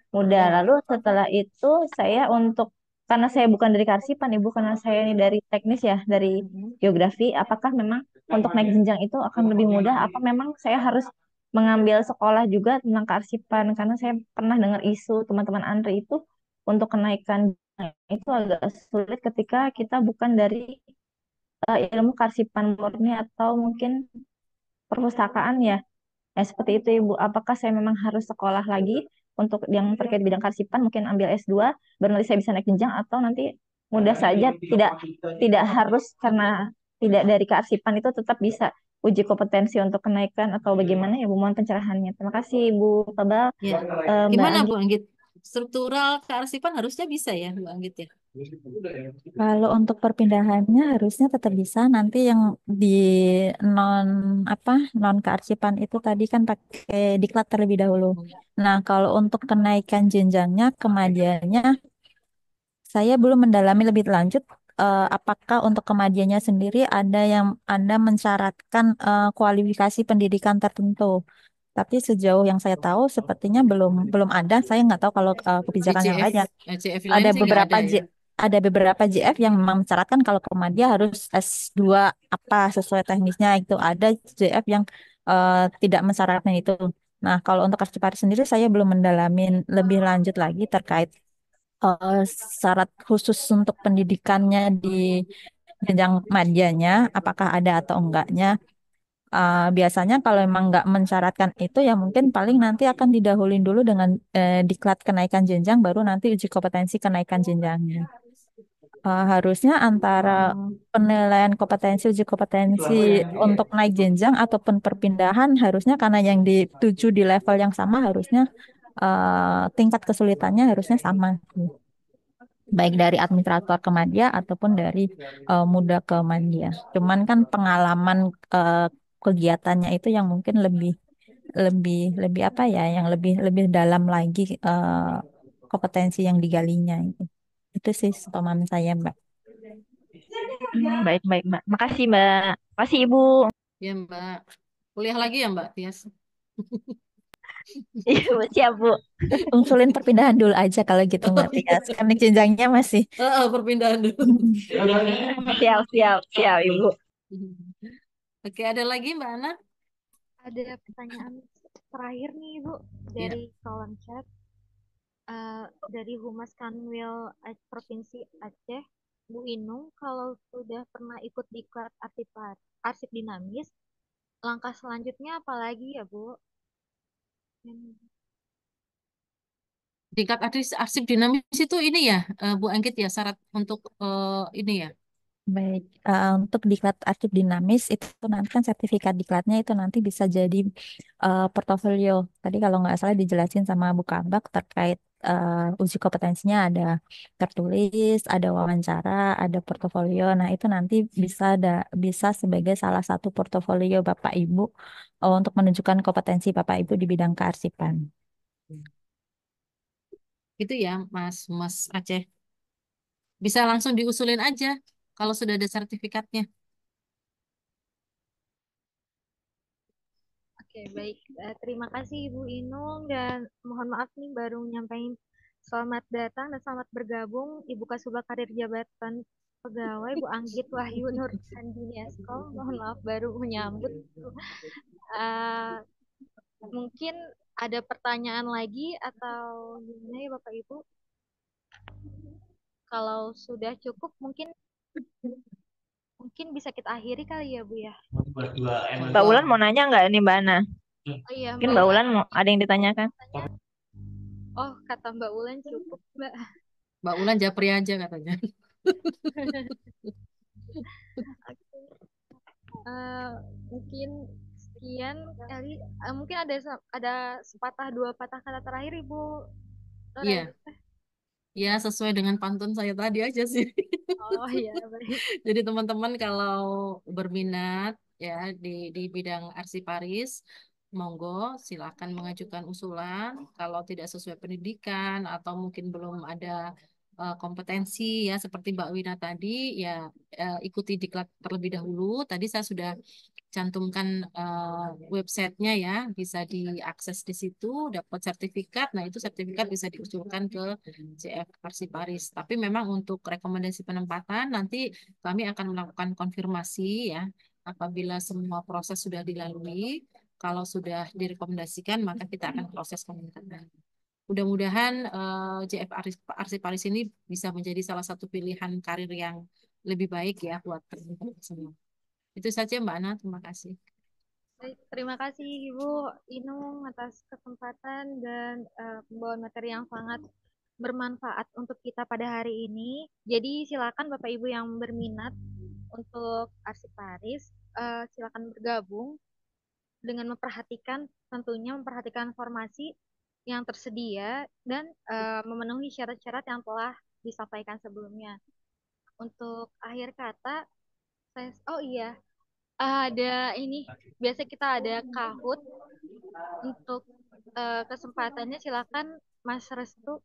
Muda. Ya. Lalu setelah itu saya untuk karena saya bukan dari Karsipan Ibu, karena saya ini dari teknis ya, dari geografi, apakah memang untuk naik jenjang itu akan lebih mudah? Apa memang saya harus mengambil sekolah juga tentang kearsipan? Karena saya pernah dengar isu teman-teman Andri itu untuk kenaikan jenjang itu agak sulit ketika kita bukan dari ilmu kearsipan murni atau mungkin perpustakaan ya. Ya, seperti itu Ibu. Apakah saya memang harus sekolah lagi untuk yang terkait bidang kearsipan, mungkin ambil S2, baru nanti saya bisa naik jenjang, atau nanti mudah saja tidak harus karena tidak dari kearsipan itu tetap bisa uji kompetensi untuk kenaikan atau bagaimana ya Bu? Mohon pencerahannya. Terima kasih Ibu Tabal, Ya. Mbak Gimana Anggi. Bu Anggit? Struktural kearsipan harusnya bisa ya Bu Anggit ya? Kalau untuk perpindahannya harusnya tetap bisa. Nanti yang di non non kearsipan itu tadi kan pakai diklat terlebih dahulu. Nah, kalau untuk kenaikan jenjangnya kemadiannya saya belum mendalami lebih lanjut apakah untuk kemadiannya sendiri ada mensyaratkan kualifikasi pendidikan tertentu. Tapi sejauh yang saya tahu sepertinya belum belum ada. Saya nggak tahu kalau kebijakan yang lain ya. JF lain Ada sih nggak beberapa ada ya. ada beberapa JF yang memang mensyaratkan kalau Muhammadiyah harus S2 apa sesuai teknisnya itu. Ada JF yang tidak mensyaratkan itu. Nah, kalau untuk Archipari sendiri saya belum mendalamin lebih lanjut lagi terkait eh, syarat khusus untuk pendidikannya di jenjang madianya, apakah ada atau enggaknya. Biasanya kalau memang nggak mensyaratkan itu ya mungkin paling nanti akan didahulin dulu dengan diklat kenaikan jenjang baru nanti uji kompetensi kenaikan jenjangnya. Harusnya antara penilaian kompetensi uji kompetensi untuk naik jenjang ataupun perpindahan harusnya karena yang dituju di level yang sama harusnya tingkat kesulitannya harusnya sama baik dari administrator ke media ataupun dari muda ke media. Cuman kan pengalaman eh, kegiatannya itu yang mungkin lebih lebih lebih apa ya, yang lebih lebih dalam lagi kompetensi yang digalinya itu. Itu sih pemahaman saya, Mbak. Baik, baik, Mbak. Makasih, Mbak. Makasih, Ibu. Ya Mbak. Kuliah lagi ya Mbak Tias? Iya, Bu. Siap, Bu. Usulin perpindahan dulu aja kalau gitu, Mbak Tias. Karena jenjangnya masih. Perpindahan dulu. Siap, siap, siap, Ibu. Oke, ada lagi Mbak Ana? Ada pertanyaan terakhir nih Ibu dari kolom chat. Dari Humas Kanwil Provinsi Aceh, Bu Inung, kalau sudah pernah ikut diklat arsip dinamis, langkah selanjutnya apa lagi ya Bu? Tingkat arsip dinamis itu ini ya, Bu Anggit ya, syarat untuk ini ya. Baik, untuk diklat arsip dinamis itu nanti kan sertifikat diklatnya itu nanti bisa jadi portofolio. Tadi kalau nggak salah dijelasin sama Bu Kabak terkait uji kompetensinya ada tertulis, ada wawancara, ada portofolio. Nah itu nanti bisa sebagai salah satu portofolio Bapak Ibu untuk menunjukkan kompetensi Bapak Ibu di bidang kearsipan. Itu ya, Mas Aceh. Bisa langsung diusulin aja kalau sudah ada sertifikatnya. Oke, baik. Terima kasih Ibu Inung dan mohon maaf nih baru nyampain selamat datang dan selamat bergabung Ibu Kasubag Karir Jabatan Pegawai Bu Anggit Wahyu Nur Handini Eskom. Mohon maaf baru menyambut. Eh, Mungkin ada pertanyaan lagi atau gimana ya Bapak Ibu? Kalau sudah cukup mungkin mungkin bisa kita akhiri kali ya Bu ya. Mbak Ulan mau nanya nggak nih Mbak Ana? Oh iya Mungkin Mbak Mbak Ulan. Ulan mau ada yang ditanyakan? Oh kata Mbak Ulan cukup Mbak. Mbak Ulan japri aja katanya. Eh, Mungkin sekian kali. Mungkin ada sepatah dua patah kata terakhir Ibu Iya, Nuraini. ya sesuai dengan pantun saya tadi aja sih. Oh iya baik. Jadi teman-teman kalau berminat ya di bidang arsiparis, monggo silakan mengajukan usulan. Kalau tidak sesuai pendidikan atau mungkin belum ada kompetensi ya seperti Mbak Wina tadi, ya ikuti diklat terlebih dahulu. Tadi saya sudah cantumkan websitenya ya, bisa diakses di situ, dapat sertifikat. Nah itu sertifikat bisa diusulkan ke CF Arsiparis. Tapi memang untuk rekomendasi penempatan nanti kami akan melakukan konfirmasi ya apabila semua proses sudah dilalui. Kalau sudah direkomendasikan maka kita akan proses peningkatan. Mudah-mudahan JF Arsiparis ini bisa menjadi salah satu pilihan karir yang lebih baik ya buat teman-teman semua. Itu saja Mbak Ana, terima kasih. Baik, terima kasih Ibu Inung atas kesempatan dan pembawaan materi yang sangat bermanfaat untuk kita pada hari ini. Jadi silakan Bapak Ibu yang berminat untuk Arsiparis, silakan bergabung dengan memperhatikan informasi yang tersedia dan memenuhi syarat-syarat yang telah disampaikan sebelumnya. Untuk akhir kata, oh iya, ada ini, biasa kita ada Kahoot untuk kesempatannya silakan Mas Restu.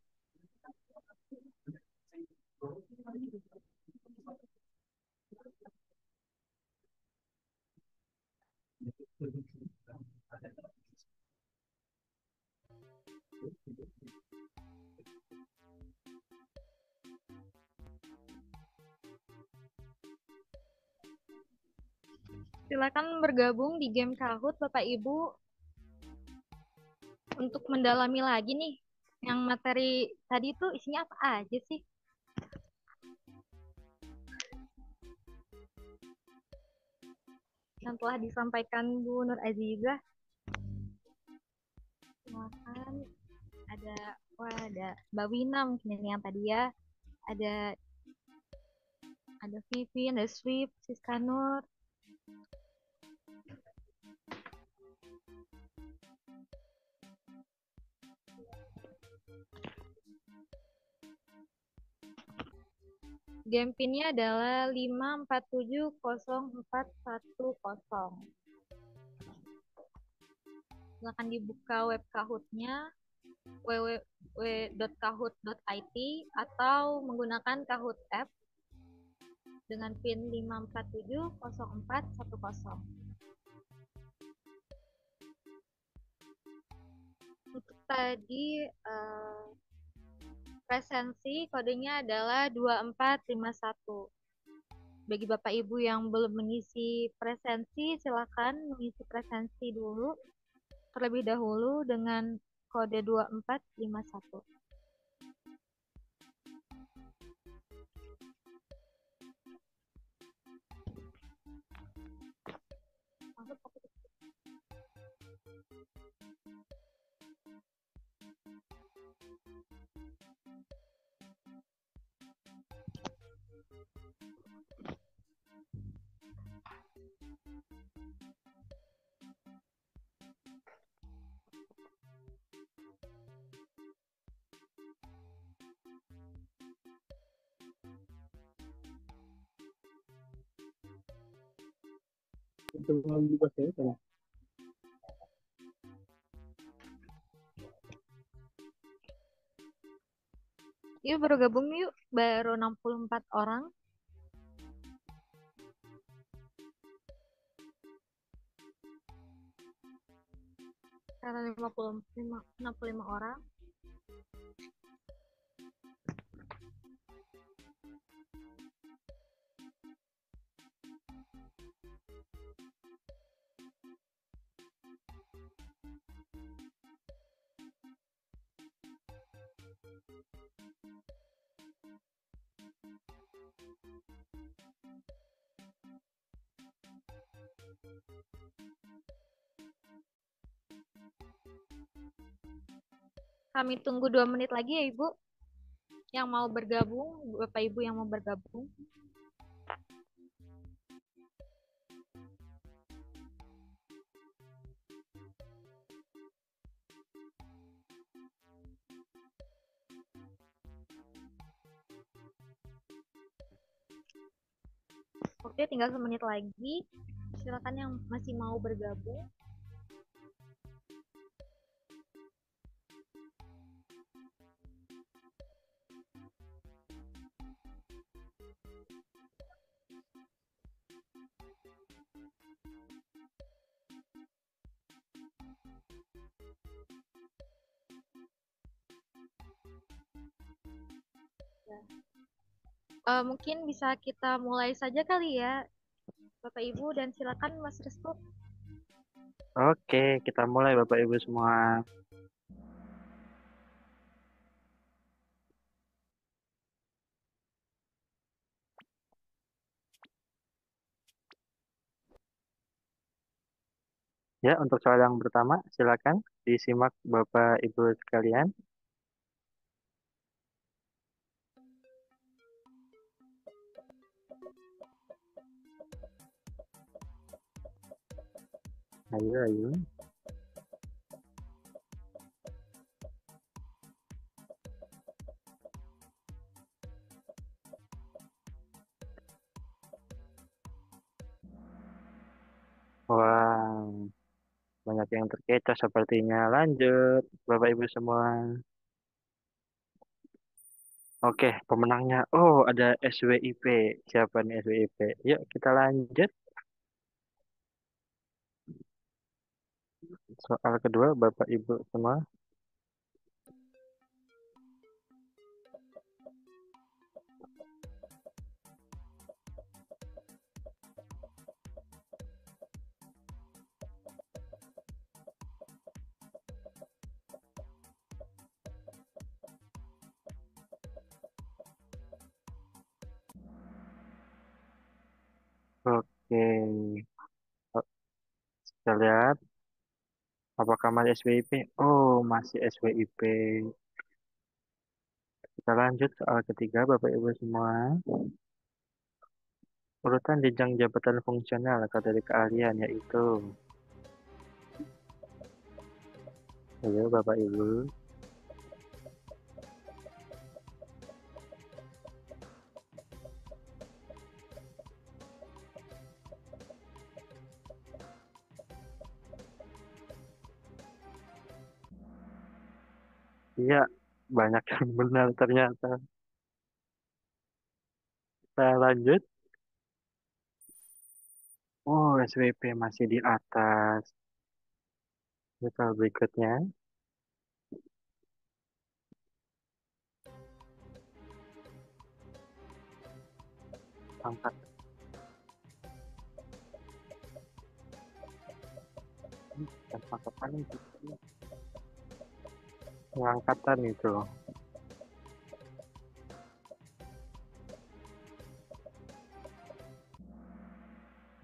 Silakan bergabung di game Kahoot Bapak Ibu untuk mendalami lagi nih yang materi tadi itu isinya apa aja sih? Yang telah disampaikan Bu Nur Azizah. Silakan ada Mbak Wina mungkin ini yang tadi ya. Ada Vivi, ada Sweep, Siska Nur. Game pinnya adalah 5470410. Silakan dibuka web Kahoot-nya www.kahoot.it atau menggunakan Kahoot app dengan PIN 5470410. Untuk tadi presensi kodenya adalah 2451. Bagi Bapak Ibu yang belum mengisi presensi, silakan mengisi presensi dulu terlebih dahulu dengan kode 2451. Itu melalui bahasa Inggris. Yuk baru gabung yuk, baru 64 orang. Karena 65 orang. Kami tunggu 2 menit lagi ya Ibu. Yang mau bergabung, Bapak Ibu yang mau bergabung. Oke, tinggal semenit lagi. Silakan yang masih mau bergabung. Mungkin bisa kita mulai saja kali ya, Bapak Ibu, dan silakan Mas Restu. Oke, kita mulai Bapak Ibu semua. Ya, untuk soal yang pertama, silakan disimak Bapak Ibu sekalian. Ayo, ayo. Wah, banyak yang terkecoh sepertinya. Lanjut, Bapak Ibu semua. Oke, pemenangnya. Oh, ada SWIP. Siapa nih SWIP? Yuk, kita lanjut. Soal kedua, Bapak Ibu semua. Oke, kita lihat apakah masih SWIP. Oh, masih SWIP. Kita lanjut soal ketiga, Bapak Ibu semua. Urutan jenjang jabatan fungsional kategori keahlian yaitu. Ayo, Bapak Ibu. Iya, banyak yang benar ternyata. Kita lanjut. Oh, SWP masih di atas. Kita berikutnya. Angkat. Angkatan itu. Angkatan itu.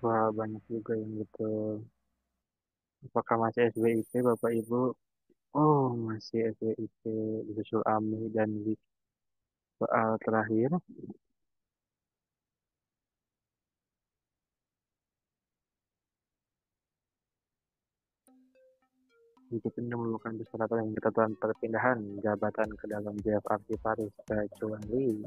Wah, banyak juga yang betul. Apakah masih SWIP, Bapak Ibu? Oh, masih SWIP. Disusul AMI dan di soal terakhir. Itu ini merupakan persyaratan yang ketentuan perpindahan jabatan ke dalam JFRC Paris kecuali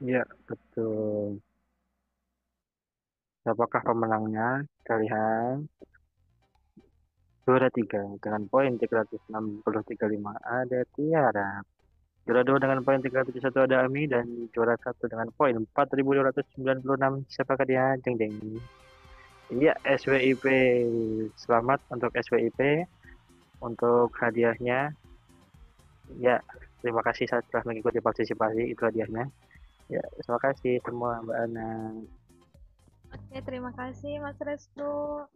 Ya, betul. Siapakah pemenangnya? Kita lihat. Juara 3 dengan poin 363,5 ada Tiara. Juara 2 dengan poin 371 ada Ami. Dan juara 1 dengan poin 4.296. Siapakah dia? Jeng jeng. Iya, SWIP. Selamat untuk SWIP. Untuk hadiahnya. Ya, terima kasih telah mengikuti partisipasi. Itu hadiahnya. Ya, terima kasih semua Mbak Ana. Oke, terima kasih Mas Restu.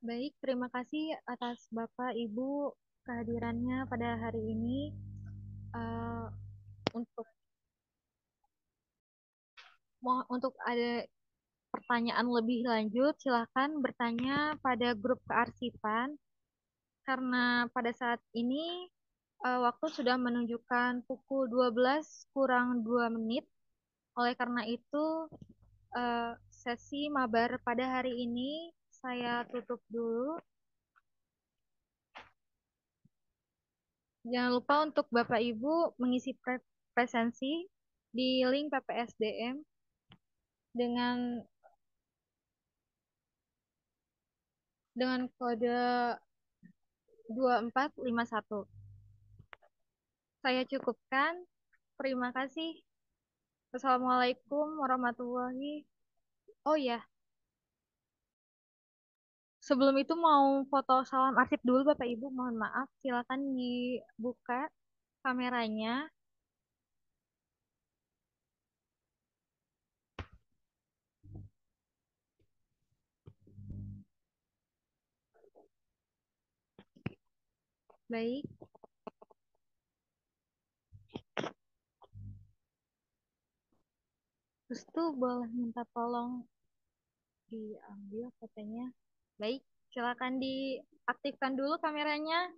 Baik, terima kasih atas Bapak Ibu kehadirannya pada hari ini. Untuk ada pertanyaan lebih lanjut, silakan bertanya pada grup kearsipan. Karena pada saat ini waktu sudah menunjukkan pukul 12 kurang 2 menit. Oleh karena itu, sesi mabar pada hari ini saya tutup dulu. Jangan lupa untuk Bapak Ibu mengisi presensi di link PPSDM dengan kode 2451. Saya cukupkan. Terima kasih. Wassalamualaikum warahmatullahi. Oh ya, sebelum itu mau foto salam arsip dulu Bapak Ibu, mohon maaf. Silakan dibuka kameranya. Baik. Terus tuh boleh minta tolong diambil fotonya. Baik, silakan diaktifkan dulu kameranya.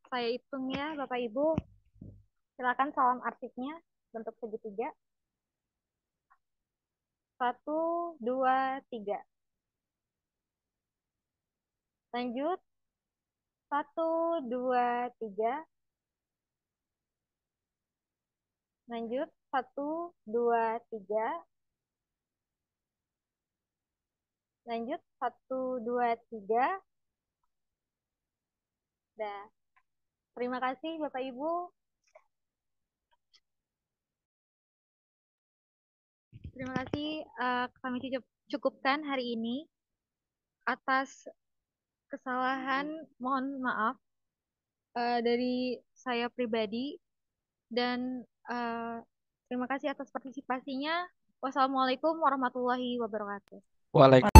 Saya hitung ya Bapak Ibu. Silakan salam arsipnya bentuk segitiga. 1, 2, 3. Lanjut. 1, 2, 3. Lanjut. 1, 2, 3. Lanjut. 1, 2, 3. Dah. Terima kasih Bapak Ibu. Terima kasih. Kami cukupkan hari ini. Atas kesalahan mohon maaf dari saya pribadi. Dan terima kasih atas partisipasinya. Wassalamualaikum warahmatullahi wabarakatuh. Waalaikumsalam.